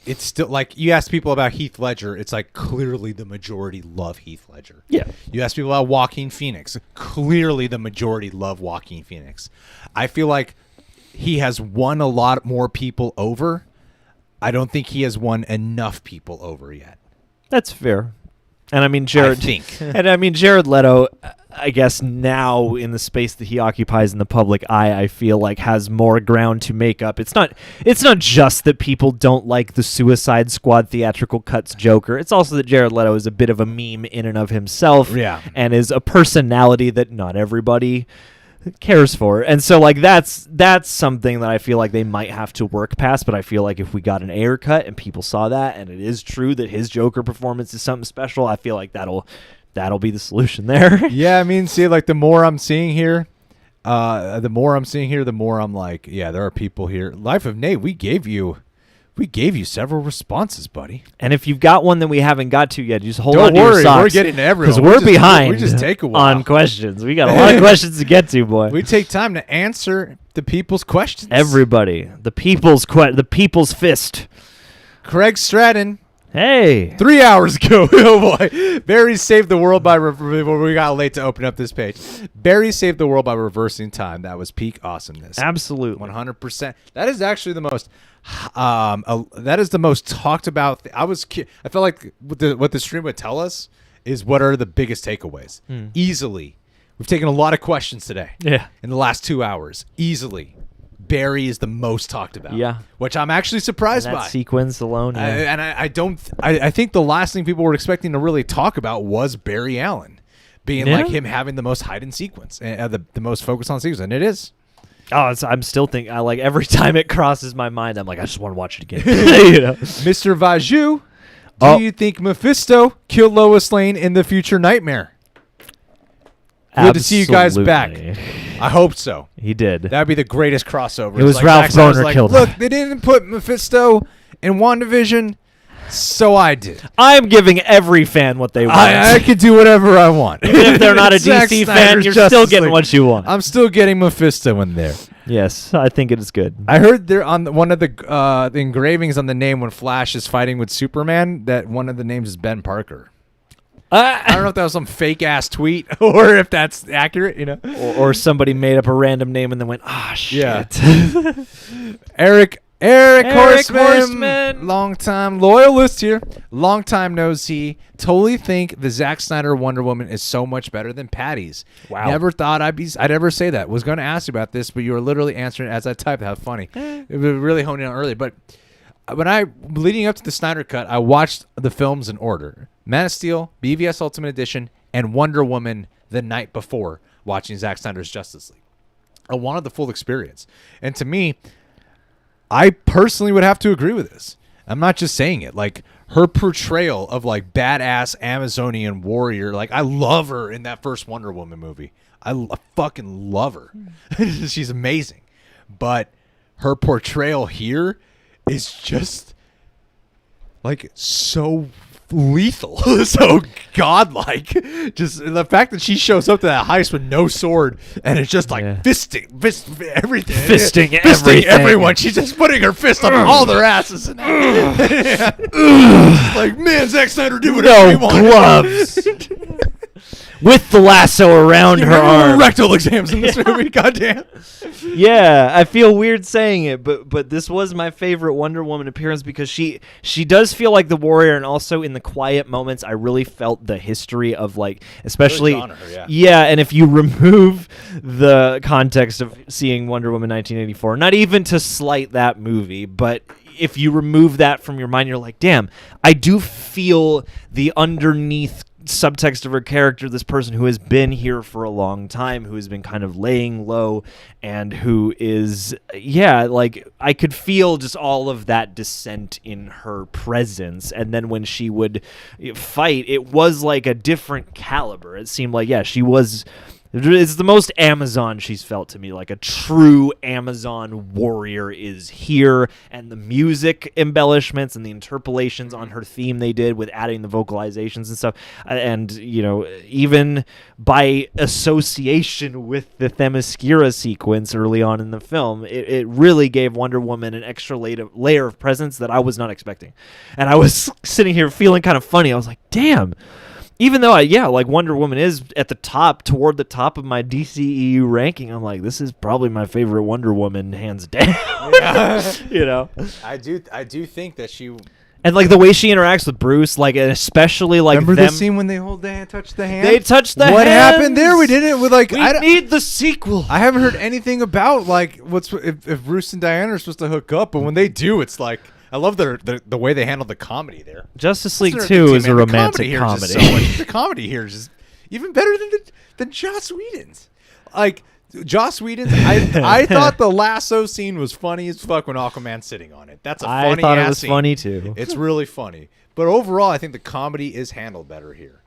it's still like you ask people about Heath Ledger, it's like clearly the majority love Heath Ledger. Yeah. You ask people about Joaquin Phoenix, clearly the majority love Joaquin Phoenix. I feel like he has won a lot more people over. I don't think he has won enough people over yet. That's fair. And I mean, Jared Leto, I guess now in the space that he occupies in the public eye, I feel like has more ground to make up. It's not just that people don't like the Suicide Squad theatrical cuts Joker. It's also that Jared Leto is a bit of a meme in and of himself, and is a personality that not everybody cares for. And so like that's something that I feel like they might have to work past, but I feel like if we got an Ayer cut and people saw that and it is true that his Joker performance is something special, I feel like that'll be the solution there. Yeah, I mean, see, like the more I'm seeing here, the more I'm like, yeah, there are people here. Life of Nate, we gave you several responses, buddy. And if you've got one that we haven't got to yet, just hold Don't on to worry, your socks. we're getting to everyone. Because we're behind. We just take a while on questions. We got a lot of questions to get to, boy. We take time to answer the people's questions. Everybody. The people's fist. Craig Stratton. Hey. 3 hours ago. Oh, boy. Barry saved the world by... we got late to open up this page. Barry saved the world by reversing time. That was peak awesomeness. Absolutely. 100%. That is actually the most... that is the most talked about. I felt like what the stream would tell us is what are the biggest takeaways. Easily, we've taken a lot of questions today. Yeah, in the last 2 hours, easily, Barry is the most talked about. Yeah, which I'm actually surprised by. Sequence alone. Yeah. I think the last thing people were expecting to really talk about was Barry Allen being like him having the most hidden sequence, the most focus on sequence, and it is. Oh, I'm still thinking. I like every time it crosses my mind, I'm like, I just want to watch it again. You know? Mr. Vaju, do you think Mephisto killed Lois Lane in the future Knightmare? Good to see you guys back. I hope so. He did. That'd be the greatest crossover. It was like Ralph Boner killed him. Look, they didn't put Mephisto in WandaVision, so I did. I'm giving every fan what they want. I can do whatever I want. Even if they're not a DC fan, you're still getting what you want. I'm still getting Mephisto in there. Yes, I think it is good. I heard there on one of the engravings on the name when Flash is fighting with Superman that one of the names is Ben Parker. I don't know if that was some fake ass tweet or if that's accurate, you know. Or somebody made up a random name and then went, shit. Yeah. Eric Horseman, long time loyalist here, long time no see. Totally think the Zack Snyder Wonder Woman is so much better than Patty's. Wow. Never thought I'd ever say that. Was going to ask you about this, but you were literally answering as I typed. How funny! It was really honing on early. But leading up to the Snyder Cut, I watched the films in order: Man of Steel, BVS Ultimate Edition, and Wonder Woman the night before watching Zack Snyder's Justice League. I wanted the full experience, and to me, I personally would have to agree with this. I'm not just saying it. Like, her portrayal of, like, badass Amazonian warrior, like, I love her in that first Wonder Woman movie. I fucking love her. She's amazing. But her portrayal here is just, like, so lethal, so godlike. Just the fact that she shows up to that heist with no sword and it's just like fisting everything, everyone. She's just putting her fist on all their asses. And like, man, Zack Snyder did whatever he wanted. Gloves. With the lasso around her arm. Rectal exams in this movie, goddamn. Yeah, I feel weird saying it, but this was my favorite Wonder Woman appearance because she does feel like the warrior, and also in the quiet moments, I really felt the history of, like, especially really her, and if you remove the context of seeing Wonder Woman 1984, not even to slight that movie, but if you remove that from your mind, you're like, damn, I do feel the underneath subtext of her character, this person who has been here for a long time, who has been kind of laying low, and who is, like, I could feel just all of that dissent in her presence. And then when she would fight, it was like a different caliber. It seemed like, she was... It's the most Amazon she's felt to me, like a true Amazon warrior is here, and the music embellishments and the interpolations on her theme they did with adding the vocalizations and stuff, and, even by association with the Themyscira sequence early on in the film, it really gave Wonder Woman an extra layer of presence that I was not expecting. And I was sitting here feeling kind of funny. I was like, damn. Even though like Wonder Woman is at the top, toward the top of my DCEU ranking, I'm like, this is probably my favorite Wonder Woman, hands down. Yeah. I do think that she, and like the way she interacts with Bruce, like, and especially like remember them, the scene when they hold the hand, touch the hand. They touched the hand. What happened there? We did it with like. We need the sequel. I haven't heard anything about like if Bruce and Diana are supposed to hook up, but when they do, it's like. I love the way they handled the comedy there. Justice League 2 is a romantic comedy. The comedy here is just even better than Joss Whedon's. Like Joss Whedon's, I thought the lasso scene was funny as fuck when Aquaman's sitting on it. That's a funny. I thought it was scene. Funny too. It's really funny, but overall, I think the comedy is handled better here.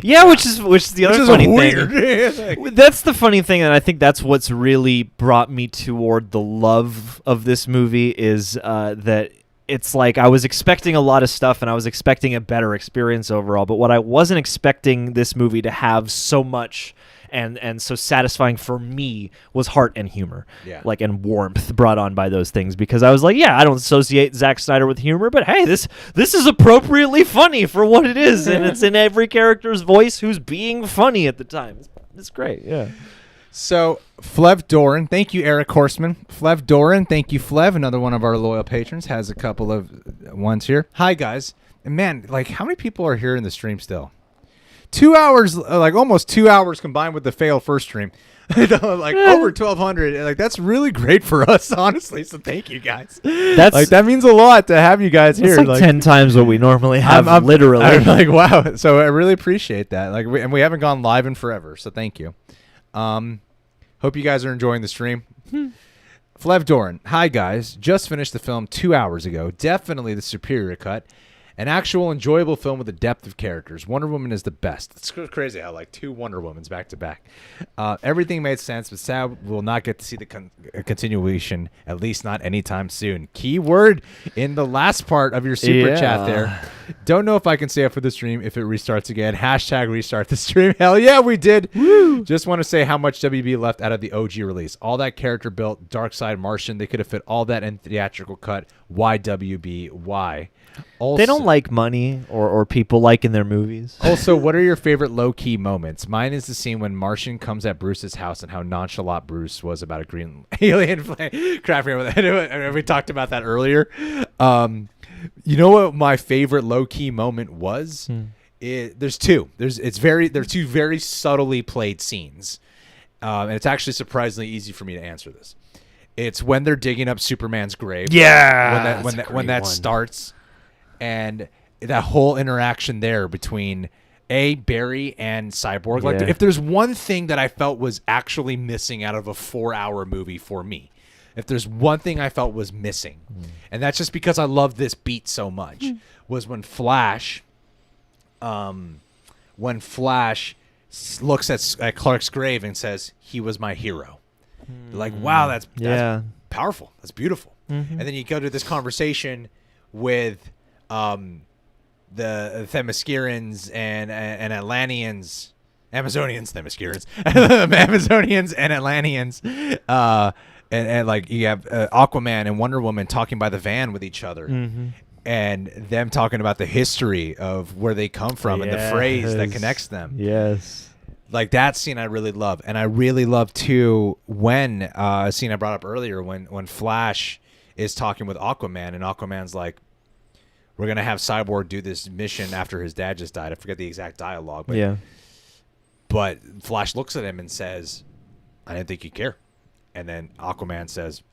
Yeah, which is the other funny thing. That's the funny thing, and I think that's what's really brought me toward the love of this movie is that. It's like I was expecting a lot of stuff and I was expecting a better experience overall, but what I wasn't expecting this movie to have so much and so satisfying for me was heart and humor, like, and warmth brought on by those things, because I was like, I don't associate Zack Snyder with humor, but hey, this is appropriately funny for what it is, and it's in every character's voice who's being funny at the time. It's great, So, Flev Doran, thank you, Eric Horseman. Flev Doran, thank you, Flev. Another one of our loyal patrons has a couple of ones here. Hi, guys. And man, like, how many people are here in the stream still? 2 hours, like almost 2 hours combined with the fail first stream. Like over 1,200. Like, that's really great for us, honestly. So thank you, guys. That means a lot to have you guys here. Like 10 times what we normally have, literally. I'm like, wow. So I really appreciate that. Like, we haven't gone live in forever. So thank you. Hope you guys are enjoying the stream. Flev Doran, hi guys. Just finished the film 2 hours ago. Definitely the superior cut. An actual enjoyable film with a depth of characters. Wonder Woman is the best. It's crazy how like two Wonder Womans back to back. Everything made sense, but sad we'll not get to see the continuation, at least not anytime soon. Keyword in the last part of your super chat there. Don't know if I can stay up for the stream if it restarts again. Hashtag restart the stream. Hell yeah, we did. Woo! Just want to say how much WB left out of the OG release. All that character built, Darkseid, Martian, they could have fit all that in theatrical cut. Why WB? Why? Also, they don't like money or people liking their movies. Also, what are your favorite low-key moments? Mine is the scene when Martian comes at Bruce's house and how nonchalant Bruce was about a green alien crafting. We talked about that earlier. You know what my favorite low-key moment was? There's two. They're two very subtly played scenes. And it's actually surprisingly easy for me to answer this. It's when they're digging up Superman's grave. Yeah. When that starts. And that whole interaction there between Barry and Cyborg. Like, if there's one thing that I felt was actually missing out of a 4-hour movie for me, if there's one thing I felt was missing, and that's just because I love this beat so much, was when Flash looks at Clark's grave and says, "He was my hero." Like, wow, that's powerful. That's beautiful. And then you go to this conversation with the Themyscirans and Atlanteans, Amazonians, Themyscirans, Amazonians and Atlanteans, and like you have Aquaman and Wonder Woman talking by the van with each other, and them talking about the history of where they come from and the phrase that connects them. Yes. Like, that scene I really love. And I really love too when a scene I brought up earlier when Flash is talking with Aquaman and Aquaman's like, we're going to have Cyborg do this mission after his dad just died. I forget the exact dialogue. But Flash looks at him and says, "I didn't think you'd care." And then Aquaman says,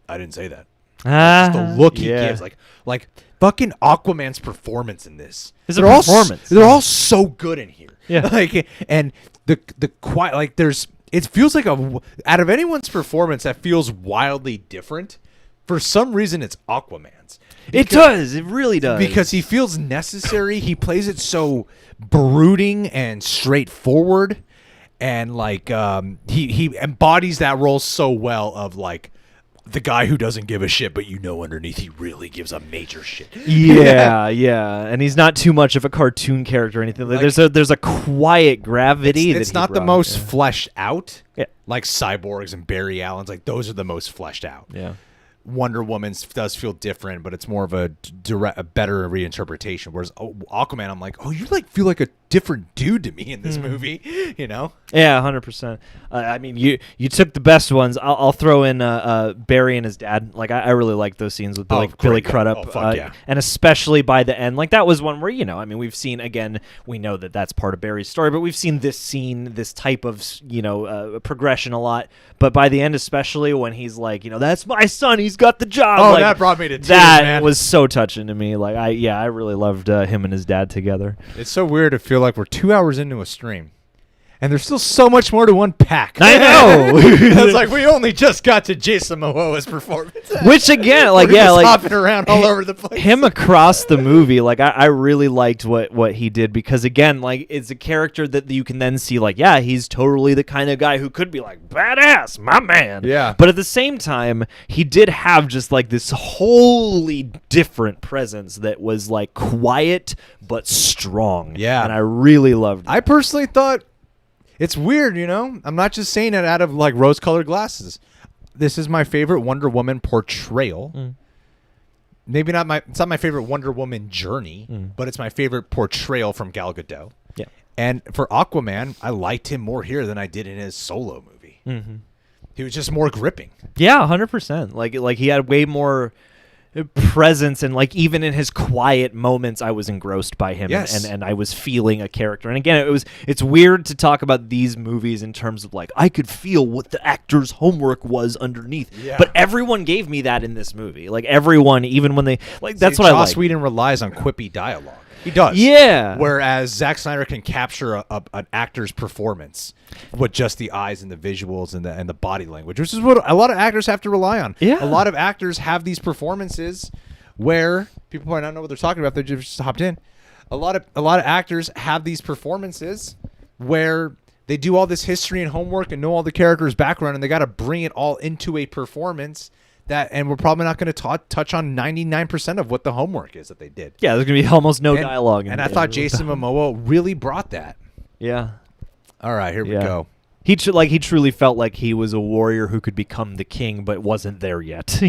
"I didn't say that." Just the look he gives, like fucking Aquaman's performance in this. They're all so good in here. Yeah. Like, and the quiet, like it feels like out of anyone's performance that feels wildly different. For some reason, it's Aquaman's. It does. It really does. Because he feels necessary. He plays it so brooding and straightforward, and like he embodies that role so well of like the guy who doesn't give a shit, but underneath he really gives a major shit. Yeah, yeah, and he's not too much of a cartoon character or anything. Like, there's a quiet gravity. It's not the most yeah. fleshed out. Yeah. Like Cyborgs and Barry Allen's, like those are the most fleshed out. Yeah. Wonder Woman's does feel different, but it's more of a better reinterpretation. Whereas Aquaman, I'm like, oh, you like feel like a different dude to me in this movie, you know? Yeah, 100%. I mean, you took the best ones. I'll throw in Barry and his dad. Like I really like those scenes with Billy Crudup, and especially by the end. Like that was one where I mean, we've seen again. We know that that's part of Barry's story, but we've seen this type of progression a lot. But by the end, especially when he's like, that's my son. He's got the job. Oh, like, that brought me to tears, that man. was so touching to me. Like I really loved him and his dad together. It's so weird to feel like we're 2 hours into a stream, and there's still so much more to unpack. I know. It's like we only just got to Jason Momoa's performance, which again, like hopping around all over the place. Him across the movie, like I really liked what he did, because again, like it's a character that you can then see, like he's totally the kind of guy who could be like badass, my man. Yeah. But at the same time, he did have just like this wholly different presence that was like quiet but strong. Yeah. And I really loved it. I personally thought. It's weird, I'm not just saying it out of like rose-colored glasses. This is my favorite Wonder Woman portrayal. Maybe it's not my favorite Wonder Woman journey, but it's my favorite portrayal from Gal Gadot. Yeah. And for Aquaman, I liked him more here than I did in his solo movie. Mm-hmm. He was just more gripping. Yeah, 100%. Like he had way more presence, and like even in his quiet moments I was engrossed by him. Yes. and I was feeling a character. And again, it's weird to talk about these movies in terms of like I could feel what the actor's homework was underneath. Yeah. But everyone gave me that in this movie. Like everyone, even when they that's what I like. Joss Whedon relies on quippy dialogue. He does. Yeah. Whereas Zack Snyder can capture an actor's performance with just the eyes and the visuals and the body language, which is what a lot of actors have to rely on. Yeah. A lot of actors have these performances where people might not know what they're talking about. They just hopped in. A lot of actors have these performances where they do all this history and homework and know all the characters' background, and they got to bring it all into a performance. And we're probably not going to touch on 99% of what the homework is that they did. Yeah, there's going to be almost no dialogue. And I thought Jason Momoa really brought that. Yeah. All right, here we go. He truly felt like he was a warrior who could become the king, but wasn't there yet,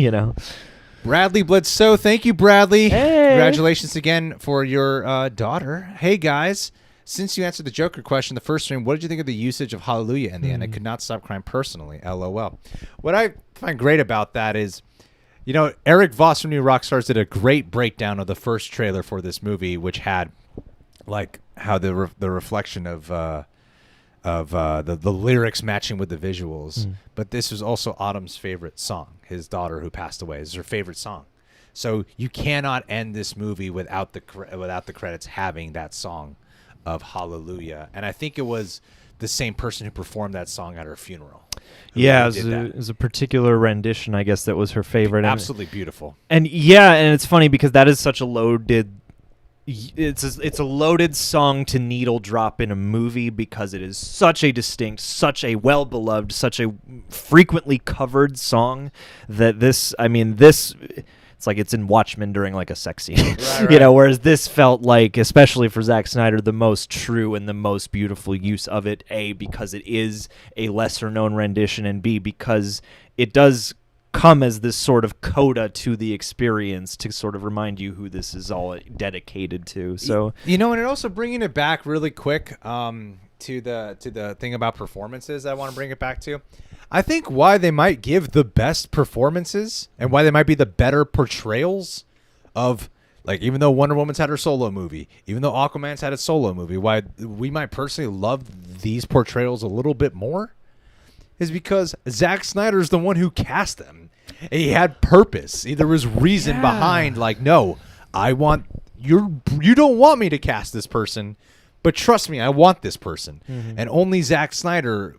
Bradley Bledsoe, thank you, Bradley. Hey. Congratulations again for your daughter. Hey, guys. Since you answered the Joker question, the first stream, what did you think of the usage of Hallelujah in the end? I could not stop crying personally. LOL. What I find great about that is, Eric Voss from New Rockstars did a great breakdown of the first trailer for this movie, which had like how the reflection of the lyrics matching with the visuals. But this was also Autumn's favorite song. His daughter who passed away is her favorite song. So you cannot end this movie without the credits having that song of Hallelujah. And I think it was the same person who performed that song at her funeral. Yeah, it was a particular rendition, I guess, that was her favorite. Absolutely beautiful. And it's funny because that is such a loaded... It's a loaded song to needle drop in a movie because it is such a distinct, such a well-beloved, such a frequently covered song that this... It's like it's in Watchmen during like a sex scene, right. Whereas this felt like, especially for Zack Snyder, the most true and the most beautiful use of it. A, because it is a lesser known rendition, and B, because it does come as this sort of coda to the experience to sort of remind you who this is all dedicated to. So and it also bringing it back really quick to the thing about performances. I want to bring it back to. I think why they might give the best performances and why they might be the better portrayals of, like, even though Wonder Woman's had her solo movie, even though Aquaman's had a solo movie, why we might personally love these portrayals a little bit more is because Zack Snyder's the one who cast them. He had purpose. There was reason behind, like, no, you don't want me to cast this person, but trust me, I want this person. And only Zack Snyder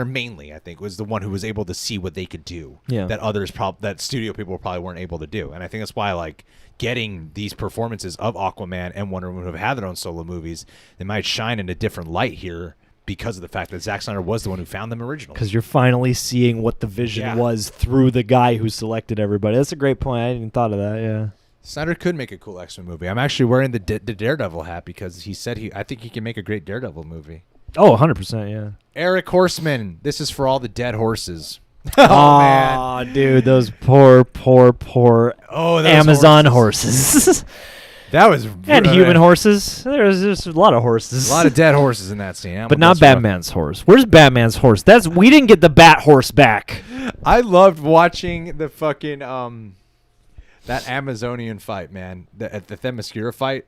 mainly, I think, was the one who was able to see what they could do that studio people probably weren't able to do. And I think that's why, like, getting these performances of Aquaman and Wonder Woman who have had their own solo movies, they might shine in a different light here because of the fact that Zack Snyder was the one who found them originally. Because you're finally seeing what the vision was through the guy who selected everybody. That's a great point. I hadn't even thought of that, yeah. Snyder could make a cool X-Men movie. I'm actually wearing the Daredevil hat because he said I think he can make a great Daredevil movie. Oh, 100%, yeah. Eric Horseman, this is for all the dead horses. Man. Dude, those poor Amazon horses. That was and human horses. There's a lot of horses. A lot of dead horses in that scene. But not Batman's horse. Where's Batman's horse? We didn't get the Bat horse back. I loved watching the fucking that Amazonian fight, man. The Themyscira fight.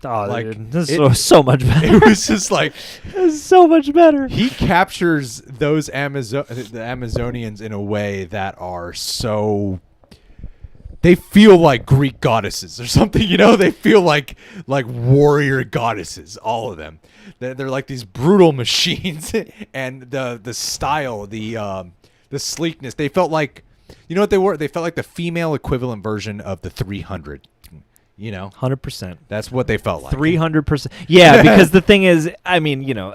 Oh, like dude, this is so much better. It was just like it's so much better. He captures those the Amazonians in a way that are so. They feel like Greek goddesses or something, you know. They feel like warrior goddesses, all of them. They're like these brutal machines, and the style, the sleekness. They felt like, you know what they were? They felt like the female equivalent version of the 300. You know, 100%. That's what they felt like. 300%. Yeah, because the thing is, I mean, you know,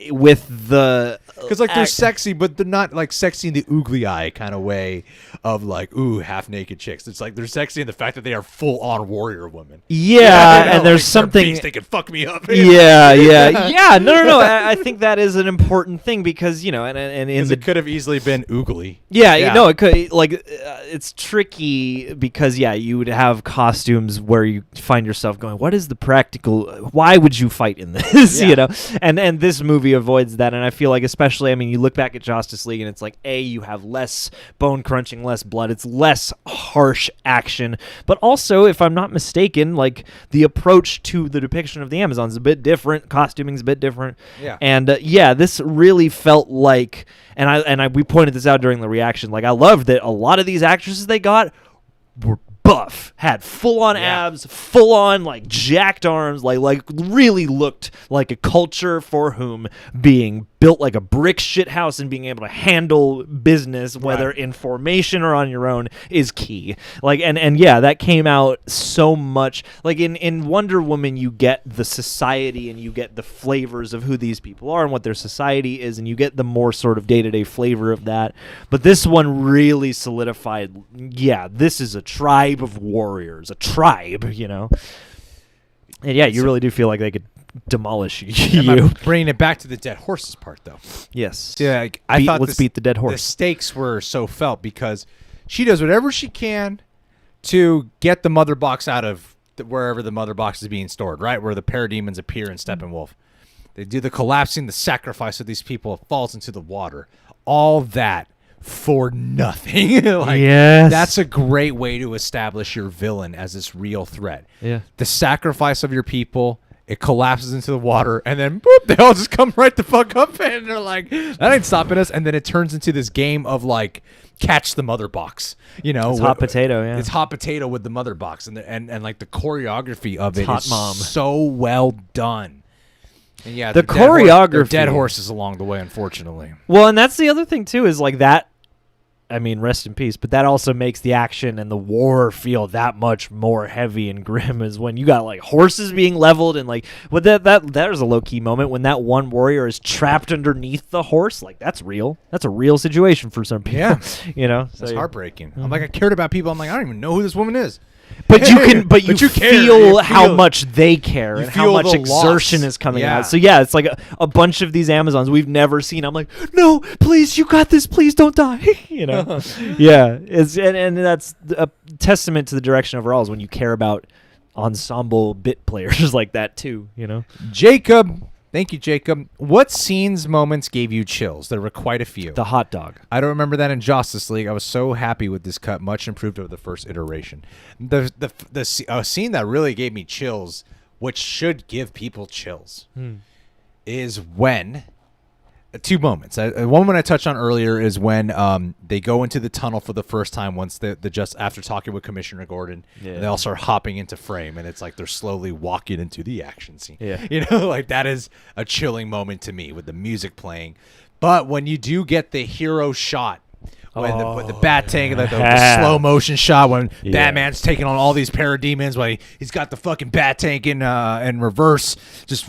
with the because like they're sexy, but they're not like sexy in the oogly eye kind of way of like half naked chicks. It's like they're sexy in the fact that they are full on warrior women. Yeah, and there's like something they can fuck me up. Yeah. No. I think that is an important thing because you know, and it could have easily been oogly. Yeah, no, it could it's tricky because you would have costumes where you find yourself going, what is the practical? Why would you fight in this? You know, and this movie avoids that, and I feel like especially, I mean, you look back at Justice League and it's like you have less bone crunching, less blood, it's less harsh action, but also, if I'm not mistaken, like the approach to the depiction of the Amazons is a bit different, costuming's a bit different, and this really felt like, and we pointed this out during the reaction, like I loved that a lot of these actresses they got were buff, had full-on abs, full-on like jacked arms, like really looked like a culture for whom being built like a brick shit house and being able to handle business, whether in formation or on your own, is key. Like and that came out so much. Like in Wonder Woman, you get the society and you get the flavors of who these people are and what their society is, and you get the more sort of day-to-day flavor of that. But this one really solidified, this is a tribe of warriors, a tribe, you know. And you really do feel like they could demolish you. Bringing it back to the dead horses part, though. Yes. Yeah, like, I thought let's beat the dead horse. The stakes were so felt because she does whatever she can to get the mother box out of wherever the mother box is being stored, right? Where the parademons appear in Steppenwolf. They do the collapsing, the sacrifice of these people. It falls into the water. All that for nothing. That's a great way to establish your villain as this real threat. Yeah. The sacrifice of your people, it collapses into the water, and then boop, they all just come right the fuck up, and they're like, that ain't stopping us. And then it turns into this game of like catch the mother box. You know, it's hot potato. Yeah, it's hot potato with the mother box, and like the choreography of it hot is mom. So well done. And the choreography, dead horses along the way, unfortunately. Well, and that's the other thing too, is like that. I mean, rest in peace, but that also makes the action and the war feel that much more heavy and grim, is when you got like horses being leveled and like there's a low key moment when that one warrior is trapped underneath the horse. Like that's real. That's a real situation for some people. Yeah, you know, it's heartbreaking. I'm like, I cared about people. I'm like, I don't even know who this woman is. But you feel how much they care and how much exertion is coming out. So it's like a bunch of these Amazons we've never seen. I'm like, no, please, you got this. Please don't die. You know, It's and that's a testament to the direction overall is when you care about ensemble bit players like that too. You know, Jacob. Thank you, Jacob. What scenes, moments gave you chills? There were quite a few. The hot dog. I don't remember that in Justice League. I was so happy with this cut, much improved over the first iteration. The scene that really gave me chills, which should give people chills, is when two moments. One moment I touched on earlier is when they go into the tunnel for the first time once the just after talking with Commissioner Gordon, and they all start hopping into frame, and it's like they're slowly walking into the action scene. Yeah. You know, like that is a chilling moment to me with the music playing. But when you do get the hero shot, when the bat tank, like the slow motion shot when Batman's taking on all these parademons, when he's got the fucking bat tank in reverse, just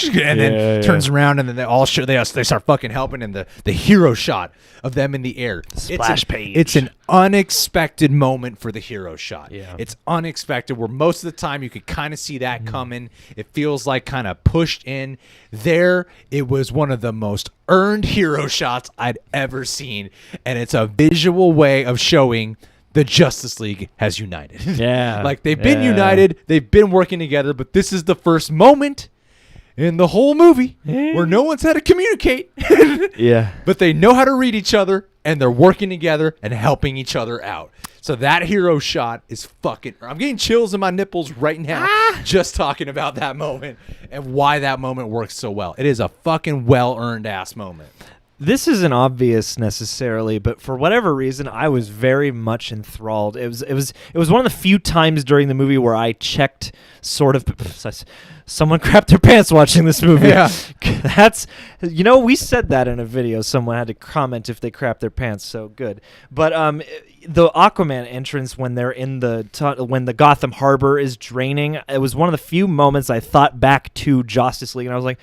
and then turns around, and then they all they start fucking helping, and the hero shot of them in the air, splash page. It's an unexpected moment for the hero shot. Yeah. It's unexpected, where most of the time you could kind of see that coming. It feels like kind of pushed in. There, it was one of the most earned hero shots I'd ever seen, and it's a visual way of showing the Justice League has united. Yeah. Like they've been united, they've been working together, but this is the first moment in the whole movie where no one's had to communicate. But they know how to read each other, and they're working together and helping each other out. So that hero shot is fucking... I'm getting chills in my nipples right now just talking about that moment and why that moment works so well. It is a fucking well-earned ass moment. This isn't obvious necessarily, but for whatever reason, I was very much enthralled. It was one of the few times during the movie where I checked sort of... Someone crapped their pants watching this movie. Yeah. That's, we said that in a video. Someone had to comment if they crapped their pants. So good. But the Aquaman entrance when they're in when the Gotham Harbor is draining, it was one of the few moments I thought back to Justice League, and I was like,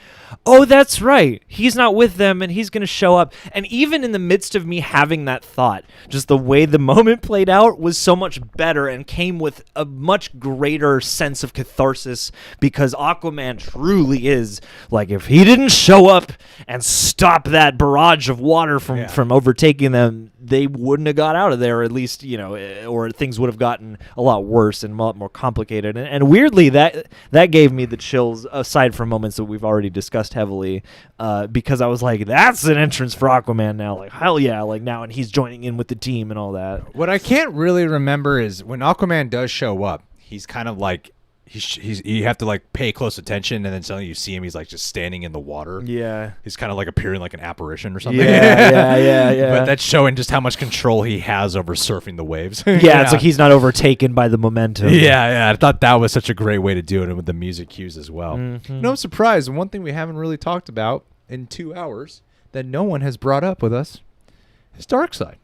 oh, that's right. He's not with them, and he's going to show up. And even in the midst of me having that thought, just the way the moment played out was so much better and came with a much greater sense of catharsis, because Aquaman truly is, like, if he didn't show up and stop that barrage of water from overtaking them, they wouldn't have got out of there, at least, or things would have gotten a lot worse and a lot more complicated. And weirdly, that gave me the chills, aside from moments that we've already discussed heavily, because I was like, that's an entrance for Aquaman now. Like, hell yeah, like now, and he's joining in with the team and all that. What I can't really remember is when Aquaman does show up, he's kind of like, you have to like pay close attention, and then suddenly you see him, he's like just standing in the water. Yeah, he's kind of like appearing like an apparition or something. Yeah. But that's showing just how much control he has over surfing the waves. It's like he's not overtaken by the momentum. Yeah. I thought that was such a great way to do it, and with the music cues as well. Mm-hmm. No surprise. And one thing we haven't really talked about in 2 hours that no one has brought up with us is Darkseid.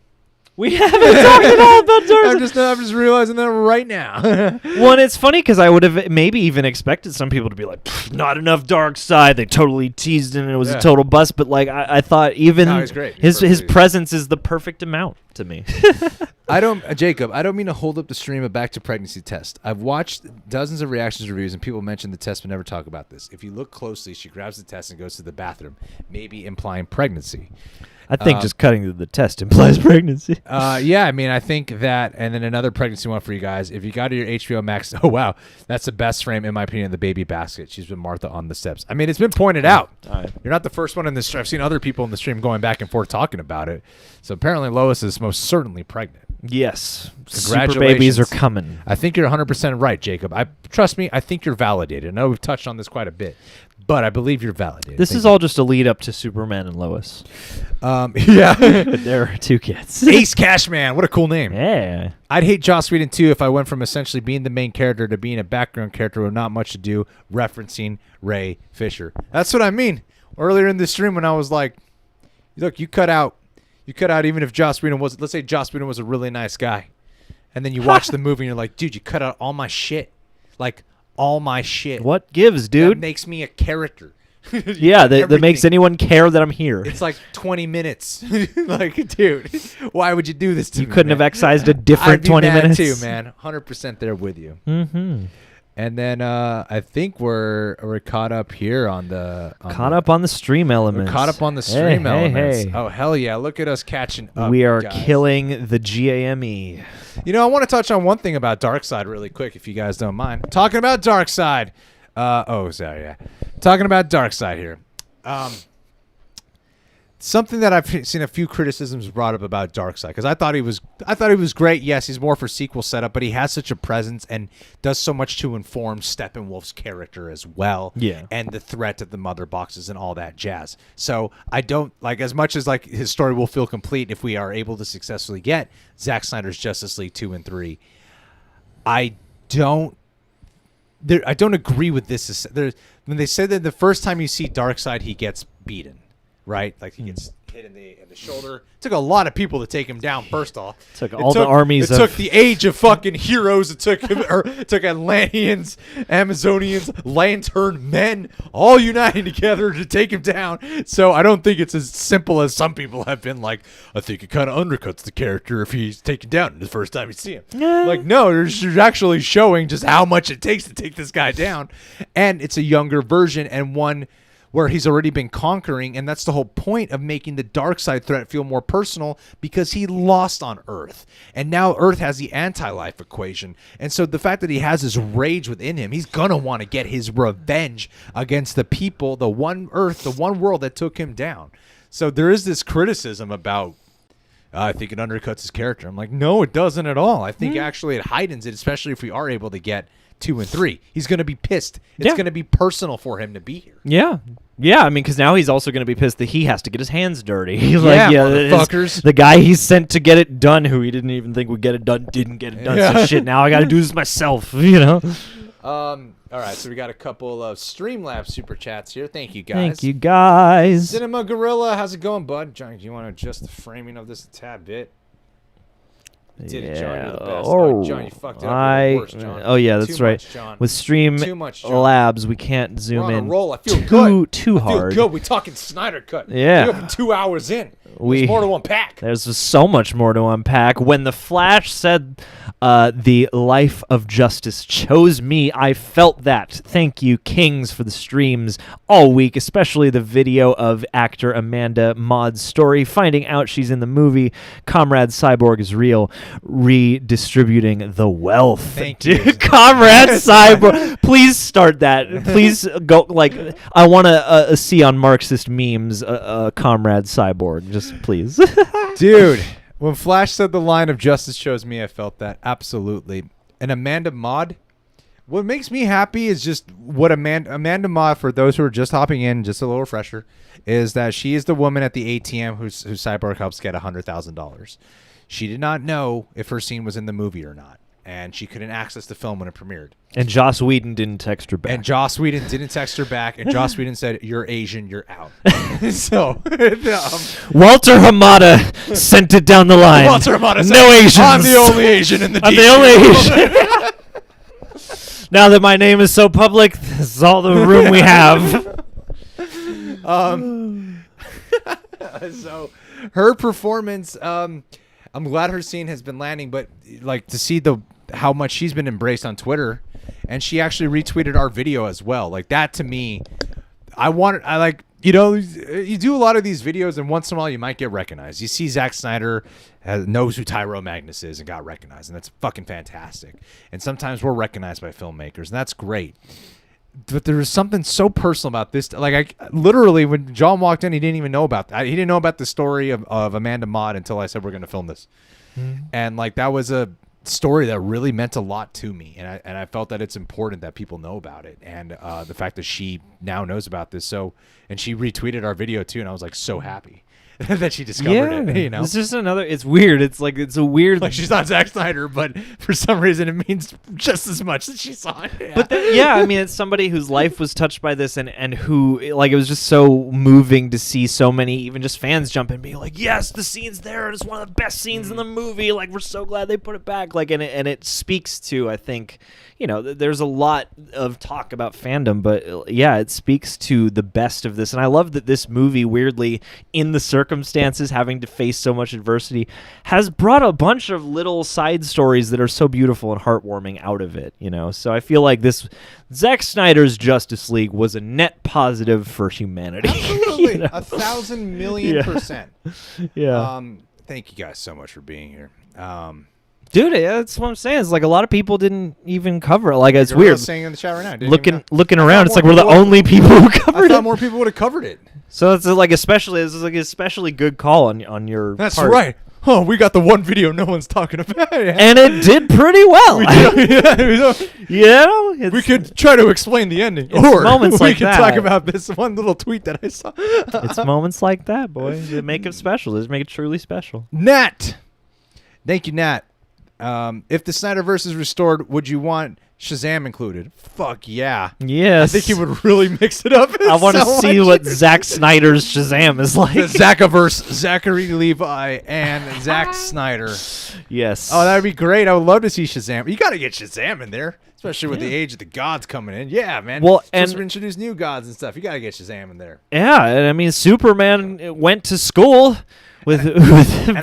We haven't talked at all about Darkseid. I'm just realizing that right now. Well, and it's funny because I would have maybe even expected some people to be like, not enough Darkseid. They totally teased him and it was a total bust. But like I thought even he's great. His presence is the perfect amount to me. Jacob, I don't mean to hold up the stream of Back to Pregnancy test. I've watched dozens of reactions reviews, and people mention the test but never talk about this. If you look closely, she grabs the test and goes to the bathroom, maybe implying pregnancy. I think just cutting to the test implies pregnancy. Yeah, I mean, I think that, and then another pregnancy one for you guys. If you got your HBO Max, oh wow, that's the best frame in my opinion. The baby basket. She's been Martha on the steps. I mean, it's been pointed out. You're not the first one in this. I've seen other people in the stream going back and forth talking about it. So apparently, Lois is most certainly pregnant. Yes, congratulations. Super babies are coming. I think you're 100% right, Jacob. Trust me. I think you're validated. I know we've touched on this quite a bit, but I believe you're validated. This is all just a lead up to Superman and Lois. Yeah. There are two kids. Ace Cashman. What a cool name. Yeah. I'd hate Joss Whedon too if I went from essentially being the main character to being a background character with not much to do, referencing Ray Fisher. That's what I mean. Earlier in the stream when I was like, look, you cut out even if Joss Whedon was, let's say Joss Whedon was a really nice guy. And then you watch the movie and you're like, dude, you cut out all my shit. Like, all my shit. What gives, dude? That makes me a character. Yeah, that makes anyone care that I'm here. It's like 20 minutes. Like, dude, why would you do this to me? You couldn't have excised a different 20 minutes. Too, man. 100% there with you. Mm-hmm. And then I think we're caught up here on the up on the stream elements. We're caught up on the stream elements. Hey. Oh hell yeah! Look at us catching up. We are guys. killing the GAME. I want to touch on one thing about Darkseid really quick, if you guys don't mind. Talking about Darkseid. Talking about Darkseid here. something that I've seen a few criticisms brought up about Darkseid, because I thought he was great. Yes, he's more for sequel setup, but he has such a presence and does so much to inform Steppenwolf's character as well. Yeah. And the threat of the mother boxes and all that jazz. So I don't like, as much as like his story will feel complete if we are able to successfully get Zack Snyder's Justice League 2 and 3. I don't agree with this. When they said that the first time you see Darkseid, he gets beaten, right? Like he gets hit in the shoulder. It took a lot of people to take him down. First off, the armies. It took the age of fucking heroes. It took Atlanteans, Amazonians, Lantern Men, all uniting together to take him down. So I don't think it's as simple as some people have been like. I think it kind of undercuts the character if he's taken down the first time you see him. Like, no, you're actually showing just how much it takes to take this guy down, and it's a younger version and one where he's already been conquering, and that's the whole point of making the Darkseid threat feel more personal, because he lost on Earth, and now Earth has the anti-life equation, and so the fact that he has this rage within him, he's gonna want to get his revenge against the people, the one Earth, the one world that took him down. So there is this criticism about, I think it undercuts his character. I'm like, no, it doesn't at all. I think actually it heightens it, especially if we are able to get 2 and 3. He's going to be pissed. It's going to be personal for him to be here. Yeah. Yeah, I mean, because now he's also going to be pissed that he has to get his hands dirty. Motherfuckers. The guy he sent to get it done, who he didn't even think would get it done, didn't get it done. Yeah. So shit, now I got to do this myself, you know? All right, so we got a couple of Streamlabs super chats here. Thank you, guys. Thank you, guys. Cinema Gorilla, how's it going, bud? John, do you want to adjust the framing of this a tad bit? You did it, John. You're the best. Oh, John, you fucked it up. You're the worst, John. Oh, yeah, that's Too right. much, John. With Stream Too much, John. Labs, we can't zoom We're on in a roll. I feel good. too hard. I feel good. We're talking Snyder Cut. Yeah. We're 2 hours in. There's more to unpack. There's so much more to unpack. When the Flash said the life of justice chose me, I felt that. Thank you, Kings, for the streams all week, especially the video of actor Amanda Maud's story, finding out she's in the movie. Comrade Cyborg is real, redistributing the wealth. Thank you. Comrade Cyborg. Please start that. Please go. Like, I want to see on Marxist memes Comrade Cyborg. Just please. Dude, when Flash said the line of justice chose me, I felt that. Absolutely. And Amanda Maud, what makes me happy is just what Amanda Maud, for those who are just hopping in, just a little refresher, is that she is the woman at the ATM who Cyborg helps get $100,000. She did not know if her scene was in the movie or not, and she couldn't access the film when it premiered. And Joss Whedon didn't text her back. And Joss Whedon didn't text her back, and Joss Whedon said, "You're Asian, you're out." So, Walter Hamada sent it down the line. Walter Hamada said, "No Asians. I'm the only Asian in the I'm the only Asian." Now that my name is so public, this is all the room we have. So, her performance, I'm glad her scene has been landing, but like to see how much she's been embraced on Twitter, and she actually retweeted our video as well. Like that to me, you do a lot of these videos, and once in a while you might get recognized. You see Zack Snyder knows who Tyro Magnus is and got recognized, and that's fucking fantastic. And sometimes we're recognized by filmmakers, and that's great. But there was something so personal about this. Like, literally, when John walked in, he didn't even know about that. He didn't know about the story of Amanda Maud until I said we're going to film this. And like that was a story that really meant a lot to me, and I felt that it's important that people know about it, and the fact that she now knows about this. So, and she retweeted our video too, and I was like so happy that she discovered it. You know, it's just another. It's weird. It's like it's a weird. Like she's not Zack Snyder, but for some reason it means just as much that she saw it. Yeah. But I mean, it's somebody whose life was touched by this, and who like it was just so moving to see so many, even just fans jump in and be like, "Yes, the scene's there. It's one of the best scenes in the movie. Like we're so glad they put it back." Like, and it speaks to, I think, there's a lot of talk about fandom, but yeah, it speaks to the best of this, and I love that this movie, weirdly, in the circumstances, having to face so much adversity, has brought a bunch of little side stories that are so beautiful and heartwarming out of it, So I feel like this Zack Snyder's Justice League was a net positive for humanity. Absolutely. 1,000,000,000%. Yeah. Thank you guys so much for being here. Dude, that's what I'm saying. It's like a lot of people didn't even cover it. Like, it's You're weird. saying in the chat right now. Looking around, it's like we're the more people only people who I covered thought it. more people would have covered it. So it's like this is like especially good call on your That's part. right. Oh, we got the one video no one's talking about. And it did pretty well. We we could try to explain the ending, It's or moments we like could that. talk about this one little tweet that I saw. It's moments like that, boy, that make it special. That make it truly special. Nat, thank you, Nat. If the Snyderverse is restored, would you want Shazam included? Fuck yeah. Yes. I think he would really mix it up. I want to so see much. what Zack Snyder's Shazam is like. The Zackaverse, Zachary Levi and Zack Snyder. Yes. Oh, that would be great. I would love to see Shazam. You got to get Shazam in there, especially with the age of the gods coming in. Yeah, man. Well, supposed and to introduce new gods and stuff. You got to get Shazam in there. yeah, and I mean, Superman went to school with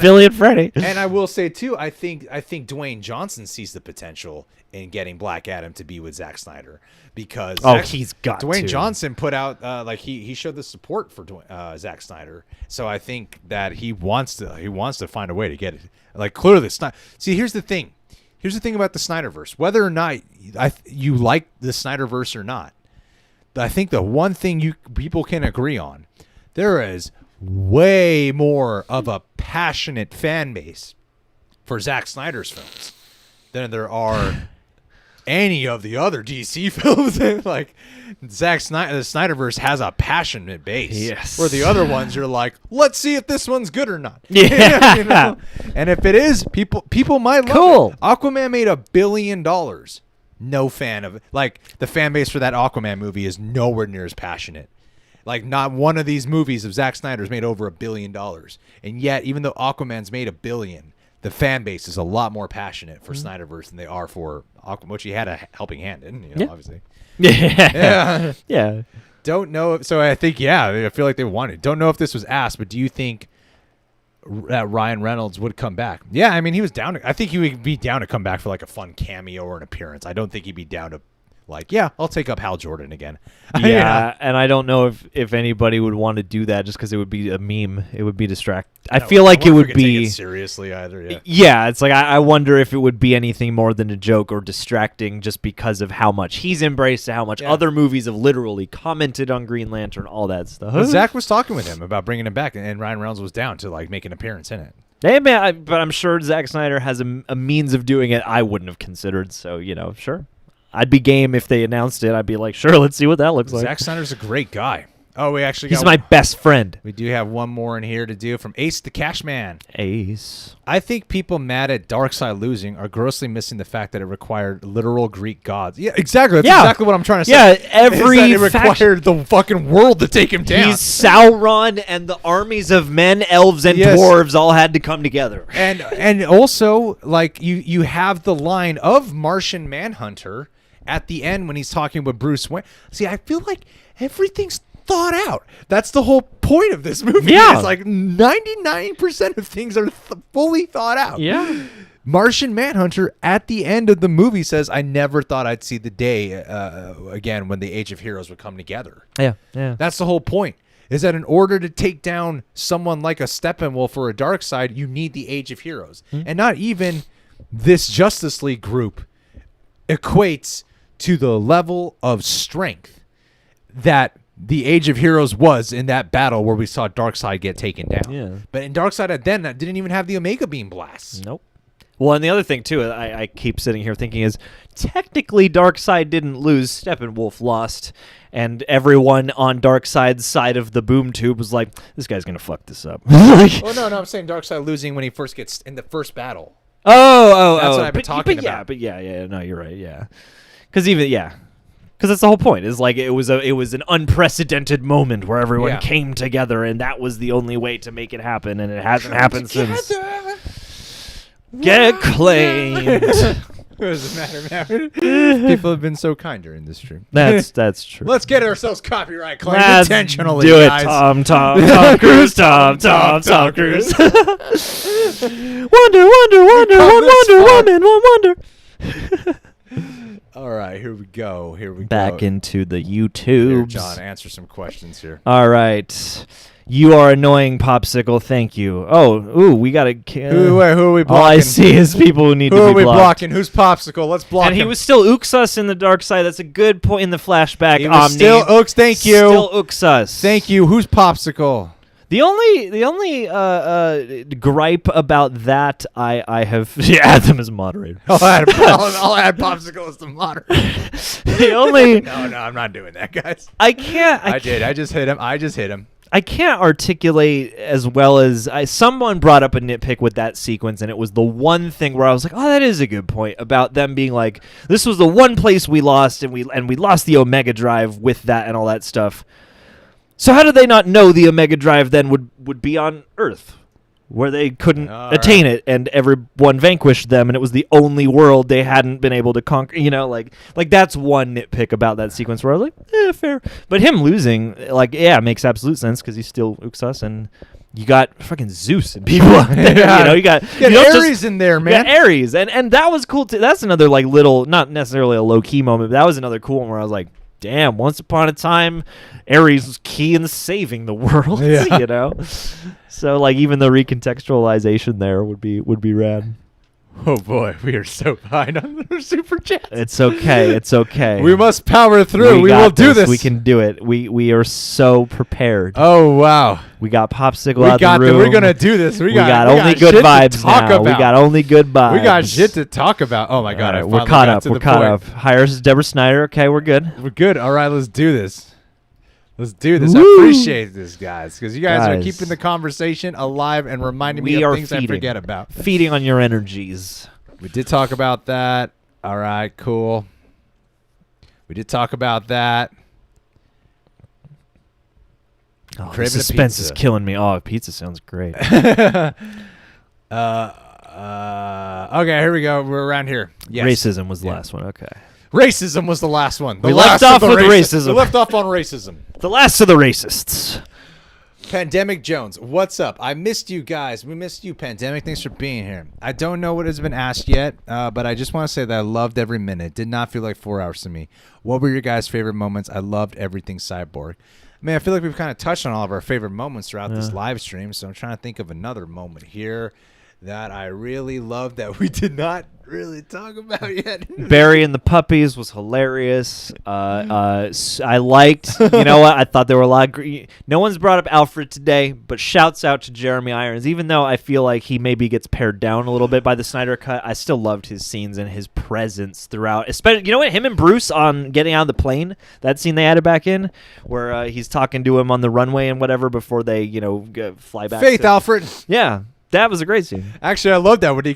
Billy and Freddie. And I will say too, I think Dwayne Johnson sees the potential in getting Black Adam to be with Zack Snyder because he's got Dwayne to. Johnson put out like he showed the support for Zack Snyder, so I think that he wants to find a way to get it. Like clearly, see, here's the thing about the Snyderverse. Whether or not you like the Snyderverse or not, I think the one thing people can agree on, there is way more of a passionate fan base for Zack Snyder's films than there are any of the other DC films. Like the Snyderverse has a passionate base. Yes. Where the other ones you're like, let's see if this one's good or not. Yeah. You know? And if it is, people might love Cool. it. Aquaman made $1 billion. No fan of it. Like the fan base for that Aquaman movie is nowhere near as passionate. Like not one of these movies of Zack Snyder's made over $1 billion. And yet, even though Aquaman's made $1 billion, the fan base is a lot more passionate for Snyderverse than they are for Aquaman, which he had a helping hand in, obviously. Yeah. Yeah. Don't know. So I think, I feel like they wanted. Don't know if this was asked, but do you think that Ryan Reynolds would come back? Yeah, I mean, he was down. I think he would be down to come back for like a fun cameo or an appearance. I don't think he'd be down to I'll take up Hal Jordan again. Yeah, and I don't know if anybody would want to do that just because it would be a meme. It would be I feel like it would be take it seriously either. Yeah. Yeah, it's like I wonder if it would be anything more than a joke or distracting just because of how much he's embraced, how much other movies have literally commented on Green Lantern, all that stuff. But Zach was talking with him about bringing him back, and Ryan Reynolds was down to make an appearance in it. Hey man, but I'm sure Zack Snyder has a means of doing it I wouldn't have considered. So sure. I'd be game if they announced it. I'd be like, sure, let's see what that looks like. Zack Snyder's a great guy. Oh, we actually He's my best friend. We do have one more in here to do from Ace the Cashman. Ace. I think people mad at Darkseid losing are grossly missing the fact that it required literal Greek gods. Yeah, exactly. That's exactly what I'm trying to say. Yeah, it required the fucking world to take him down. He's Sauron, and the armies of men, elves, and dwarves all had to come together. And also, you have the line of Martian Manhunter at the end when he's talking with Bruce Wayne. See, I feel like everything's thought out. That's the whole point of this movie. Yeah. It's like 99% of things are fully thought out. Yeah. Martian Manhunter at the end of the movie says, I never thought I'd see the day again when the Age of Heroes would come together. Yeah. That's the whole point. Is that in order to take down someone like a Steppenwolf or a Darkseid, you need the Age of Heroes. And not even this Justice League group equates to the level of strength that the Age of Heroes was in that battle where we saw Darkseid get taken down. Yeah. But in Darkseid that didn't even have the Omega Beam blasts. Nope. Well, and the other thing, too, I keep sitting here thinking is, technically Darkseid didn't lose, Steppenwolf lost, and everyone on Darkseid's side of the boom tube was like, this guy's going to fuck this up. Oh, no, I'm saying Darkseid losing when he first gets in the first battle. That's what I've been talking about. No, you're right, yeah. Because that's the whole point. Is like it was an unprecedented moment where everyone came together, and that was the only way to make it happen, and it hasn't happened since. Get claimed. What does it matter, man? People have been so kind during this stream. That's true. Let's get ourselves copyright claimed Let's intentionally, do it, guys. Tom Cruise, Tom Cruise. Wonder, woman. All right, here we go. Back into the YouTube. Here, John, answer some questions here. All right. You are annoying, Popsicle. Thank you. Oh, ooh, we got to... Who are we blocking? All I see is people who need who to be are we blocked. blocking? Who's Popsicle? Let's block And him. he was still Uxas in the Darkseid. That's a good point in the flashback. He was Omni. still Ooks. Thank you. Still Uxas. Thank you. Who's Popsicle? The only gripe about that I have add them as moderator. I'll add Popsicle as the moderator. The only No, I'm not doing that, guys. I can't. I did. I just hit him. I can't articulate as well as someone brought up a nitpick with that sequence, and it was the one thing where I was like, "Oh, that is a good point," about them being like, "This was the one place we lost, and we lost the Omega Drive with that and all that stuff." So how did they not know the Omega Drive then would be on Earth, where they couldn't attain it, and everyone vanquished them, and it was the only world they hadn't been able to conquer? You know, like that's one nitpick about that sequence where I was like, fair. But him losing, makes absolute sense because he's still Uxas, and you got fucking Zeus and people. Yeah. You know, you got Ares in there, man. Yeah, Ares, and that was cool too. That's another little, not necessarily a low key moment, but that was another cool one where I was like, damn, once upon a time, Ares was key in saving the world. Yeah. You know, so even the recontextualization there would be rad. Oh boy, we are so behind on the super chats. It's okay. It's okay. We must power through. We will do this. We can do it. We are so prepared. Oh wow. We got Popsicle out the room. We're gonna do this. We got only good vibes now. We got only good vibes. We got shit to talk about. Oh my god, right, we're caught up. We're caught up. Hires Deborah Snyder. Okay, we're good. We're good. All right, let's do this. Let's do this. Woo. I appreciate this, guys, because you guys are keeping the conversation alive and reminding me of things I forget about. Feeding on your energies. We did talk about that. All right, cool. We did talk about that. Oh, the suspense is killing me. Oh, pizza sounds great. Okay, here we go. We're around here. Yes. Racism was the last one. Okay. Racism was the last one. We left off with racism. We left off on racism. The last of the racists. Pandemic Jones, what's up? I missed you guys. We missed you, Pandemic. Thanks for being here. I don't know what has been asked yet, but I just want to say that I loved every minute. Did not feel like 4 hours to me. What were your guys' favorite moments? I loved everything Cyborg. I mean, I feel like we've kind of touched on all of our favorite moments throughout this live stream, so I'm trying to think of another moment here that I really loved that we did not really talk about yet. Barry and the puppies was hilarious. I liked, you know what? I thought there were a lot of no one's brought up Alfred today, but shouts out to Jeremy Irons. Even though I feel like he maybe gets pared down a little bit by the Snyder Cut, I still loved his scenes and his presence throughout. Especially, you know what? Him and Bruce on getting out of the plane, that scene they added back in, where he's talking to him on the runway and whatever before they, fly back. Faith, Alfred. Yeah. That was a great scene. Actually, I love that when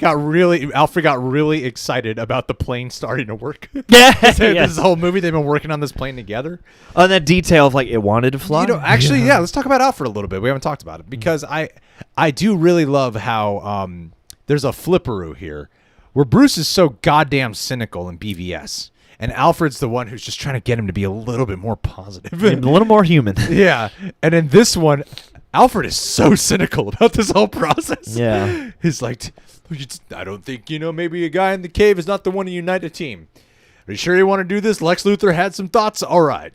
Alfred got really excited about the plane starting to work. Yeah. This whole movie, they've been working on this plane together. On that detail of it wanted to fly. Actually, let's talk about Alfred a little bit. We haven't talked about it because I do really love how there's a flipperoo here where Bruce is so goddamn cynical in BVS. And Alfred's the one who's just trying to get him to be a little bit more positive. A little more human. Yeah. And in this one, Alfred is so cynical about this whole process. Yeah. He's like, I don't think, maybe a guy in the cave is not the one to unite a team. Are you sure you want to do this? Lex Luthor had some thoughts. All right.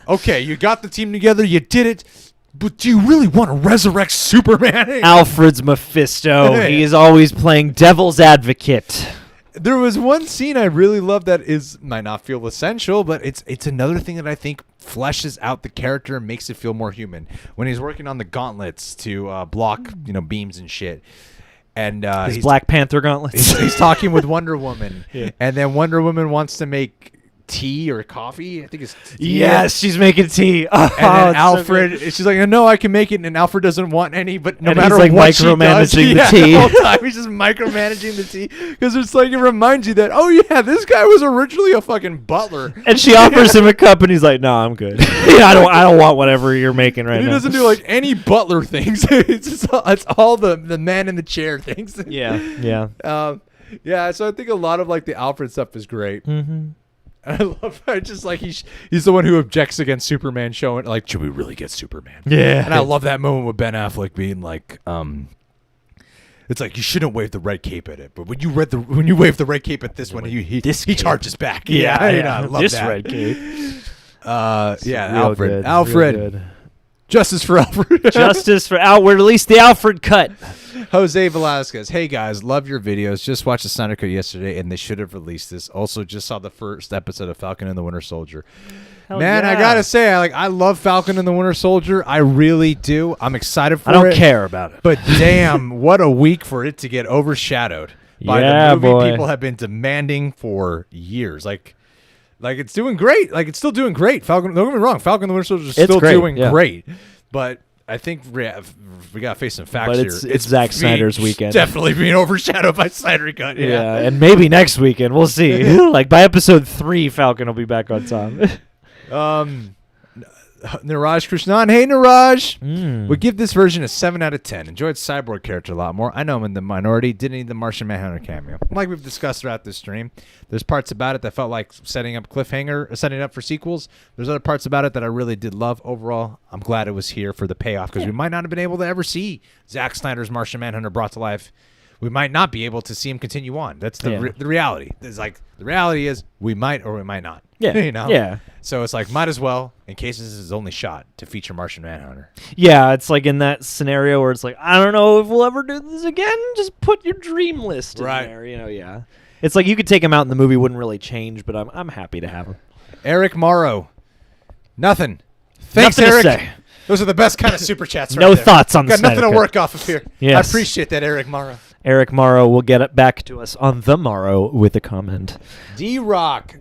Okay, you got the team together. You did it. But do you really want to resurrect Superman? Alfred's Mephisto. He is always playing devil's advocate. There was one scene I really love that might not feel essential, but it's another thing that I think fleshes out the character and makes it feel more human. When he's working on the gauntlets to block, beams and shit. And his Black Panther gauntlets. He's talking with Wonder Woman. Yeah. And then Wonder Woman wants to make tea or coffee. I think it's tea. Yes, she's making tea. And then Alfred, she's like, no, I can make it. And Alfred doesn't want any, but no matter he's what micromanaging the tea. The whole time he's just micromanaging the tea because it's it reminds you that, oh yeah, this guy was originally a fucking butler. And she offers him a cup, and he's like, no, I'm good. I don't want whatever you're making right now. He doesn't do any butler things. it's all the man in the chair things. Yeah. Yeah. So I think a lot of the Alfred stuff is great. Mm-hmm. I love how he's the one who objects against Superman showing should we really get Superman? Yeah. And I love that moment with Ben Affleck being like, it's you shouldn't wave the red cape at it, but when you wave the red cape at this one, he charges back. Yeah. I love this that. Red cape. Yeah, Alfred. Alfred. Real good. Justice for Alfred. Justice for Alfred. Release the Alfred cut. Jose Velasquez. Hey guys, love your videos. Just watched the Snyder Cut yesterday, and they should have released this. Also, just saw the first episode of Falcon and the Winter Soldier. Hell Man, yeah. I gotta say, I love Falcon and the Winter Soldier. I really do. I'm excited for it. I don't care about it. But damn, what a week for it to get overshadowed by the movie boy. people have been demanding for years. Like it's doing great. Like it's still doing great. Falcon. Don't get me wrong. Falcon and the Winter Soldier is still great, doing yeah. great. But I think we gotta face some facts But here. it's Zack Snyder's weekend. Definitely being overshadowed by Snyder Cut. Yeah, and maybe next weekend. We'll see. Like by episode 3, Falcon will be back on top. Niraj Krishnan. Hey, Niraj. Mm. Would give this version a 7 out of 10. Enjoyed Cyborg character a lot more. I know I'm in the minority. Didn't need the Martian Manhunter cameo. Like we've discussed throughout this stream, there's parts about it that felt like setting up for sequels. There's other parts about it that I really did love. Overall, I'm glad it was here for the payoff because we might not have been able to ever see Zack Snyder's Martian Manhunter brought to life. We might not be able to see him continue on. That's the reality. It's like the reality is we might or we might not. Yeah. You know? Yeah. So it's like might as well, in case this is his only shot, to feature Martian Manhunter. Yeah, it's like in that scenario where it's like, I don't know if we'll ever do this again. Just put your dream list in Right. there. You know, yeah. It's like you could take him out and the movie wouldn't really change, but I'm happy to have him. Eric Morrow. Nothing. Thanks, Nothing to Eric. say. Those are the best kind of super chats right No there. thoughts on the Got nothing Snyder to Cut. work off of here. Yes. I appreciate that, Eric Morrow. Eric Morrow will get it back to us on the morrow with a comment. D-Rock.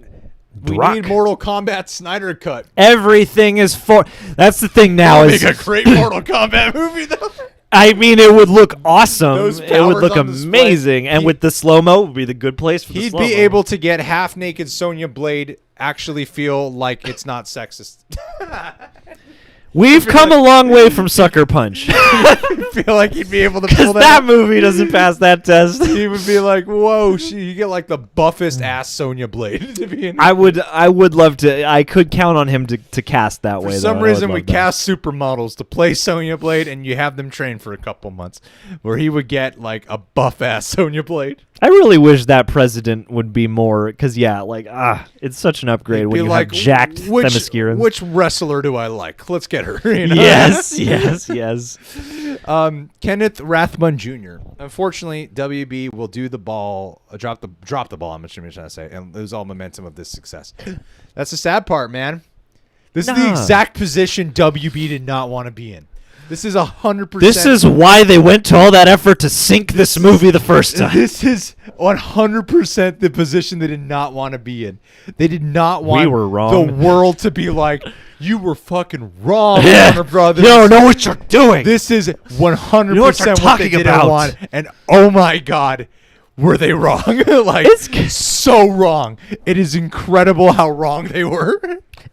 We Drock. need Mortal Kombat Snyder Cut. Everything is for. That's the thing now. Make Is a great Mortal Kombat movie, though. I mean, it would look awesome. Those It would powers look on display. amazing, and with the slow mo, would be the good place for the He'd slow-mo. be able to get half-naked Sonya Blade actually feel like it's not sexist. We've come a long way from Sucker Punch. feel like he'd be able to Because pull that that. movie doesn't pass that test. He would be like, "Whoa, you get like the buffest ass Sonya Blade to be in." I would love to. I could count on him to cast that way. For though. some I would reason, we love that. cast supermodels to play Sonya Blade, and you have them train for a couple months, where he would get like a buff ass Sonya Blade. I really wish that president would be more, because it's such an upgrade when Be you like, have jacked Themyscira. which wrestler do I like? Let's get her. You know? Yes, yes, yes. Kenneth Rathbun Jr. Unfortunately, WB will do the ball, drop the ball. I'm trying to say, and lose all momentum of this success. That's the sad part, man. This is the exact position WB did not want to be in. This is 100%. This is why they went to all that effort to sink this movie the first time. This is 100% the position they did not want to be in. They did not want were wrong. the world to be like, you were fucking wrong, Yeah. Warner Brothers. You don't know what you're doing. This is 100% what you're what they talking didn't about. want. And oh my God, were they wrong? Like, It's- so wrong. It is incredible how wrong they were.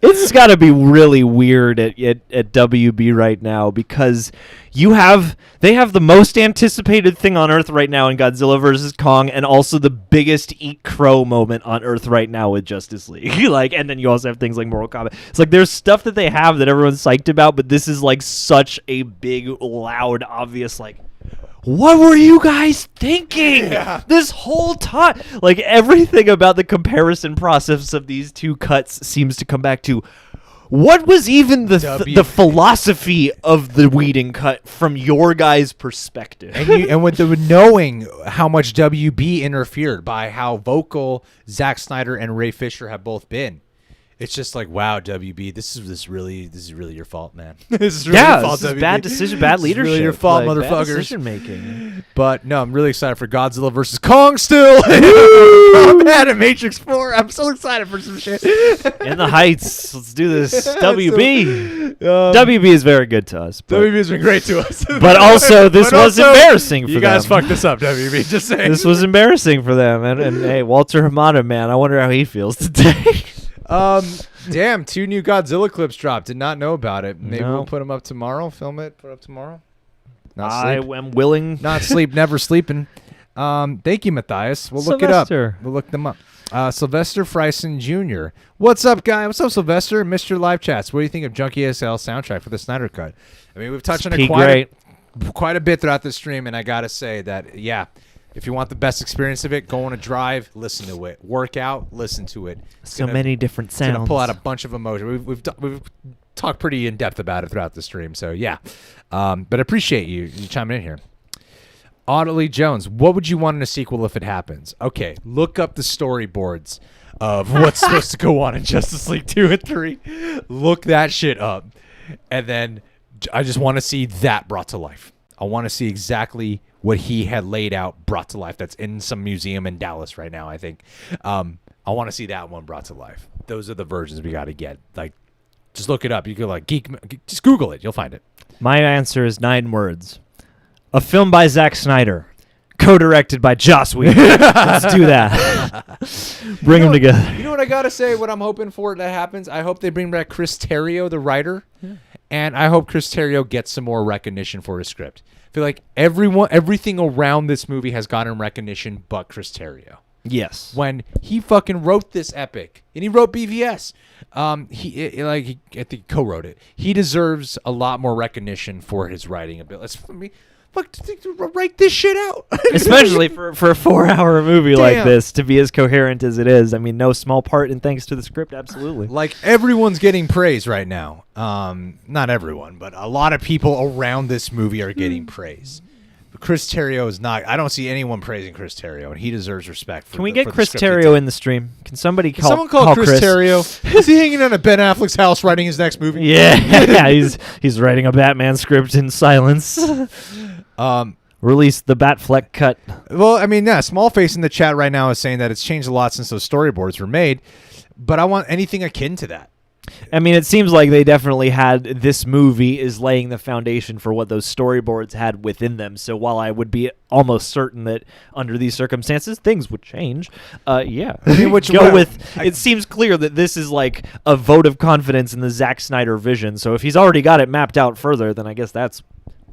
It's got to be really weird at WB right now, because they have the most anticipated thing on Earth right now in Godzilla vs. Kong, and also the biggest eat crow moment on Earth right now with Justice League. And then you also have things like Mortal Kombat. It's like there's stuff that they have that everyone's psyched about, but this is like such a big, loud, obvious like, what were you guys thinking this whole time? Like, everything about the comparison process of these two cuts seems to come back to, what was even the philosophy of the Whedon cut from your guys' perspective? And with the knowing how much WB interfered by how vocal Zack Snyder and Ray Fisher have both been. It's just like, wow, WB, this is really your fault, man. This is really your fault, this is WB. bad decision, bad This is leadership. really your fault, like, bad motherfuckers. decision making. But no, I'm really excited for Godzilla vs. Kong still. Combat and Matrix 4. I'm so excited for some shit. In the Heights, let's do this. WB. WB is very good to us. But, WB has been great to us. but also, this was embarrassing for you them. guys fucked this up, WB. Just saying. This was embarrassing for them. And hey, Walter Hamada, man, I wonder how he feels today. Damn, 2 new Godzilla clips dropped. Did not know about it. Maybe No. we'll put them up tomorrow. Film it, put it up tomorrow. Not I sleep. am willing. Not sleep, never sleeping. Thank you, Matthias. We'll look it up. Sylvester. We'll look them up. Sylvester Friesen Jr. What's up, guy? What's up, Sylvester? Mr. Live Chats. What do you think of Junkie SL soundtrack for the Snyder Cut? I mean, we've touched on it quite a bit throughout the stream, and I got to say that, yeah, if you want the best experience of it, go on a drive, listen to it. Work out, listen to it. It's So gonna- many different It's going sounds. to pull out a bunch of emotion. We've talk pretty in depth about it throughout the stream. So yeah, but I appreciate you chiming in here. Audley Jones, what would you want in a sequel if it happens? Okay, look up the storyboards of what's supposed to go on in Justice League 2 and 3. Look that shit up. And then I just want to see that brought to life. I want to see exactly what he had laid out brought to life. That's in some museum in Dallas right now, I think. I want to see that one brought to life. Those are the versions we got to get. Like, just look it up. You can just Google it. You'll find it. My answer is 9 words. A film by Zack Snyder. Co-directed by Joss Whedon. Let's do that. Bring them together. You know what I gotta say? What I'm hoping for that happens. I hope they bring back Chris Terrio, the writer, and I hope Chris Terrio gets some more recognition for his script. I feel like everything around this movie has gotten recognition, but Chris Terrio. Yes. When he fucking wrote this epic, and he wrote BVS, I think he co-wrote it. He deserves a lot more recognition for his writing ability. Write this shit out. Especially for a 4-hour movie like this to be as coherent as it is. I mean, no small part in thanks to the script, absolutely. Like, everyone's getting praise right now. Not everyone, but a lot of people around this movie are getting praise. But Chris Terrio is not. I don't see anyone praising Chris Terrio, and he deserves respect. Can we get Chris Terrio in the stream? Can somebody call? Someone call Chris Terrio? Is he hanging out at Ben Affleck's house writing his next movie? Yeah, he's writing a Batman script in silence. Release the Batfleck cut. Well, I mean, yeah, Smallface in the chat right now is saying that it's changed a lot since those storyboards were made, but I want anything akin to that. I mean, it seems like they definitely had this movie is laying the foundation for what those storyboards had within them. So while I would be almost certain that under these circumstances things would change, yeah. It seems clear that this is like a vote of confidence in the Zack Snyder vision. So if he's already got it mapped out further, then I guess that's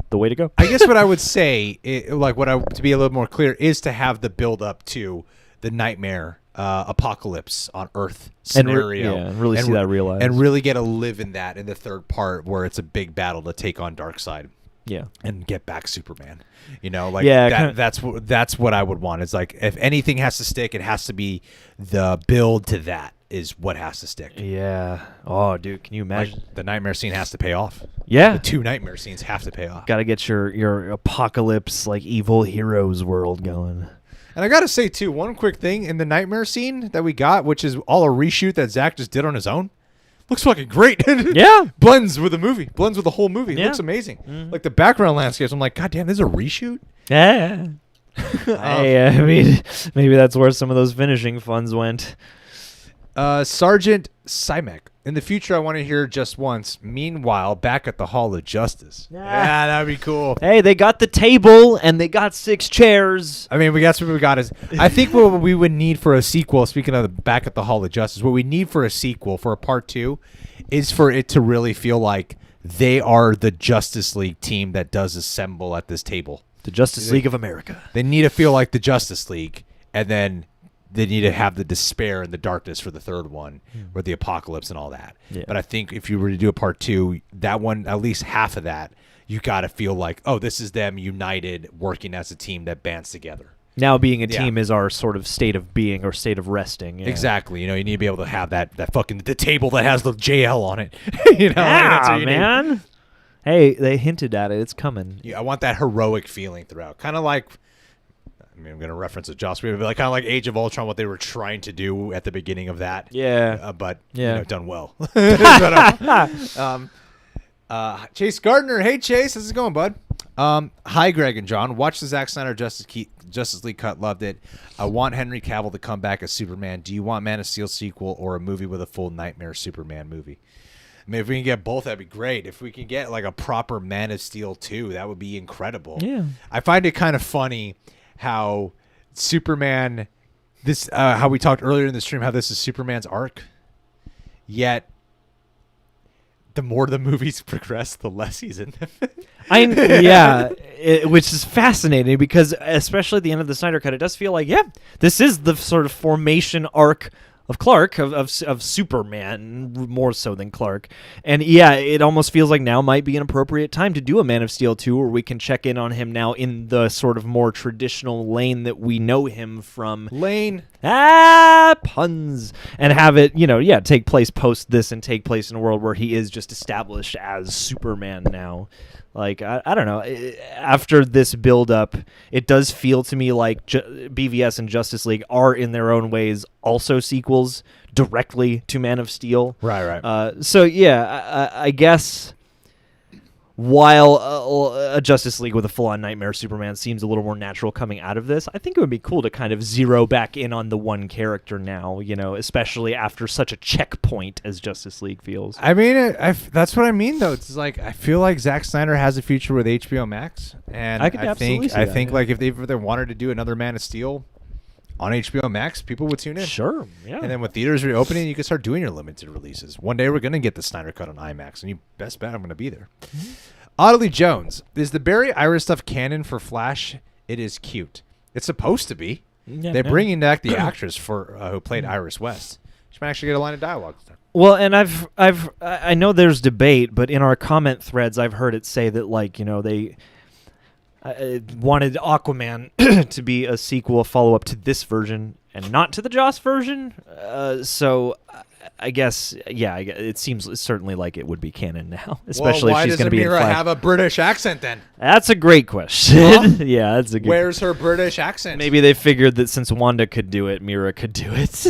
the way to go. I guess what I would say, to be a little more clear, is to have the build up to the Knightmare apocalypse on Earth scenario, and really see that realized, and really get to live in that in the third part where it's a big battle to take on Darkseid. Yeah, and get back Superman. That's what I would want. It's like if anything has to stick, it has to be the build to that is what has to stick. Yeah. Oh, dude, can you imagine? Like, the Nightmare scene has to pay off. Yeah. The 2 Nightmare scenes have to pay off. Got to get your apocalypse like evil heroes world going. And I got to say, too, one quick thing in the Nightmare scene that we got, which is all a reshoot that Zack just did on his own, looks fucking great. Yeah. Blends with the movie. Blends with the whole movie. Yeah. It looks amazing. Mm-hmm. Like the background landscapes, I'm like, God damn, this is a reshoot? Yeah. I mean, maybe that's where some of those finishing funds went. Sergeant Simek. In the future, I want to hear just once. Meanwhile, back at the Hall of Justice. Yeah, that'd be cool. Hey, they got the table and they got 6 chairs. I mean, that's what we got. I think what we would need for a sequel, speaking of the back at the Hall of Justice, what we need for a sequel, for a part 2, is for it to really feel like they are the Justice League team that does assemble at this table. The Justice League of America. They need to feel like the Justice League, and then they need to have the despair and the darkness for the third one, or the apocalypse and all that. Yeah. But I think if you were to do a part 2, that one, at least half of that, you got to feel like, oh, this is them united, working as a team that bands together. Now being a team is our sort of state of being or state of resting. Yeah. Exactly. You need to be able to have that fucking the table that has the JL on it. Yeah, man. Need. Hey, they hinted at it. It's coming. Yeah, I want that heroic feeling throughout. Kind of like, I mean, I'm going to reference it, Joss Whedon, but kind of like Age of Ultron, what they were trying to do at the beginning of that. Yeah. But done well. Chase Gardner. Hey, Chase. How's it going, bud? Hi, Greg and John. Watched the Zack Snyder Justice League cut. Loved it. I want Henry Cavill to come back as Superman. Do you want Man of Steel sequel or a movie with a full Nightmare Superman movie? I mean, if we can get both, that'd be great. If we can get like a proper Man of Steel 2, that would be incredible. Yeah. I find it kind of funny how Superman, how we talked earlier in the stream, how this is Superman's arc, yet the more the movies progress, the less he's in them. Which is fascinating because especially at the end of the Snyder Cut, it does feel like, this is the sort of formation arc Clark, of Superman, more so than Clark. And yeah, it almost feels like now might be an appropriate time to do a Man of Steel 2 where we can check in on him now in the sort of more traditional lane that we know him from. Puns. And have it, take place post this and take place in a world where he is just established as Superman now. Like, I don't know. After this build-up, it does feel to me like BVS and Justice League are, in their own ways, also sequels directly to Man of Steel. Right. So, yeah, I guess while a Justice League with a full-on Knightmare Superman seems a little more natural coming out of this, I think it would be cool to kind of zero back in on the one character now, especially after such a checkpoint as Justice League feels. I mean, that's what I mean, though. It's like I feel like Zack Snyder has a future with HBO Max, and I think like if they wanted to do another Man of Steel on HBO Max, people would tune in. Sure, yeah. And then with theaters reopening, you can start doing your limited releases. One day we're going to get the Snyder Cut on IMAX, and you best bet I'm going to be there. Mm-hmm. Audley Jones, is the Barry Iris stuff canon for Flash? It is cute. It's supposed to be. Yeah, they're bringing back the actress who played Iris West. She might actually get a line of dialogue. Well, and I know there's debate, but in our comment threads, I've heard it say that they wanted Aquaman to be a sequel, a follow-up to this version, and not to the Joss version. So I guess, it seems certainly like it would be canon now, especially if she's going to be in Flash. Why doesn't Mira have a British accent then? That's a great question. Huh? Yeah, that's a good. Where's her British accent? Maybe they figured that since Wanda could do it, Mira could do it.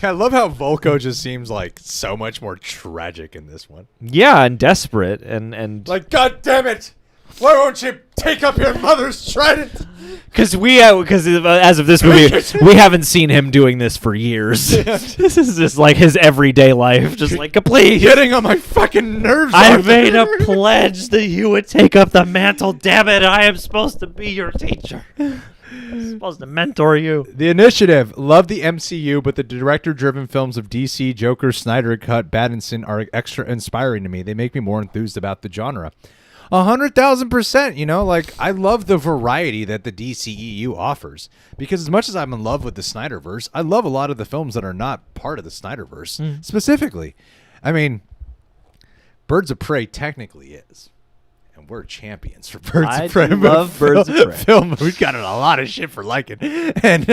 I love how Volko just seems like so much more tragic in this one. Yeah, and desperate and like, God damn it! Why won't you take up your mother's trident? Because as of this movie, we haven't seen him doing this for years. This is just like his everyday life, just like, please. Getting on my fucking nerves. I made a pledge that you would take up the mantle. Damn it, I am supposed to be your teacher. I'm supposed to mentor you. The Initiative. Love the MCU, but the director-driven films of DC, Joker, Snyder Cut, Pattinson are extra inspiring to me. They make me more enthused about the genre. 100,000%. Like, I love the variety that the DCEU offers, because as much as I'm in love with the Snyderverse, I love a lot of the films that are not part of the Snyderverse specifically. I mean, Birds of Prey technically is. And we're champions for Birds of Prey. I love Birds of Prey. Film. We've gotten a lot of shit for liking. And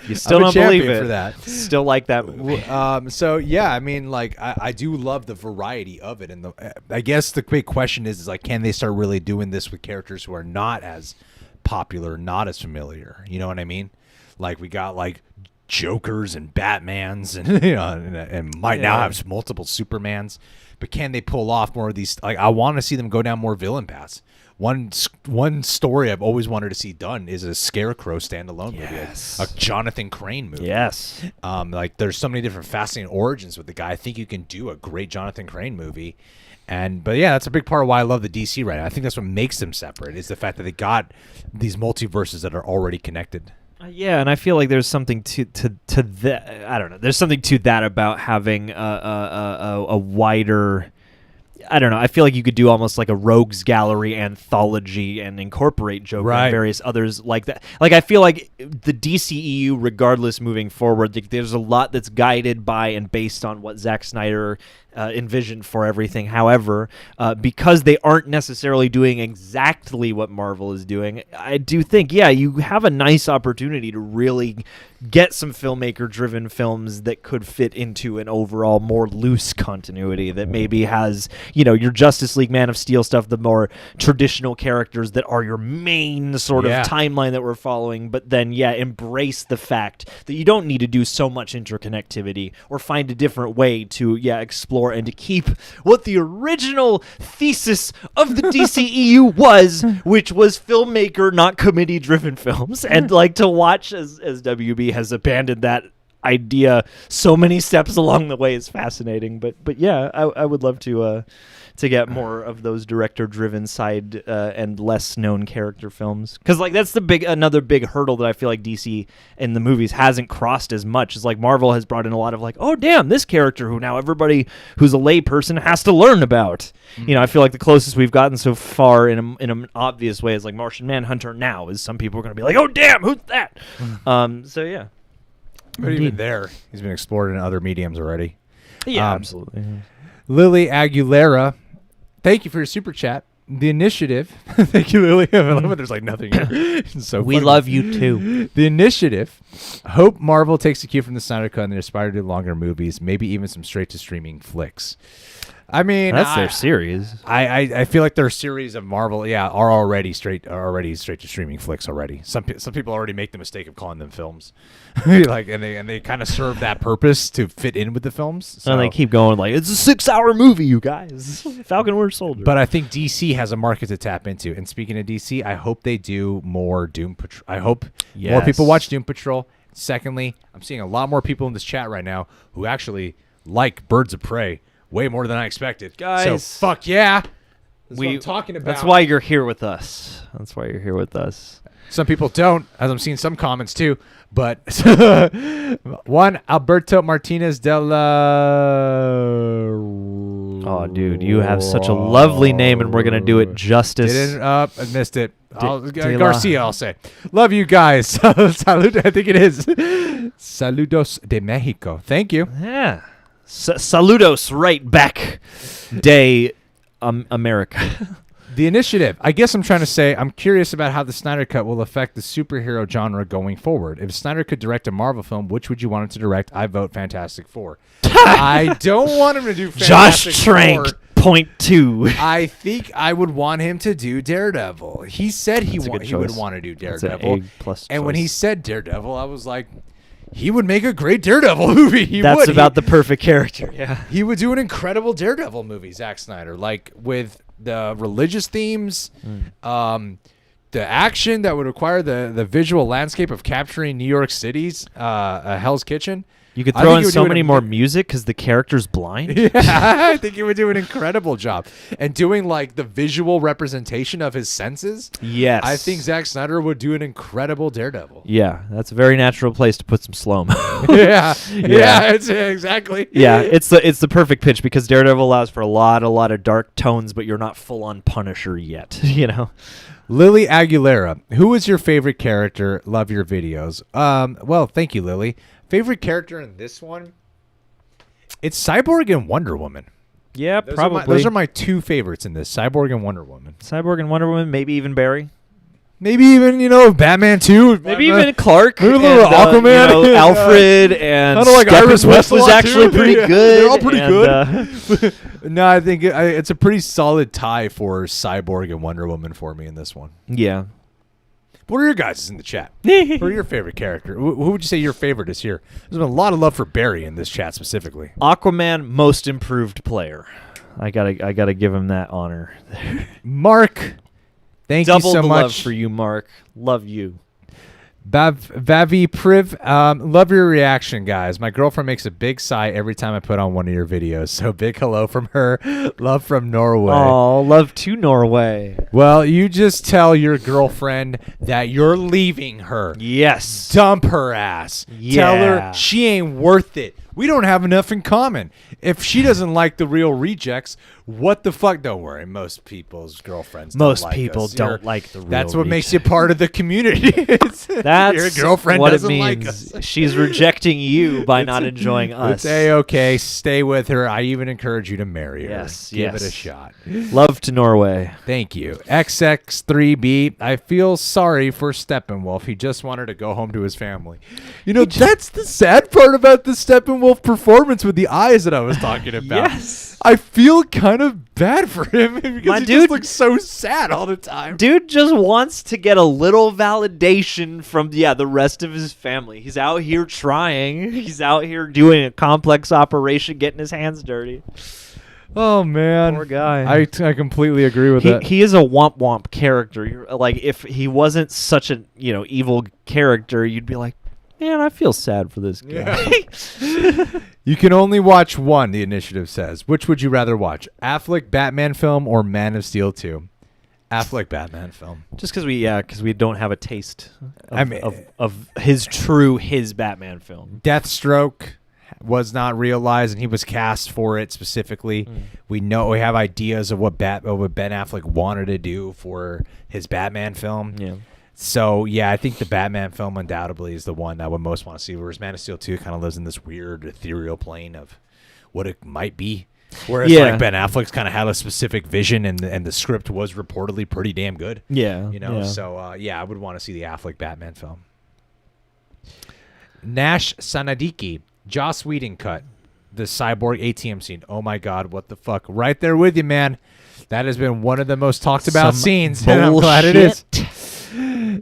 you still don't believe it. For that. Still like that movie. So, yeah, I mean, like, I do love the variety of it. And I guess the big question is like, can they start really doing this with characters who are not as popular, not as familiar? You know what I mean? Like, we got, like, Jokers and Batmans and might now have multiple Supermans. But can they pull off more of these? Like, I want to see them go down more villain paths. One story I've always wanted to see done is a Scarecrow standalone movie, a Jonathan Crane movie. Yes. Like, there's so many different fascinating origins with the guy. I think you can do a great Jonathan Crane movie. But yeah, that's a big part of why I love the DC right now. I think that's what makes them separate, is the fact that they got these multiverses that are already connected. Yeah, and I feel like there's something to that. I don't know. There's something to that about having a wider. I don't know. I feel like you could do almost like a rogues gallery anthology and incorporate Joker and various others like that. Like, I feel like the DCEU, regardless moving forward, there's a lot that's guided by and based on what Zack Snyder envisioned for everything. However, because they aren't necessarily doing exactly what Marvel is doing, I do think, you have a nice opportunity to really get some filmmaker-driven films that could fit into an overall more loose continuity that maybe has, your Justice League, Man of Steel stuff, the more traditional characters that are your main sort of timeline that we're following, but then, embrace the fact that you don't need to do so much interconnectivity or find a different way to, explore and to keep what the original thesis of the DCEU was, which was filmmaker, not committee-driven films. And, to watch as WB has abandoned that idea so many steps along the way is fascinating. But I would love to get more of those director-driven side and less known character films, because that's another big hurdle that I feel like DC in the movies hasn't crossed as much. Is like Marvel has brought in a lot of oh damn, this character who now everybody who's a lay person has to learn about. Mm-hmm. I feel like the closest we've gotten so far in an obvious way is like Martian Manhunter now, is some people are going to be like, oh damn, who's that? So yeah. But even there, he's been explored in other mediums already. Yeah, absolutely. Lily Aguilera, thank you for your super chat. The Initiative, thank you, Lily. I love it. There's like nothing here. So We funny. love you too. The Initiative. Hope Marvel takes a cue from the Snyder Cut and they aspire to do longer movies, maybe even some straight to streaming flicks. I mean, That's their series. I feel like their series of Marvel, are already straight to streaming flicks already. Some people already make the mistake of calling them films, like and they kind of serve that purpose to fit in with the films. So. And they keep going like it's a 6-hour movie, you guys. Falcon Winter Soldier. But I think DC has a market to tap into. And speaking of DC, I hope they do more Doom Patrol. I hope more people watch Doom Patrol. Secondly, I'm seeing a lot more people in this chat right now who actually like Birds of Prey. Way more than I expected. Guys. So, fuck yeah. That's what I'm talking about. That's why you're here with us. Some people don't, as I'm seeing some comments too. But one, Alberto Martinez Oh, dude, you have such a lovely name, and we're going to do it justice. I missed it. Garcia, I'll say. Love you guys. Salud, I think it is. Saludos de Mexico. Thank you. Yeah. Saludos right back, day, America. The Initiative. I guess I'm trying to say I'm curious about how the Snyder Cut will affect the superhero genre going forward. If Snyder could direct a Marvel film, which would you want him to direct? I vote Fantastic Four. I don't want him to do Fantastic Josh Trank, Four. .2. I think I would want him to do Daredevil. He said he would want to do Daredevil. And when he said Daredevil, I was like, he would make a great Daredevil movie. That's about the perfect character. Yeah. He would do an incredible Daredevil movie, Zack Snyder, like with the religious themes, the action that would require the visual landscape of capturing New York City's Hell's Kitchen. You could throw in so many more music because the character's blind. Yeah, I think he would do an incredible job. And doing like the visual representation of his senses. Yes. I think Zack Snyder would do an incredible Daredevil. Yeah, that's a very natural place to put some slow-mo. Yeah, it's exactly. Yeah, it's the perfect pitch because Daredevil allows for a lot of dark tones, but you're not full-on Punisher yet, you know? Lily Aguilera, who is your favorite character? Love your videos. Well, thank you, Lily. Favorite character in this one? It's Cyborg and Wonder Woman. Yeah, probably. Those are my two favorites in this, Cyborg and Wonder Woman. Cyborg and Wonder Woman, maybe even Barry. Maybe even, Batman 2. Maybe even Clark. Maybe Aquaman. Alfred and Steppenwolf was actually pretty good. They're all pretty good. No, I think it's a pretty solid tie for Cyborg and Wonder Woman for me in this one. Yeah. What are your guys in the chat? Who are your favorite character? Who would you say your favorite is here? There's been a lot of love for Barry in this chat specifically. Aquaman, most improved player. I gotta give him that honor. Mark, thank you so much. Love for you, Mark. Love you. Vavi Priv, love your reaction, guys. My girlfriend makes a big sigh every time I put on one of your videos. So big hello from her. Love from Norway. Oh, love to Norway. Well, you just tell your girlfriend that you're leaving her. Yes. Dump her ass. Yeah. Tell her she ain't worth it. We don't have enough in common. If she doesn't like the real rejects, what the fuck? Don't worry. Most people's girlfriends don't like us. Don't like the real That's what rejects. makes you part of the community. That's your girlfriend what doesn't it means. like us. She's rejecting you by not enjoying us. It's A-okay. Stay with her. I even encourage you to marry her. Yes. Give it a shot. Love to Norway. Thank you. XX3B, I feel sorry for Steppenwolf. He just wanted to go home to his family. That's the sad part about the Steppenwolf performance with the eyes that I was talking about. Yes. I feel kind of bad for him because he dude just looks so sad all the time. Dude just wants to get a little validation from the rest of his family. He's out here trying. He's out here doing a complex operation, getting his hands dirty. Oh man, poor guy. I completely agree with that. He is a womp womp character. Like if he wasn't such an evil character, you'd be like, man, I feel sad for this guy. Yeah. You can only watch one, the initiative says. Which would you rather watch? Affleck Batman film or Man of Steel 2? Affleck Batman film. Just because we don't have a taste of his Batman film. Deathstroke was not realized, and he was cast for it specifically. We have ideas of what Ben Affleck wanted to do for his Batman film. Yeah. So, yeah, I think the Batman film undoubtedly is the one I would most want to see, whereas Man of Steel 2 kind of lives in this weird ethereal plane of what it might be. Whereas like Ben Affleck's kind of had a specific vision, and the script was reportedly pretty damn good. Yeah. So, I would want to see the Affleck Batman film. Nash Sanadiki, Joss Whedon cut. The Cyborg ATM scene. Oh my God, what the fuck? Right there with you, man. That has been one of the most talked about scenes, and I'm glad it is.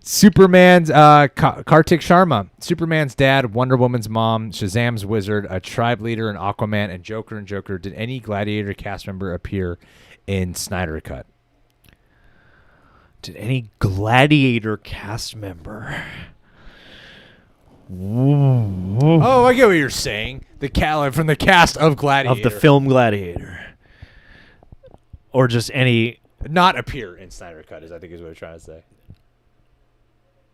Superman's Kartik Sharma, Superman's dad, Wonder Woman's mom, Shazam's wizard, a tribe leader in Aquaman, and Joker in Joker. Did any Gladiator cast member appear in Snyder Cut? Did any Gladiator cast member? Oh, I get what you're saying. From the cast of Gladiator. Of the film Gladiator. Or just any... Not appear in Snyder Cut, I think is what I'm trying to say.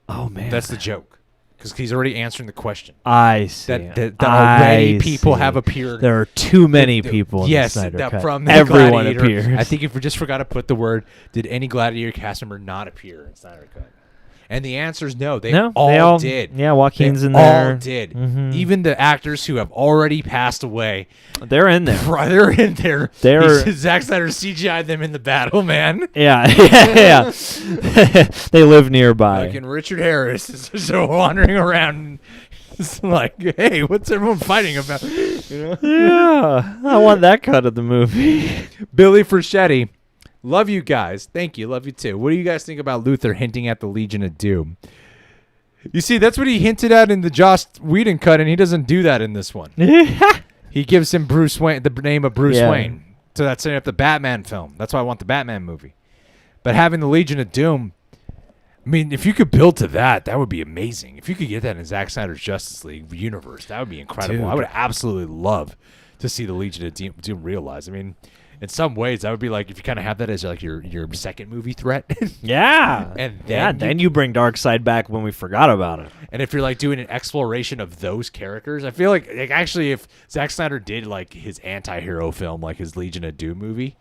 Oh, man. That's the joke. Because he's already answering the question. I see. That already people have appeared. There are too many people in the Snyder Cut. From the Everyone Gladiator, appears. I think if we just forgot to put the word, did any Gladiator cast member not appear in Snyder Cut? And the answer is no. They all did. Yeah, Joaquin's in there. there. All did. Mm-hmm. Even the actors who have already passed away. They're in there. They're in there. Zack Snyder CGI'd them in the battle, man. Yeah. They live nearby. Like, and Richard Harris is just wandering around. It's like, hey, what's everyone fighting about? You know? Yeah. I want that cut of the movie. Billy Frschetti. Love you guys. Thank you. Love you too. What do you guys think about Luthor hinting at the Legion of Doom? You see, that's what he hinted at in the Joss Whedon cut, and he doesn't do that in this one. He gives him Bruce Wayne, the name of Bruce Wayne. So that's setting up the Batman film. That's why I want the Batman movie. But having the Legion of Doom, I mean, if you could build to that, that would be amazing. If you could get that in Zack Snyder's Justice League universe, that would be incredible. Dude. I would absolutely love to see the Legion of Doom realized. I mean, in some ways, that would be like if you kind of have that as like your second movie threat. Yeah. And then you bring Darkseid back when we forgot about it. And if you're like doing an exploration of those characters, I feel like actually if Zack Snyder did like his anti-hero film, like his Legion of Doom movie,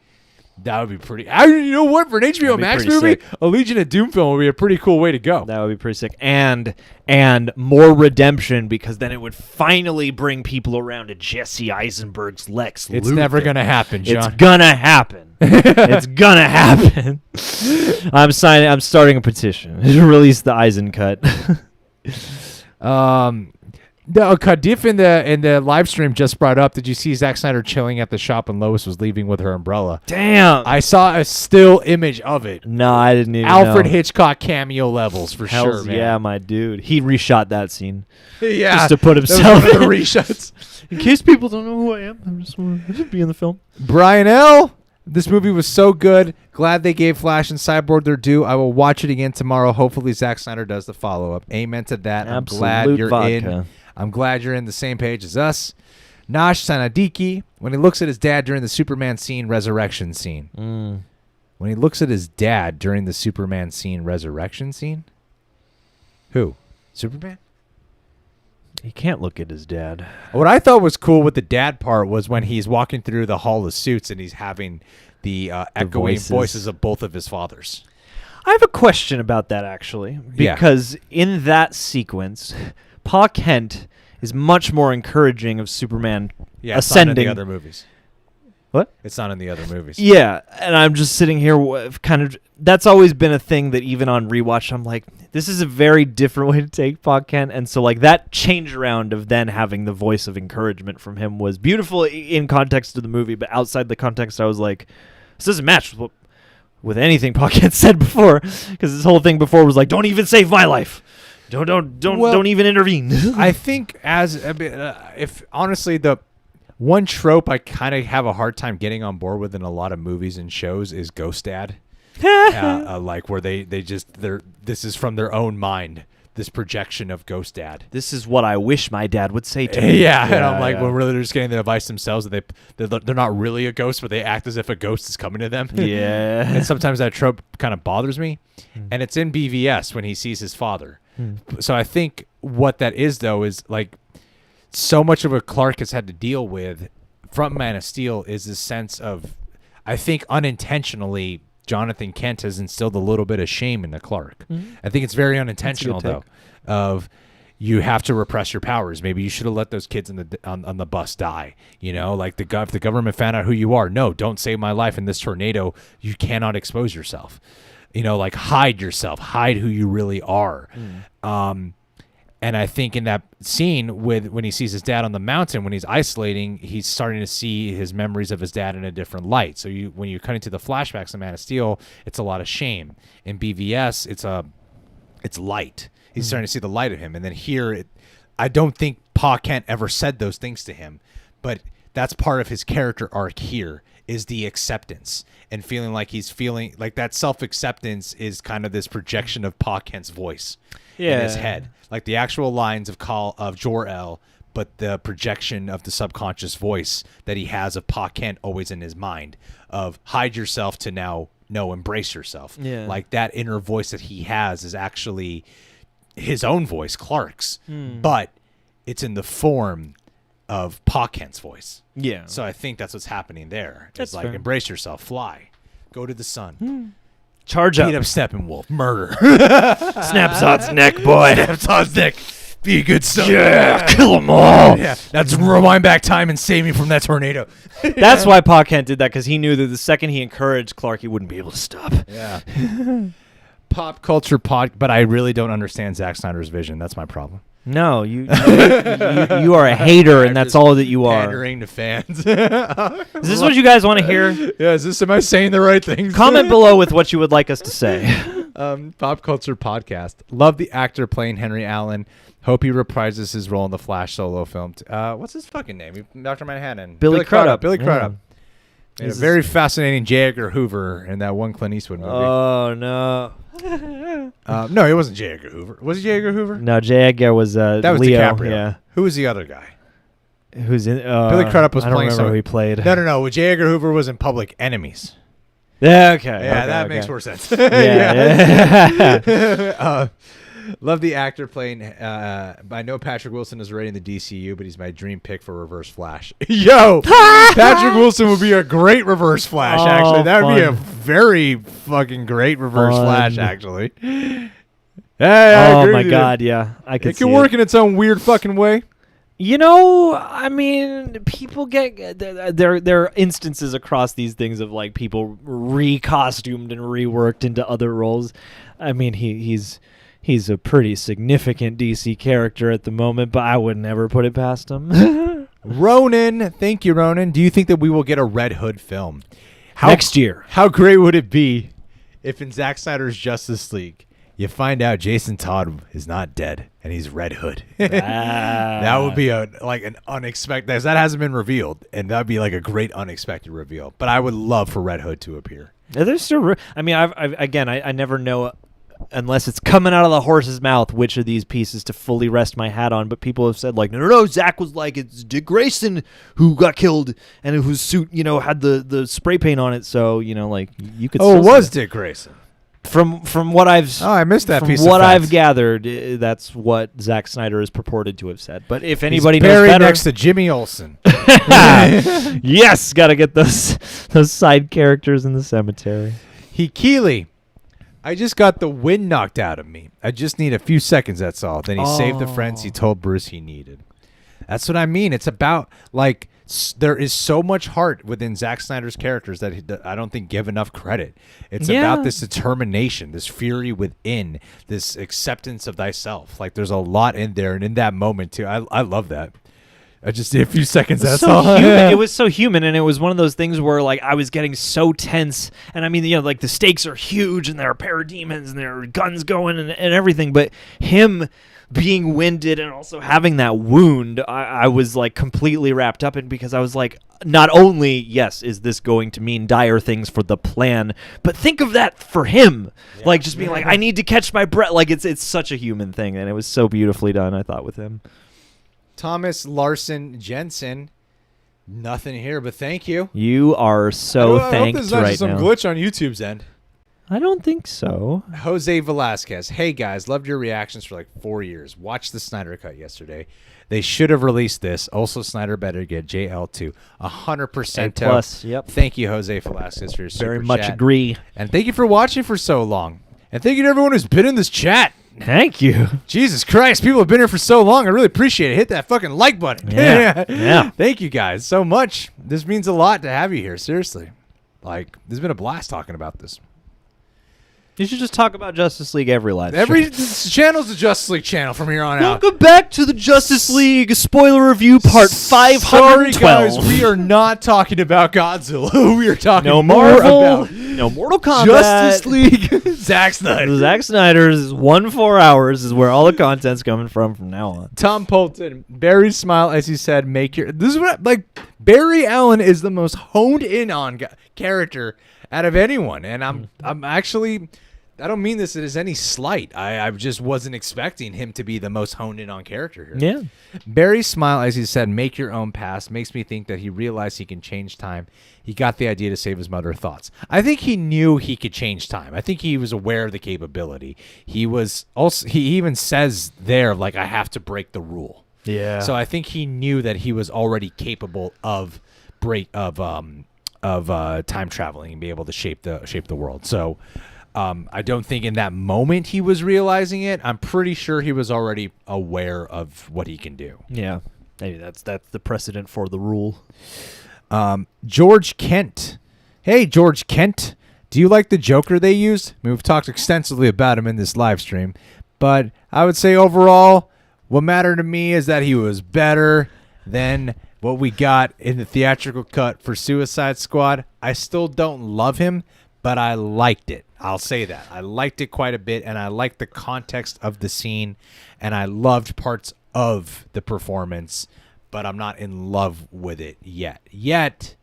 that would be pretty... you know what? For an HBO Max movie, sick. A Legion of Doom film would be a pretty cool way to go. That would be pretty sick. And more redemption, because then it would finally bring people around to Jesse Eisenberg's Lex Luthor. It's never going to happen, John. It's going to happen. It's going to happen. I'm starting a petition to release the Eisen cut. No, Kadif in the live stream just brought up. Did you see Zack Snyder chilling at the shop and Lois was leaving with her umbrella? Damn! I saw a still image of it. No, I didn't even Alfred know. Hitchcock cameo levels for sure, man. Yeah, my dude. He reshot that scene. Yeah, just to put himself in the reshots. In case people don't know who I am, I just want to be in the film. Brian L. This movie was so good. Glad they gave Flash and Cyborg their due. I will watch it again tomorrow. Hopefully, Zack Snyder does the follow-up. Amen to that. Absolute I'm glad you're vodka. in. I'm glad you're in the same page as us. Nash Sanadiki, when he looks at his dad during the Superman scene, resurrection scene. When he looks at his dad during the Superman scene, resurrection scene? Who? Superman? He can't look at his dad. What I thought was cool with the dad part was when he's walking through the Hall of Suits and he's having the echoing voices of both of his fathers. I have a question about that, actually. Because in that sequence... Pa Kent is much more encouraging of Superman ascending. It's not in the other movies. What? It's not in the other movies. Yeah, and I'm just sitting here kind of... That's always been a thing that even on rewatch, I'm like, this is a very different way to take Pa Kent. And so like that change around of then having the voice of encouragement from him was beautiful in context of the movie, but outside the context, I was like, this doesn't match with anything Pa Kent said before, because his whole thing before was like, don't even save my life. Don't even intervene. I think if honestly the one trope I kind of have a hard time getting on board with in a lot of movies and shows is Ghost Dad, like where this is from their own mind, this projection of Ghost Dad. This is what I wish my dad would say to me. And I'm like, when really they're just getting the advice themselves that they're not really a ghost, but they act as if a ghost is coming to them. Yeah. And sometimes that trope kind of bothers me, and it's in BVS when he sees his father. So I think what that is, though, is like so much of what Clark has had to deal with from Man of Steel is this sense of, I think, unintentionally Jonathan Kent has instilled a little bit of shame into Clark. Mm-hmm. I think it's very unintentional, though, of you have to repress your powers. Maybe you should have let those kids on the bus die. You know, like if the government found out who you are, no, don't save my life in this tornado. You cannot expose yourself. You know, like hide yourself, hide who you really are. And I think in that scene when he sees his dad on the mountain, when he's isolating, he's starting to see his memories of his dad in a different light. So when you're cutting to the flashbacks of Man of Steel, it's a lot of shame. In BVS, it's light. He's starting to see the light of him. And then here, I don't think Pa Kent ever said those things to him, but that's part of his character arc here, is the acceptance and feeling like he's feeling like that self-acceptance is kind of this projection of Pa Kent's voice in his head, like the actual lines of Jor-El, but the projection of the subconscious voice that he has of Pa Kent always in his mind of hide yourself to now embrace yourself. Like that inner voice that he has is actually his own voice, Clark's, but it's in the form of Pa Kent's voice. Yeah. So I think that's what's happening there. It's like, embrace yourself, fly, go to the sun, charge up, beat up Steppenwolf, murder, Snapshot's neck, boy, Snapshot's neck, be a good son. Yeah, kill them all. Yeah, that's rewind back time and save me from that tornado. That's why Pa Kent did that, because he knew that the second he encouraged Clark, he wouldn't be able to stop. Yeah. Pop culture but I really don't understand Zack Snyder's vision. That's my problem. No, you are a hater, and that's all that you are. Pandering to fans. Is this what you guys want to hear? Yeah, am I saying the right things? Comment below with what you would like us to say. Pop culture podcast. Love the actor playing Henry Allen. Hope he reprises his role in the Flash solo film. What's his fucking name? Dr. Manhattan. Billy Crudup. Billy Crudup. A very fascinating J. Edgar Hoover in that one Clint Eastwood movie. Oh, no. No, it wasn't J. Edgar Hoover. Was it J. Edgar Hoover? No, J. Edgar was that was Leo. DiCaprio. Yeah. Who was the other guy? Who's in? Billy Crudup was I don't playing. Remember who he played. No. J. Edgar Hoover was in Public Enemies. Yeah. Okay. Yeah, okay, that makes more sense. Yeah. Love the actor playing. I know Patrick Wilson is already in the DCU, but he's my dream pick for Reverse Flash. Yo, Patrick Wilson would be a great Reverse Flash. Actually, that would be a very fucking great Reverse Flash. Actually. Hey, I agree my with you. God, yeah, I can. It can work in its own weird fucking way. You know, I mean, people get there are instances across these things of like people recostumed and reworked into other roles. I mean, he's a pretty significant DC character at the moment, but I would never put it past him. Ronan, thank you, Ronan. Do you think that we will get a Red Hood film next year? How great would it be if in Zack Snyder's Justice League you find out Jason Todd is not dead and he's Red Hood? That would be an unexpected. That hasn't been revealed, and that'd be like a great unexpected reveal. But I would love for Red Hood to appear. There's still. I mean, I never know. Unless it's coming out of the horse's mouth, which of these pieces to fully rest my hat on. But people have said, like, no, Zack was like, it's Dick Grayson who got killed and whose suit, had the spray paint on it. So, like, you could. Oh, it was Dick Grayson. From what I've. Oh, I missed that piece. From what of I've gathered, that's what Zack Snyder is purported to have said. But if anybody knows buried better, next to Jimmy Olsen. Yes, got to get those side characters in the cemetery. Keeley. I just got the wind knocked out of me. I just need a few seconds, that's all. Then he saved the friends he told Bruce he needed. That's what I mean. It's about, like, there is so much heart within Zack Snyder's characters that I don't think give enough credit. It's about this determination, this fury within, this acceptance of thyself. Like, there's a lot in there, and in that moment, too. I love that. I just did a few seconds. That's all. It was so human, and it was one of those things where, like, I was getting so tense, and I mean, like, the stakes are huge, and there are parademons, and there are guns going, and everything. But him being winded and also having that wound, I was like completely wrapped up in, because I was like, not only yes, is this going to mean dire things for the plan, but think of that for him, like just being like, I need to catch my breath. Like it's such a human thing, and it was so beautifully done, I thought, with him. Thomas Larson Jensen, nothing here, but thank you. You are so thanked I hope there's not right just some now. glitch on YouTube's end. I don't think so. Jose Velasquez. Hey, guys. Loved your reactions for like 4 years. Watched the Snyder Cut yesterday. They should have released this. Also, Snyder better get JL2. 100% plus, yep. Thank you, Jose Velasquez, for your super Very much chat. agree. And thank you for watching for so long. And thank you to everyone who's been in this chat. Thank you. Jesus Christ, people have been here for so long. I really appreciate it. Hit that fucking like button. Yeah. Yeah. Thank you guys so much. This means a lot to have you here. Seriously. Like, this has been a blast talking about this. You should just talk about Justice League every live This channel's the Justice League channel from here on out. Welcome back to the Justice League spoiler review part 512. Sorry, guys, we are not talking about Godzilla. We are talking No more Marvel, about no Mortal Kombat. Justice League. Zack Snyder. Zack Snyder's 4 hours is where all the content's coming from now on. Tom Polton, Barry Smile, as you said, this is what Barry Allen is the most honed in on character out of anyone, and I'm actually. I don't mean this as any slight. I just wasn't expecting him to be the most honed in on character here. Yeah. Barry's smile, as he said, make your own past, makes me think that he realized he can change time. He got the idea to save his mother. Thoughts? I think he knew he could change time. I think he was aware of the capability. He even says there, like, I have to break the rule. Yeah. So I think he knew that he was already capable of time traveling and be able to shape the world. So I don't think in that moment he was realizing it. I'm pretty sure he was already aware of what he can do. Yeah. Maybe that's the precedent for the rule. George Kent. Hey, George Kent. Do you like the Joker they used? I mean, we've talked extensively about him in this live stream, but I would say overall, what mattered to me is that he was better than what we got in the theatrical cut for Suicide Squad. I still don't love him, but I liked it. I'll say that. I liked it quite a bit, and I liked the context of the scene, and I loved parts of the performance, but I'm not in love with it yet.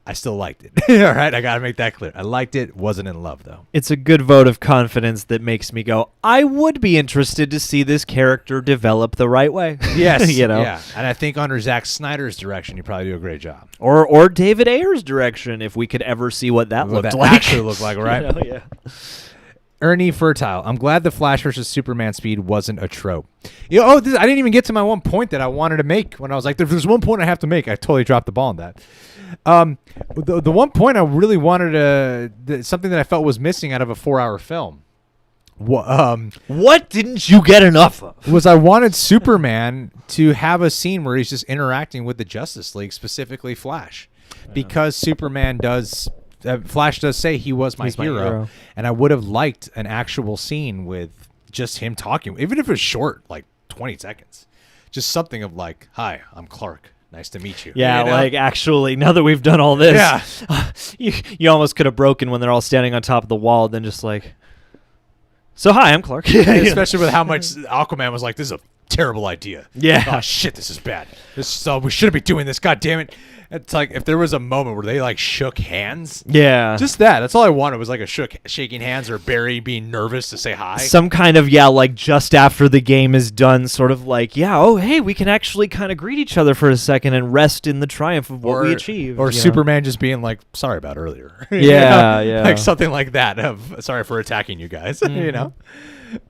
I still liked it. All right, I got to make that clear. I liked it, wasn't in love, though. It's a good vote of confidence that makes me go, I would be interested to see this character develop the right way. Yes, you know? Yeah, and I think under Zack Snyder's direction, you probably do a great job. Or David Ayer's direction, if we could ever see what that looked like. Actually looked like, right? You know, yeah. Ernie Fertile. I'm glad the Flash versus Superman speed wasn't a trope. I didn't even get to my one point that I wanted to make when I was like, if there's one point I have to make, I totally dropped the ball on that. The one point I really wanted something that I felt was missing out of a 4-hour film. What didn't you get enough of? Was I wanted Superman to have a scene where he's just interacting with the Justice League, specifically Flash, because Flash does say he was my hero, and I would have liked an actual scene with just him talking, even if it's short, like 20 seconds, just something of like, "Hi, I'm Clark. Nice to meet you." Yeah, you know? like actually, now that we've done all this, yeah, you almost could have broken when they're all standing on top of the wall, then just like, so hi, I'm Clark. Especially with how much Aquaman was like, "This is a terrible idea." Yeah. Oh shit, this is bad. We shouldn't be doing this. God damn it. It's like if there was a moment where they like shook hands. Yeah. Just that. That's all I wanted was like a shaking hands or Barry being nervous to say hi. Some kind of, like just after the game is done, sort of like, hey, we can actually kind of greet each other for a second and rest in the triumph of what we achieved. Or Superman just being like, sorry about earlier. Yeah, yeah. Like something like that of sorry for attacking you guys, you know?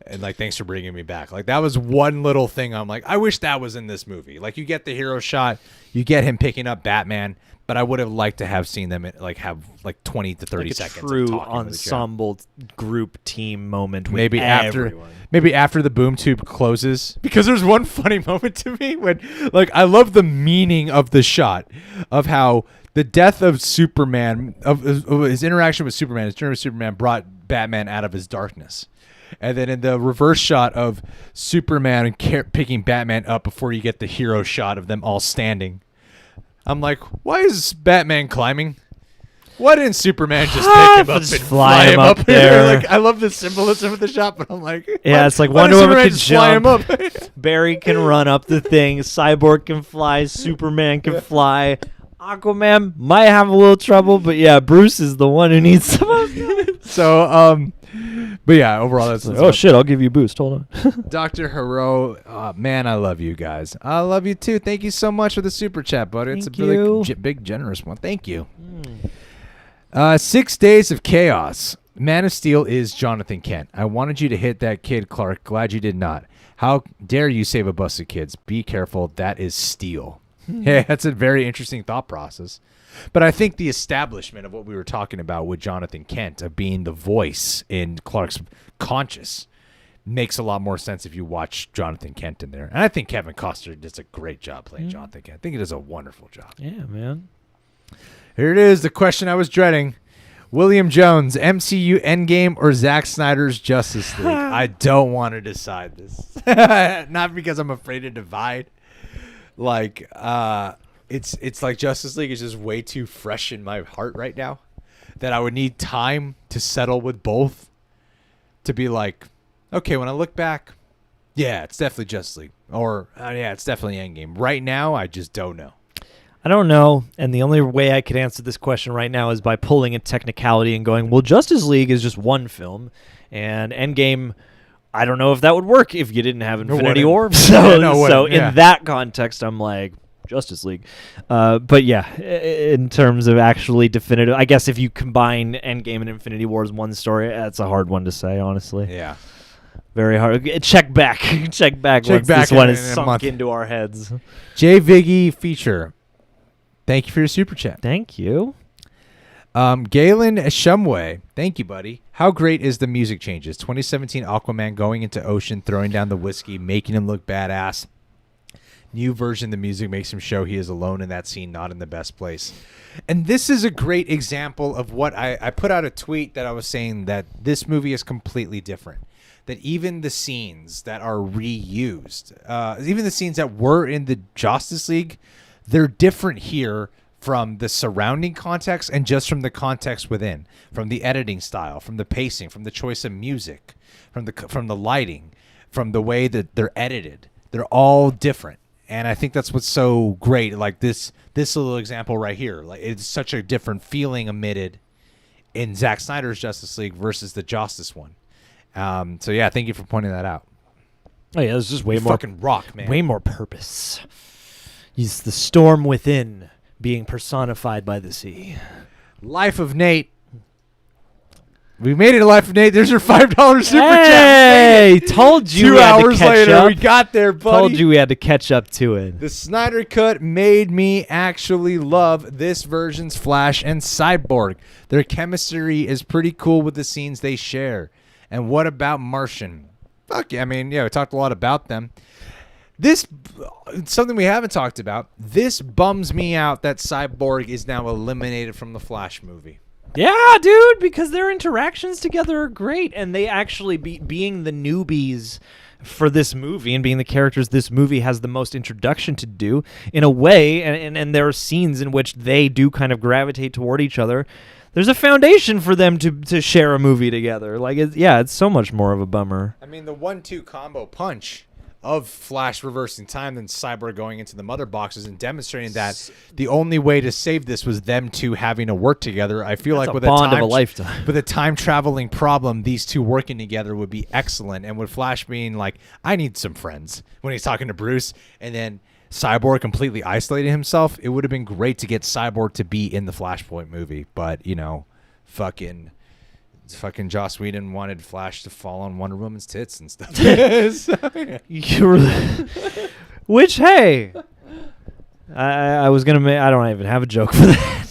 And like, thanks for bringing me back. Like that was one little thing. I'm like, I wish that was in this movie. Like you get the hero shot, you get him picking up Batman, but I would have liked to have seen them have 20 to 30 seconds. True of talking ensemble group team moment. With maybe everyone. after the boom tube closes, because there's one funny moment to me when like I love the meaning of the shot of how the death of Superman of his interaction with Superman, his journey with Superman brought Batman out of his darkness. And then in the reverse shot of Superman picking Batman up before you get the hero shot of them all standing, I'm like, why is Batman climbing? Why didn't Superman just pick him up and fly him up there? Like, I love the symbolism of the shot, but I'm like, yeah, it's like Wonder Woman can jump, Barry can run up the thing, Cyborg can fly, Superman can fly. Aquaman might have a little trouble, but yeah, Bruce is the one who needs the most. So, but yeah, overall, that's oh shit, I'll give you a boost. Hold on. Dr. Hero, man, I love you guys. I love you too. Thank you so much for the super chat, buddy. It's a really big, generous one. Thank you. 6 Days of Chaos. Man of Steel is Jonathan Kent. I wanted you to hit that kid, Clark. Glad you did not. How dare you save a bus of kids? Be careful. That is Steel. Yeah, that's a very interesting thought process. But I think the establishment of what we were talking about with Jonathan Kent of being the voice in Clark's conscious makes a lot more sense if you watch Jonathan Kent in there. And I think Kevin Costner does a great job playing Jonathan Kent. I think he does a wonderful job. Yeah, man. Here it is, the question I was dreading. William Jones, MCU Endgame or Zack Snyder's Justice League? I don't want to decide this. Not because I'm afraid to divide. Like, it's like Justice League is just way too fresh in my heart right now that I would need time to settle with both to be like, okay, when I look back, yeah, it's definitely Justice League. Or, yeah, it's definitely Endgame. Right now, I just don't know. I don't know, and the only way I could answer this question right now is by pulling a technicality and going, well, Justice League is just one film, and Endgame, I don't know if that would work if you didn't have Infinity War. So in that context, I'm like, Justice League. But yeah, in terms of actually definitive, I guess if you combine Endgame and Infinity War as one story, that's a hard one to say, honestly. Yeah. Very hard. Check back once this one is sunk into our heads. J. Viggy feature. Thank you for your super chat. Thank you. Galen Shumway. Thank you, buddy. How great is the music changes? 2017 Aquaman going into ocean, throwing down the whiskey, making him look badass. New version, the music makes him show he is alone in that scene, not in the best place. And this is a great example of what I put out a tweet that I was saying that this movie is completely different. That even the scenes that are reused, even the scenes that were in the Justice League, they're different here from the surrounding context and just from the context within, from the editing style, from the pacing, from the choice of music, from the lighting, from the way that they're edited. They're all different. And I think that's what's so great. Like this little example right here, like it's such a different feeling emitted in Zack Snyder's Justice League versus the Justice one. So yeah, thank you for pointing that out. Oh yeah, there's just way more fucking rock, man. Way more purpose. He's the storm within being personified by the sea. Life of Nate. We made it, Life of Nate. There's your $5 super chat. Hey, told you 2 hours later, we got there, buddy. Told you we had to catch up to it. The Snyder Cut made me actually love this version's Flash and Cyborg. Their chemistry is pretty cool with the scenes they share. And what about Martian? Fuck yeah, I mean, yeah, we talked a lot about them. This, something we haven't talked about, this bums me out that Cyborg is now eliminated from the Flash movie. Yeah, dude, because their interactions together are great, and they actually, being the newbies for this movie and being the characters this movie has the most introduction to do, in a way, and there are scenes in which they do kind of gravitate toward each other. There's a foundation for them to share a movie together. Like, it's so much more of a bummer. I mean, the 1-2 combo punch of Flash reversing time and Cyborg going into the mother boxes and demonstrating that the only way to save this was them two having to work together. I feel like with a bond of a lifetime, with a time traveling problem, these two working together would be excellent. And with Flash being like, I need some friends when he's talking to Bruce, and then Cyborg completely isolating himself, it would have been great to get Cyborg to be in the Flashpoint movie. But, you know, fucking Joss Whedon wanted Flash to fall on Wonder Woman's tits and stuff. Which, hey, I was gonna make. I don't even have a joke for that.